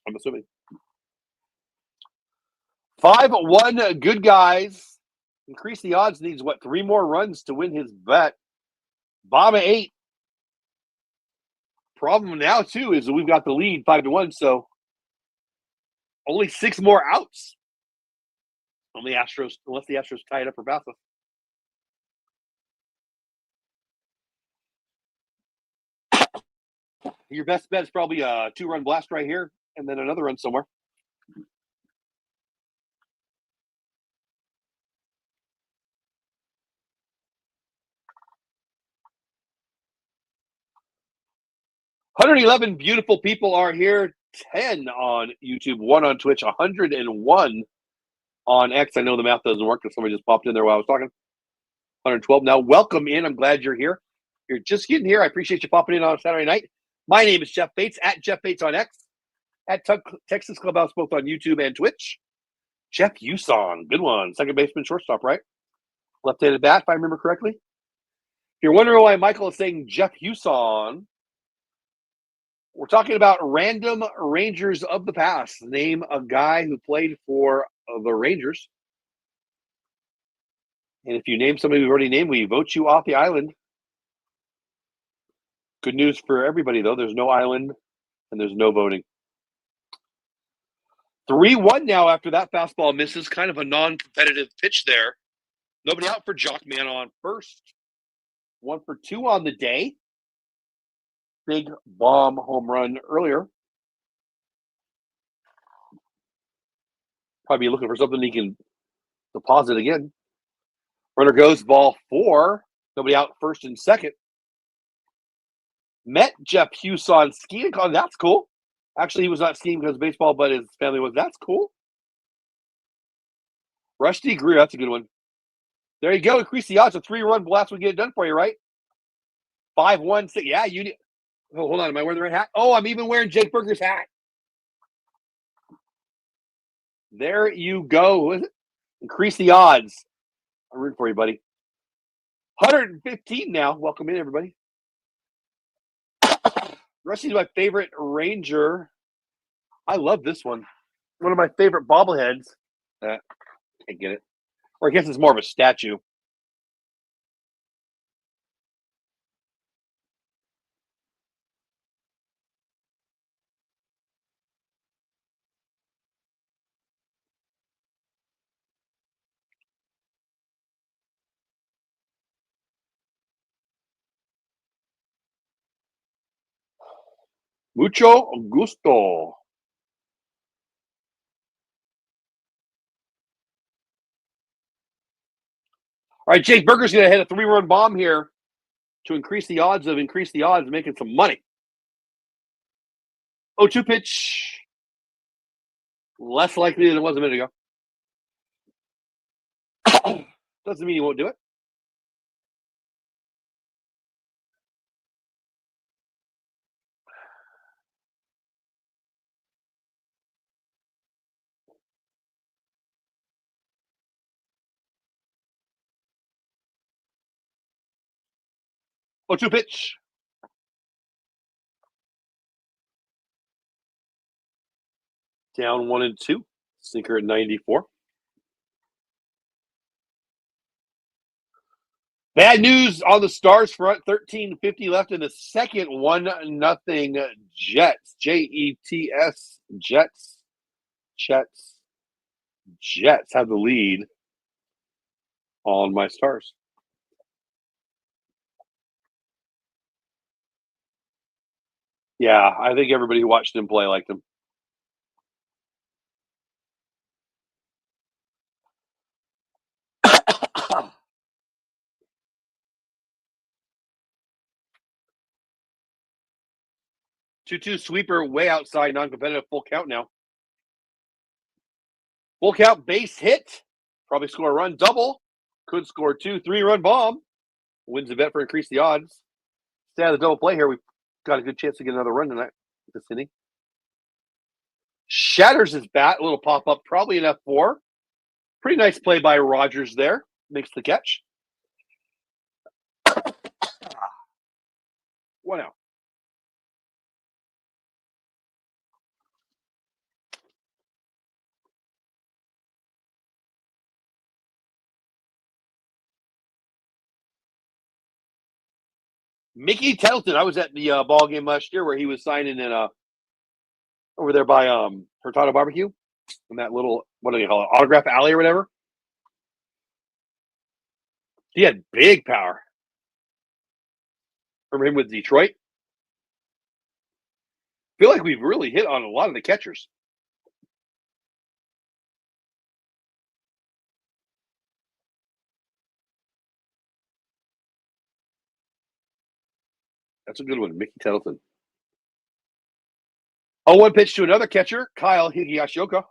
I'm assuming. 5-1 good guys. Increase the odds, needs, 3 more runs to win his bet. Bama 8. Problem now, too, is that we've got the lead 5-1, so only 6 more outs on the Astros, unless the Astros tie it up for Bassa. Your best bet is probably a 2-run blast right here, and then another run somewhere. $111 beautiful people are here. 10 on YouTube, 1 on Twitch, 101 on X. I know the math doesn't work because somebody just popped in there while I was talking. 112. Now, welcome in. I'm glad you're here. You're just getting here. I appreciate you popping in on a Saturday night. My name is Jeff Bates, at Jeff Bates on X, at Texas Clubhouse, both on YouTube and Twitch. Jeff Uson, good one. Second baseman, shortstop, right? Left-handed bat, if I remember correctly. If you're wondering why Michael is saying Jeff Uson, we're talking about random Rangers of the past. Name a guy who played for the Rangers. And if you name somebody we've already named, we vote you off the island. Good news for everybody, though. There's no island and there's no voting. 3-1 now after that fastball misses. Kind of a non-competitive pitch there. Nobody out for Jockman on first. 1 for 2 on the day. Big bomb home run earlier. Probably looking for something he can deposit again. Runner goes, ball 4. Nobody out first and second. Met Jeff Huson skiing. Oh, that's cool. Actually, he was not skiing because of baseball, but his family was. That's cool. Rusty Greer, that's a good one. There you go. Increase the odds. A 3-run blast will get it done for you, right? 5-1, 6. Yeah, you need. Oh, hold on. Am I wearing the right hat? Oh, I'm even wearing Jake Berger's hat. There you go. Increase the odds. I'm rooting for you, buddy. 115 now. Welcome in, everybody. Rusty's my favorite Ranger. I love this one. One of my favorite bobbleheads. Can't get it. Or I guess it's more of a statue. Mucho gusto. All right, Jake Berger's going to hit a 3-run bomb here to increase the odds, making some money. 0-2 pitch. Less likely than it was a minute ago. Doesn't mean he won't do it. Oh, 2 pitch. Down 1-2. Sinker at 94. Bad news on the Stars front. 13:50 left in the second. 1-0 Jets. Jets. Jets have the lead on my Stars. Yeah, I think everybody who watched him play liked him. 2-2 sweeper way outside, non-competitive, full count now. Full count, base hit. Probably score a run, double. Could score 2, 3-run bomb. Wins the bet for increase the odds. Stay out of the double play here. We've got a good chance to get another run tonight this inning. Shatters his bat, a little pop-up, probably an F4. Pretty nice play by Rogers there. Makes the catch. 1 out. Mickey Tettleton, I was at the ball game last year where he was signing in over there by Hurtado Barbecue in that little, what do you call it, autograph alley or whatever. He had big power. Remember him with Detroit? I feel like we've really hit on a lot of the catchers. That's a good one, Mickey Tettleton. 0-1 pitch to another catcher, Kyle Higashioka.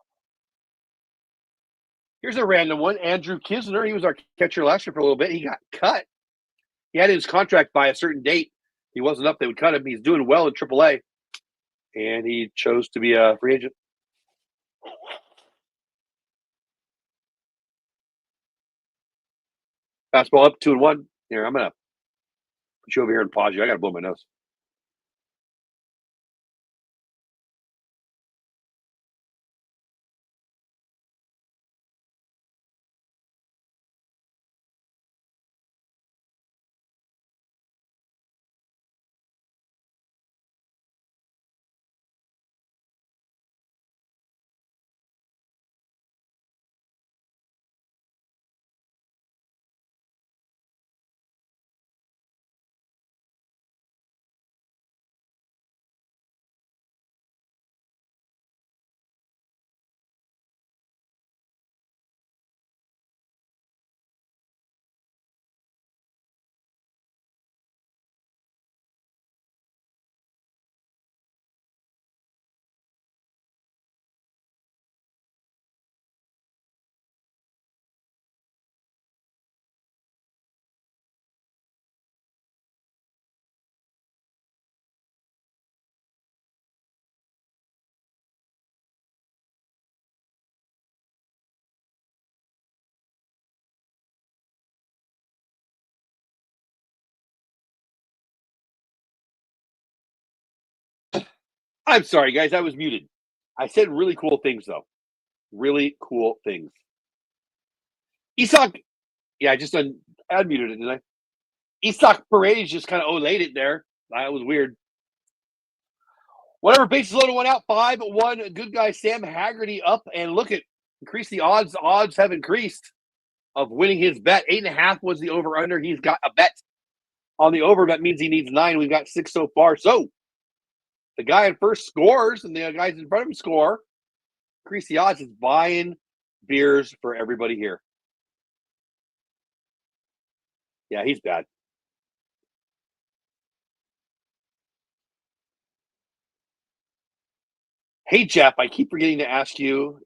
Here's a random one, Andrew Kisner. He was our catcher last year for a little bit. He got cut. He had his contract by a certain date. He wasn't up. They would cut him. He's doing well in AAA. And he chose to be a free agent. Fastball up, 2-1. Here, I'm going to put you over here and pause you. I got to blow my nose. I'm sorry, guys. I was muted. I said really cool things, though. Really cool things. Isak, yeah, I just unmuted it, didn't I? Isak Paredes just kind of olayed it there. That was weird. Whatever, bases loaded, 1 out, 5-1. Good guy Sam Haggerty up, and look at increase the odds. Odds have increased of winning his bet. 8.5 was the over/under. He's got a bet on the over. That means he needs 9. We've got 6 so far. So the guy in first scores, and the guys in front of him score. Increase the odds is buying beers for everybody here. Yeah, he's bad. Hey, Jeff, I keep forgetting to ask you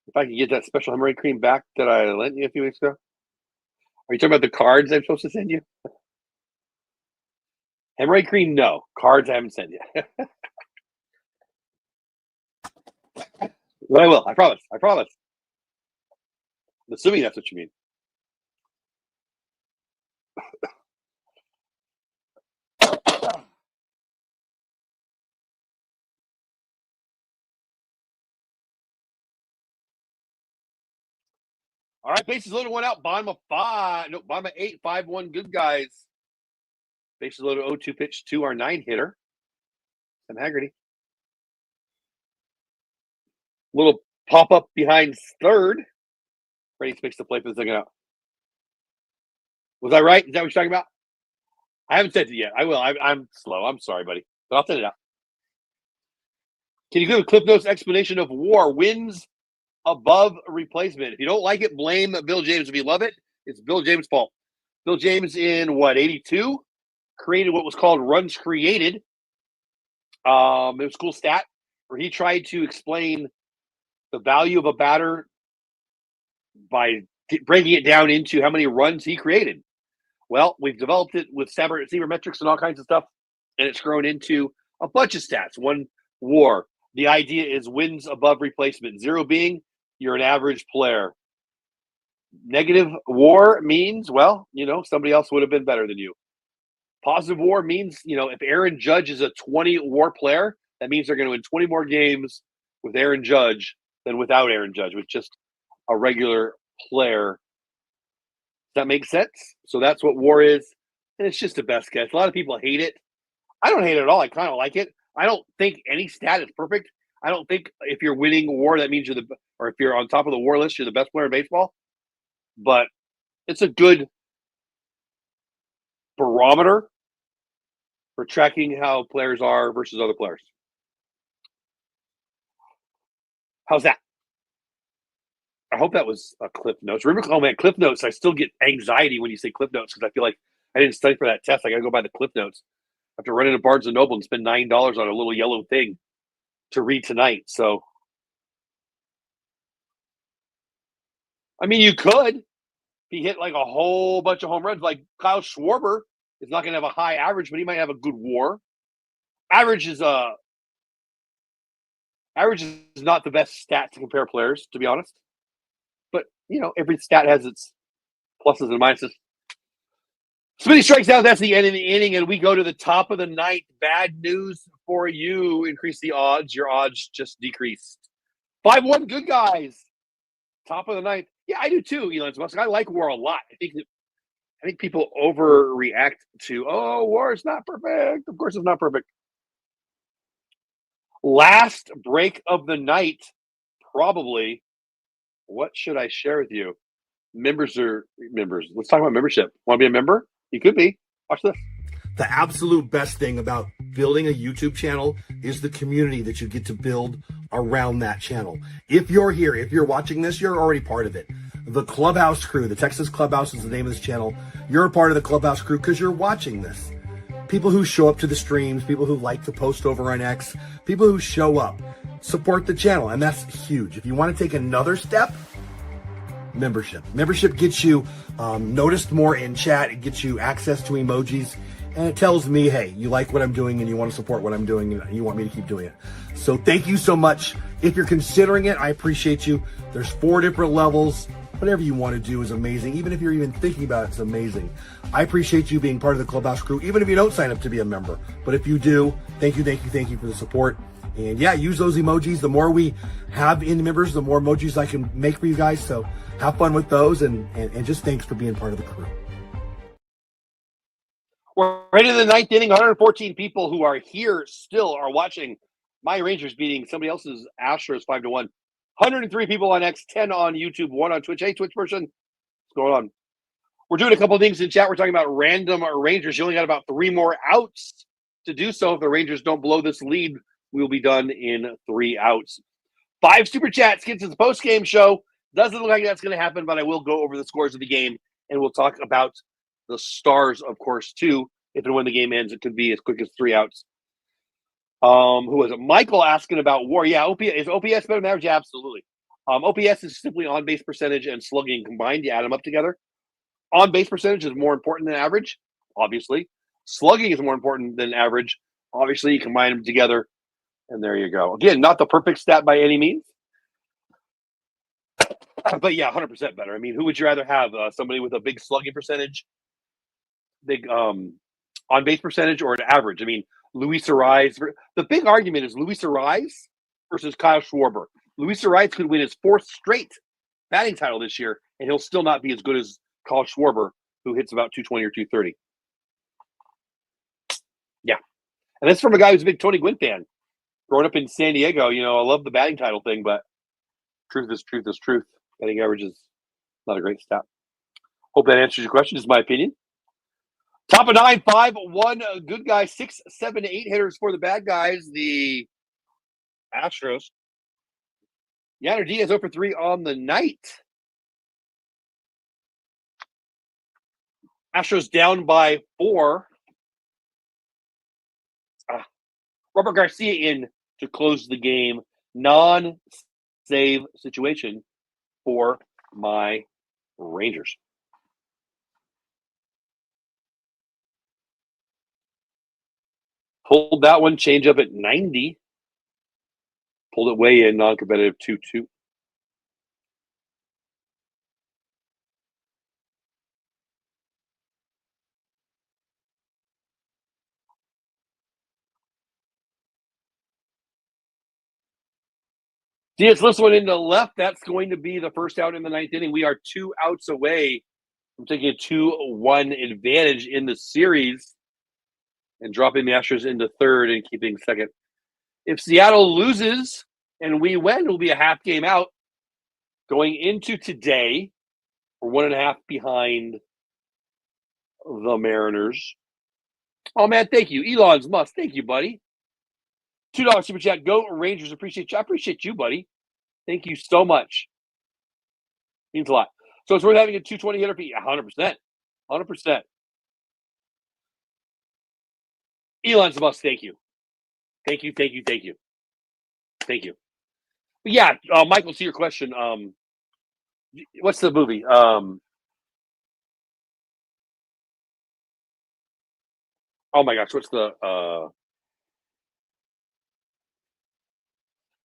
if I can get that special hemorrhoid cream back that I lent you a few weeks ago. Are you talking about the cards I'm supposed to send you? Hemorrhoid cream, no. Cards I haven't sent you. But I will. I promise. I promise. I'm assuming that's what you mean. All right, bases loaded, 1 out, bottom of 5. No, bottom of 8, 5-1, good guys. Bases loaded, 0-2 pitch to our 9-hitter, Sam Haggerty. Little pop-up behind third. Ready makes the play for the second out. Was I right? Is that what you're talking about? I haven't sent it yet. I will. I'm slow. I'm sorry, buddy. But I'll send it out. Can you give a Cliff Notes explanation of WAR? Wins above replacement. If you don't like it, blame Bill James. If you love it, it's Bill James' fault. Bill James in, 82? Created what was called runs created. It was a cool stat where he tried to explain the value of a batter by breaking it down into how many runs he created. Well, we've developed it with sabermetrics and all kinds of stuff, and it's grown into a bunch of stats. One, WAR. The idea is wins above replacement. 0 being you're an average player. Negative WAR means, well, somebody else would have been better than you. Positive WAR means, if Aaron Judge is a 20 WAR player, that means they're going to win 20 more games with Aaron Judge than without Aaron Judge, with just a regular player. Does that make sense? So that's what WAR is, and it's just a best guess. A lot of people hate it. I don't hate it at all. I kind of like it. I don't think any stat is perfect. I don't think if you're winning WAR, that means or if you're on top of the WAR list, you're the best player in baseball. But it's a good barometer for tracking how players are versus other players. How's that? I hope that was a Cliff Notes. Remember, oh man, Cliff Notes. I still get anxiety when you say Cliff Notes because I feel like I didn't study for that test. I got to go by the Cliff Notes. I have to run into Barnes and Noble and spend $9 on a little yellow thing to read tonight. So, I mean, you could. If he hit like a whole bunch of home runs, like Kyle Schwarber is not going to have a high average, but he might have a good WAR. Average is not the best stat to compare players, to be honest. But every stat has its pluses and minuses. Smitty strikes out. That's the end of the inning, and we go to the top of the ninth. Bad news for you. Increase the odds. Your odds just decreased. 5-1, good guys. Top of the ninth. Yeah, I do too, Elon Musk. I like WAR a lot. I think people overreact to, WAR is not perfect. Of course it's not perfect. Last break of the night, probably. What should I share with you? Members. Let's talk about membership. Want to be a member? You could be. Watch this. The absolute best thing about building a YouTube channel is the community that you get to build around that channel. If you're here, if you're watching this, you're already part of it. The Clubhouse crew, the Texas Clubhouse is the name of this channel. You're a part of the Clubhouse crew because you're watching this. People who show up to the streams, people who like to post over on X, people who show up, support the channel, and that's huge. If you want to take another step, membership. Membership gets you noticed more in chat. It gets you access to emojis. And it tells me, hey, you like what I'm doing and you want to support what I'm doing and you want me to keep doing it. So thank you so much. If you're considering it, I appreciate you. There's 4 different levels. Whatever you want to do is amazing. Even if you're even thinking about it, it's amazing. I appreciate you being part of the Clubhouse crew, even if you don't sign up to be a member. But if you do, thank you for the support. And yeah, use those emojis. The more we have in members, the more emojis I can make for you guys. So have fun with those and just thanks for being part of the crew. We're right in the ninth inning. 114 people who are here still are watching my Rangers beating somebody else's Astros 5-1. 103 people on X, 10 on YouTube, 1 on Twitch. Hey, Twitch person, what's going on? We're doing a couple of things in chat. We're talking about random Rangers. You only got about 3 more outs to do so. If the Rangers don't blow this lead, we will be done in 3 outs. 5 super chats gets to the post-game show. Doesn't look like that's going to happen, but I will go over the scores of the game, and we'll talk about the Stars, of course, too. If and when the game ends, it could be as quick as 3 outs. Who was it? Michael asking about WAR. Yeah, OPS, is OPS better than average? Yeah, absolutely. OPS is simply on-base percentage and slugging combined. You add them up together. On-base percentage is more important than average, obviously. Slugging is more important than average. Obviously, you combine them together, and there you go. Again, not the perfect stat by any means. But yeah, 100% better. I mean, who would you rather have? Somebody with a big slugging percentage, big on-base percentage, or an average? I mean, Luis Ariz. The big argument is Luis Ariz versus Kyle Schwarber. Luis Ariz could win his 4th straight batting title this year, and he'll still not be as good as Kyle Schwarber, who hits about 220 or 230. Yeah. And that's from a guy who's a big Tony Gwynn fan. Growing up in San Diego, I love the batting title thing, but truth is truth is truth. Batting average is not a great stat. Hope that answers your question. Is my opinion. Top of 9, 5-1 good guys, 6, 7, 8 hitters for the bad guys. The Astros. Yanner Diaz 0 for 3 on the night. Astros down by 4. Robert Garcia in to close the game. Non-save situation for my Rangers. Pulled that one, change up at 90. Pulled it way in, non-competitive 2-2. Diaz lifts one into left. That's going to be the first out in the ninth inning. We are 2 outs away from taking a 2-1 advantage in the series and dropping the Astros into third and keeping second. If Seattle loses and we win, we'll be a half game out. Going into today, we're 1.5 behind the Mariners. Oh, man, thank you. Elon's Musk, thank you, buddy. $2 super chat. Go Rangers. Appreciate you. I appreciate you, buddy. Thank you so much. Means a lot. So it's worth having a 220 hitter. 100%. 100%. Elon's Musk, thank you. Thank you. Thank you. But yeah, Michael, to your question, what's the movie? Oh my gosh, what's the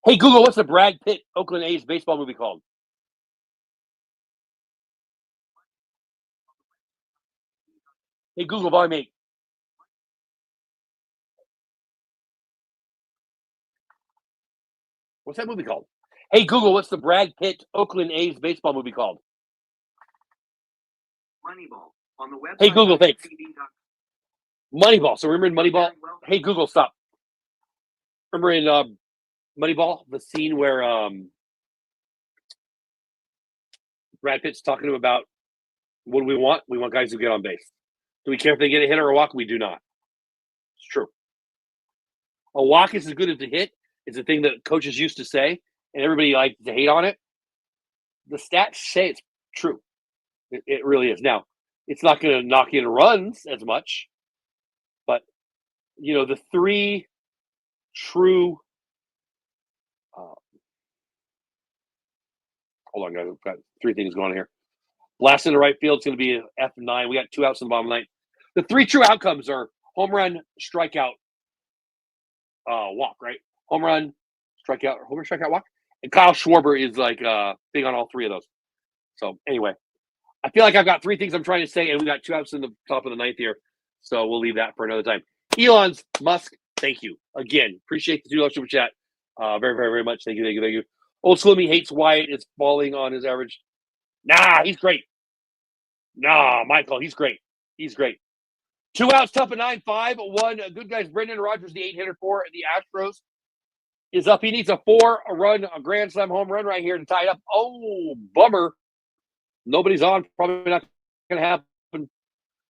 Hey Google, what's the Brad Pitt Oakland A's baseball movie called? Hey Google, volume 8. What's that movie called? Hey Google, what's the Brad Pitt Oakland A's baseball movie called? Moneyball. On the website. Hey Google, thanks. Moneyball. So remember in Moneyball? Hey Google, stop. Remember in Moneyball, the scene where Brad Pitt's talking to him about what do we want? We want guys who get on base. Do we care if they get a hit or a walk? We do not. It's true. A walk is as good as a hit. It's a thing that coaches used to say, and everybody likes to hate on it. The stats say it's true. It really is. Now, it's not going to knock in runs as much, but, the three true hold on, guys. We've got 3 things going on here. Blast into right field. It's going to be an F9. We got 2 outs in the bottom of the ninth. The 3 true outcomes are home run, strikeout, walk, right? Home run, strikeout, walk. And Kyle Schwarber is like big on all 3 of those. So anyway, I feel like I've got 3 things I'm trying to say, and we got 2 outs in the top of the ninth here. So we'll leave that for another time. Elon's Musk, thank you. Again, appreciate the $2 super chat. Very, very, very much. Thank you. Old School Me hates Wyatt is falling on his average. Nah, he's great. Nah, Michael, he's great. 2 outs, top of 9-5. 1 good guys. Brendan Rodgers, the 8-hitter for the Astros, is up. He needs a 4-run, a grand slam home run right here to tie it up. Oh, bummer. Nobody's on. Probably not going to happen.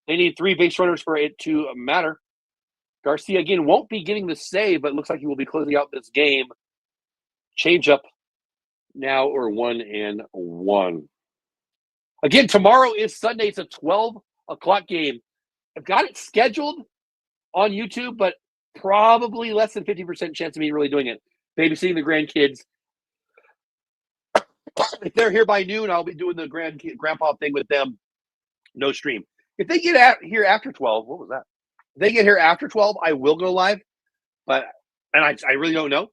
They need 3 base runners for it to matter. Garcia, again, won't be getting the save, but it looks like he will be closing out this game. Change up now or 1-1. Again, tomorrow is Sunday. It's a 12 o'clock game. I've got it scheduled on YouTube, but probably less than 50% chance of me really doing it. Babysitting the grandkids. If they're here by noon, I'll be doing the grandpa thing with them. No stream. If they get here after 12, what was that? If they get here after 12, I will go live. But I really don't know.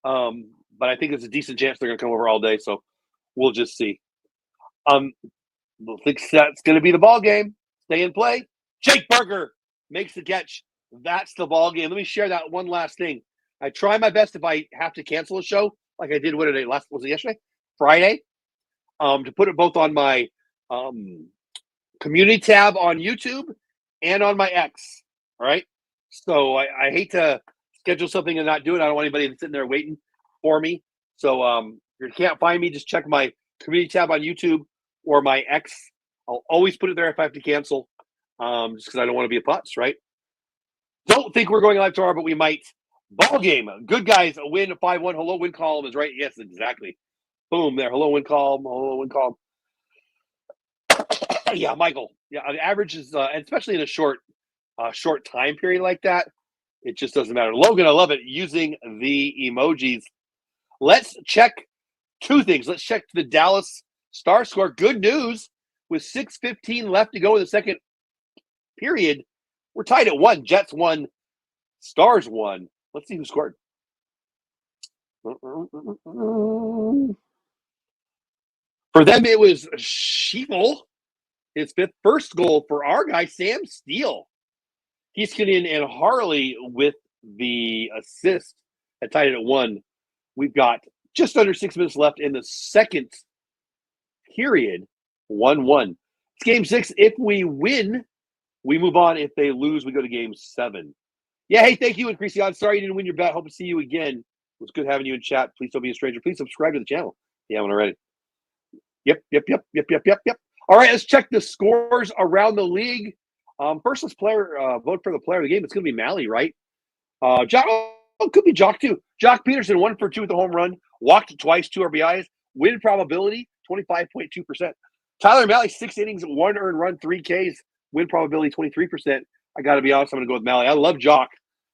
But I think there's a decent chance they're going to come over all day. So we'll just see. I think that's going to be the ball game. Stay and play. Jake Burger makes the catch. That's the ball game. Let me share that one last thing. I try my best if I have to cancel a show, like I did. Was it yesterday? Friday. To put it both on my community tab on YouTube and on my X. All right. So I hate to schedule something and not do it. I don't want anybody sitting there waiting for me. So if you can't find me, just check my community tab on YouTube or my X. I'll always put it there if I have to cancel, just because I don't want to be a putz, right? Don't think we're going live tomorrow, but we might. Ball game. Good guys, a win, 5-1. Hello, win column is right. Yes, exactly. Boom, there. Hello, win column. Yeah, Michael. Yeah, the average is, especially in a short time period like that, It just doesn't matter. Logan, I love it. Using the emojis. Let's check two things. Let's check the Dallas Star score. Good news. With 6:15 left to go in the second period, we're tied at 1. Jets 1, Stars 1. Let's see who scored. For them, it was Sheeple. His first goal for our guy, Sam Steele. He's getting in, and Harley with the assist at tied it at 1. We've got just under 6 minutes left in the second period. 1-1. It's game 6. If we win, we move on. If they lose, we go to game 7. Yeah, hey, thank you, Increasing. Sorry you didn't win your bet. Hope to see you again. It was good having you in chat. Please don't be a stranger. Please subscribe to the channel if you haven't already. Yep. All right, let's check the scores around the league. First, let's vote for the player of the game. It's going to be Mally, right? Jock, could be Jock too. Jock Peterson, 1 for 2 with a home run. Walked twice, 2 RBIs. Win probability, 25.2%. Tyler Mally, 6 innings, 1 earned run, 3 Ks. Win probability, 23%. I got to be honest, I'm going to go with Mally. I love Jock.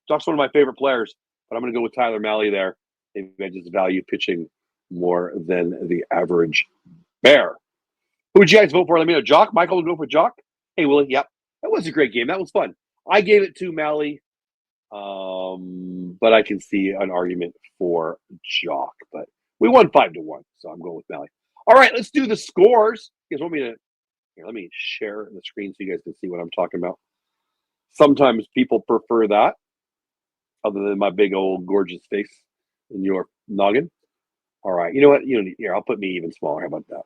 Jock's one of my favorite players, but I'm going to go with Tyler Mally there. He just value pitching more than the average bear. Who would you guys vote for? Let me know. Jock? Michael would go for Jock? Hey, Willie. Yep. That was a great game. That was fun. I gave it to Mally, but I can see an argument for Jock. But we won 5-1, so I'm going with Mally. All right, let's do the scores. You guys want me to? Here, let me share the screen so you guys can see what I'm talking about. Sometimes people prefer that, other than my big old gorgeous face in your noggin. All right, you know what? Here, I'll put me even smaller. How about that?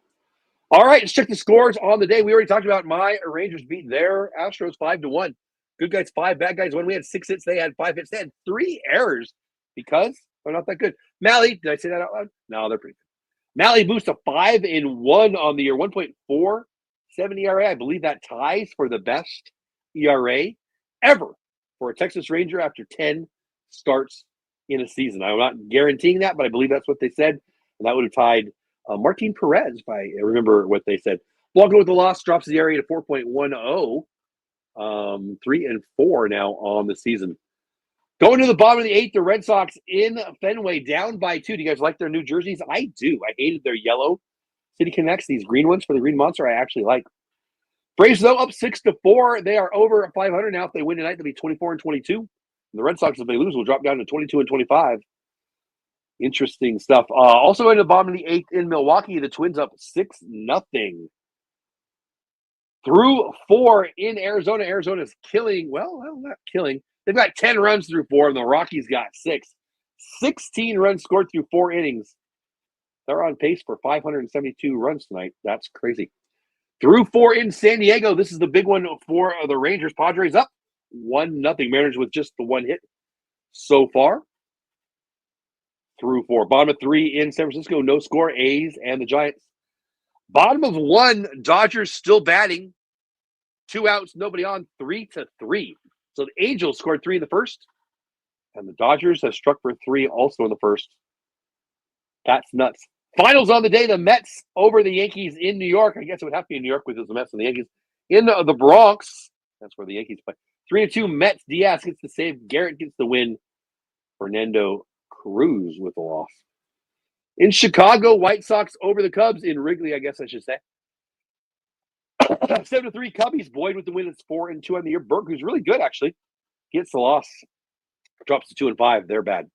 All right, let's check the scores on the day. We already talked about my Rangers beat their Astros 5-1. Good guys 5, bad guys 1. We had 6 hits. They had 5 hits. They had 3 errors because they're not that good. Mally, did I say that out loud? No, they're pretty good. Mally boosts a 5-1 on the year, 1.47 ERA. I believe that ties for the best ERA ever for a Texas Ranger after 10 starts in a season. I'm not guaranteeing that, but I believe that's what they said. And that would have tied Martin Perez, if I remember what they said. Walking with the loss drops the ERA to 4.10. 3-4 now on the season. Going to the bottom of the 8th, the Red Sox in Fenway down by 2. Do you guys like their new jerseys? I do. I hated their yellow City Connects. These green ones for the Green Monster I actually like. Braves, though, up 6-4. They are over 500 now. If they win tonight, they'll be 24-22. And the Red Sox, if they lose, will drop down to 22-25. Interesting stuff. Also in the bottom of the 8th in Milwaukee, the Twins up 6-0. Through 4 in Arizona. Arizona's killing. Well, not killing. They've got 10 runs through 4, and the Rockies got 6. 16 runs scored through 4 innings. They're on pace for 572 runs tonight. That's crazy. Through 4 in San Diego. This is the big one for the Rangers. Padres up 1-0. Mariners with just the 1 hit so far. Through 4. Bottom of 3 in San Francisco. No score. A's and the Giants. Bottom of 1. Dodgers still batting. 2 outs. Nobody on. 3-3. So the Angels scored 3 in the first. And the Dodgers have struck for 3 also in the first. That's nuts. Finals on the day, the Mets over the Yankees in New York. I guess it would have to be in New York because the Mets and the Yankees. In the Bronx, that's where the Yankees play. 3-2 Mets. Diaz gets the save. Garrett gets the win. Fernando Cruz with the loss. In Chicago, White Sox over the Cubs. In Wrigley, I guess I should say. 7-3 Cubbies. Boyd with the win. It's 4-2 on the year. Burke, who's really good, actually, gets the loss. Drops to 2-5. They're bad.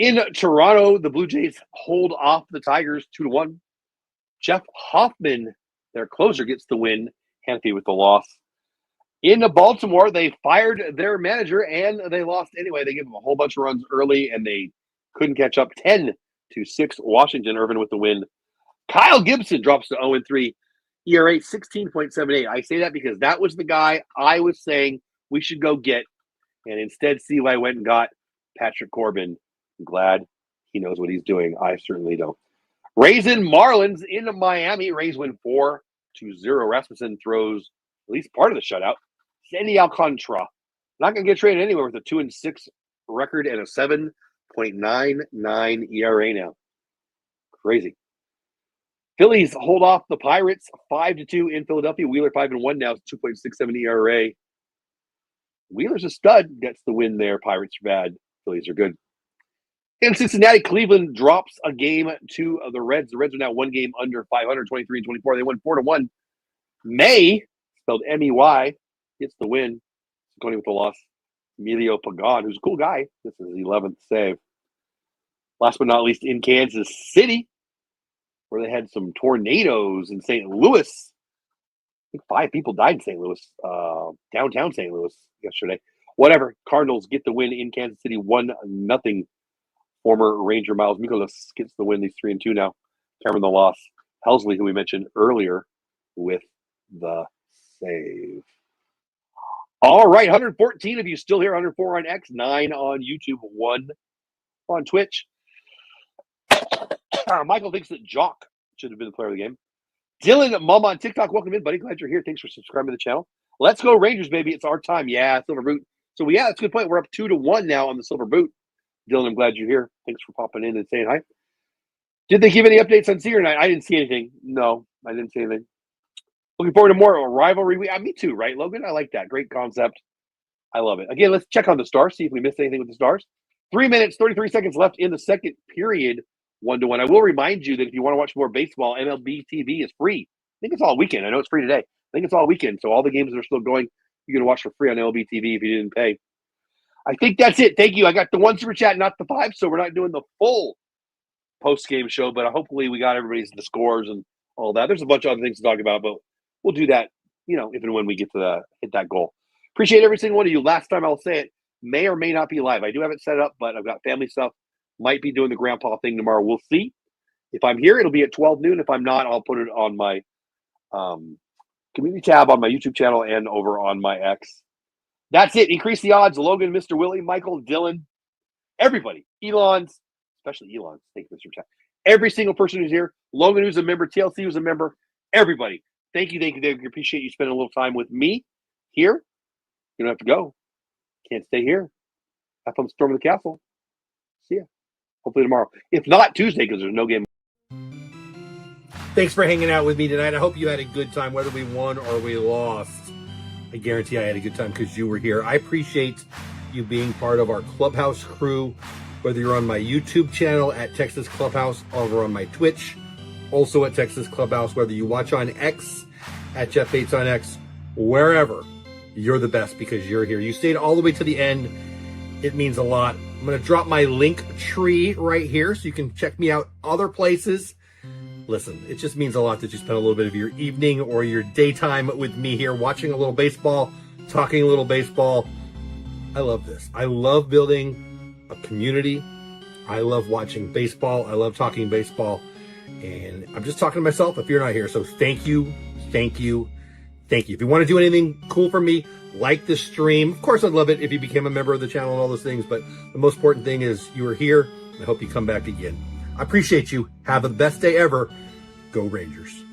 In Toronto, the Blue Jays hold off the Tigers 2-1. Jeff Hoffman, their closer, gets the win. Hanfey with the loss. In Baltimore, they fired their manager, and they lost anyway. They gave them a whole bunch of runs early, and they couldn't catch up. 10-6 Washington. Irvin with the win. Kyle Gibson drops to 0-3. ERA 16.78. I say that because that was the guy I was saying we should go get, and instead CY went and got Patrick Corbin. I'm glad he knows what he's doing. I certainly don't. Rays and Marlins in Miami. Rays win 4-0. Rasmussen throws at least part of the shutout. Sandy Alcantara. Not going to get traded anywhere with a 2-6 record and a 7.99 ERA now. Crazy. Phillies hold off the Pirates 5-2 in Philadelphia. Wheeler 5-1 now, 2.67 ERA. Wheeler's a stud. Gets the win there. Pirates are bad. Phillies are good. In Cincinnati, Cleveland drops a game to the Reds. The Reds are now one game under 500, 23-24. They won 4-1. May, spelled M-E-Y, gets the win. Going with the loss. Emilio Pagan, who's a cool guy. This is his 11th save. Last but not least, in Kansas City, where they had some tornadoes in St. Louis. I think 5 people died in St. Louis, downtown St. Louis yesterday. Whatever. Cardinals get the win in Kansas City, 1-0. Former Ranger Miles Mikolas gets the win. These 3-2 now. Cameron the loss. Helsley, who we mentioned earlier, with the save. All right, 114 of you still here. 104 on X, 9 on YouTube, 1 on Twitch. Michael thinks that Jock should have been the player of the game. Dylan Mom on TikTok, welcome in, buddy. Glad you're here. Thanks for subscribing to the channel. Let's go Rangers, baby. It's our time. Yeah, Silver Boot. So, yeah, that's a good point. We're up 2-1 now on the Silver Boot. Dylan, I'm glad you're here. Thanks for popping in and saying hi. Did they give any updates on Seager night? I didn't see anything. No, I didn't see anything. Looking forward to more rivalry. Me too, right, Logan? I like that. Great concept. I love it. Again, let's check on the Stars, see if we missed anything with the Stars. 3 minutes, 33 seconds left in the second period, 1-1. I will remind you that if you want to watch more baseball, MLB TV is free. I think it's all weekend. I know it's free today. I think it's all weekend. So all the games that are still going, you can watch for free on MLB TV if you didn't pay. I think that's it. Thank you. I got the 1 super chat, not the 5, so we're not doing the full post-game show, but hopefully we got everybody's the scores and all that. There's a bunch of other things to talk about, but we'll do that, if and when we get to hit that goal. Appreciate every single one of you. Last time I'll say it, may or may not be live. I do have it set up, but I've got family stuff. Might be doing the grandpa thing tomorrow. We'll see. If I'm here, it'll be at 12 noon. If I'm not, I'll put it on my community tab on my YouTube channel and over on my X. That's it. Increase the odds. Logan, Mr. Willie, Michael, Dylan, everybody. Elon's, especially Elon's. Thank you, Mr. Chat. Every single person who's here. Logan, who's a member. TLC, who's a member. Everybody. Thank you. Thank you. Appreciate you spending a little time with me here. You don't have to go. Can't stay here. Have fun storming the castle. See ya. Hopefully tomorrow. If not, Tuesday, because there's no game. Thanks for hanging out with me tonight. I hope you had a good time, whether we won or we lost. I guarantee I had a good time because you were here. I appreciate you being part of our Clubhouse crew, whether you're on my YouTube channel at Texas Clubhouse, over on my Twitch, also at Texas Clubhouse, whether you watch on X at Jeff Bates on X, wherever. You're the best because you're here. You stayed all the way to the end. It means a lot. I'm going to drop my link tree right here so you can check me out other places. Listen, it just means a lot that you spend a little bit of your evening or your daytime with me here, watching a little baseball, talking a little baseball. I love this. I love building a community. I love watching baseball. I love talking baseball. And I'm just talking to myself if you're not here. So thank you. Thank you. Thank you. If you want to do anything cool for me, like the stream. Of course, I'd love it if you became a member of the channel and all those things. But the most important thing is you are here. I hope you come back again. I appreciate you. Have the best day ever. Go Rangers.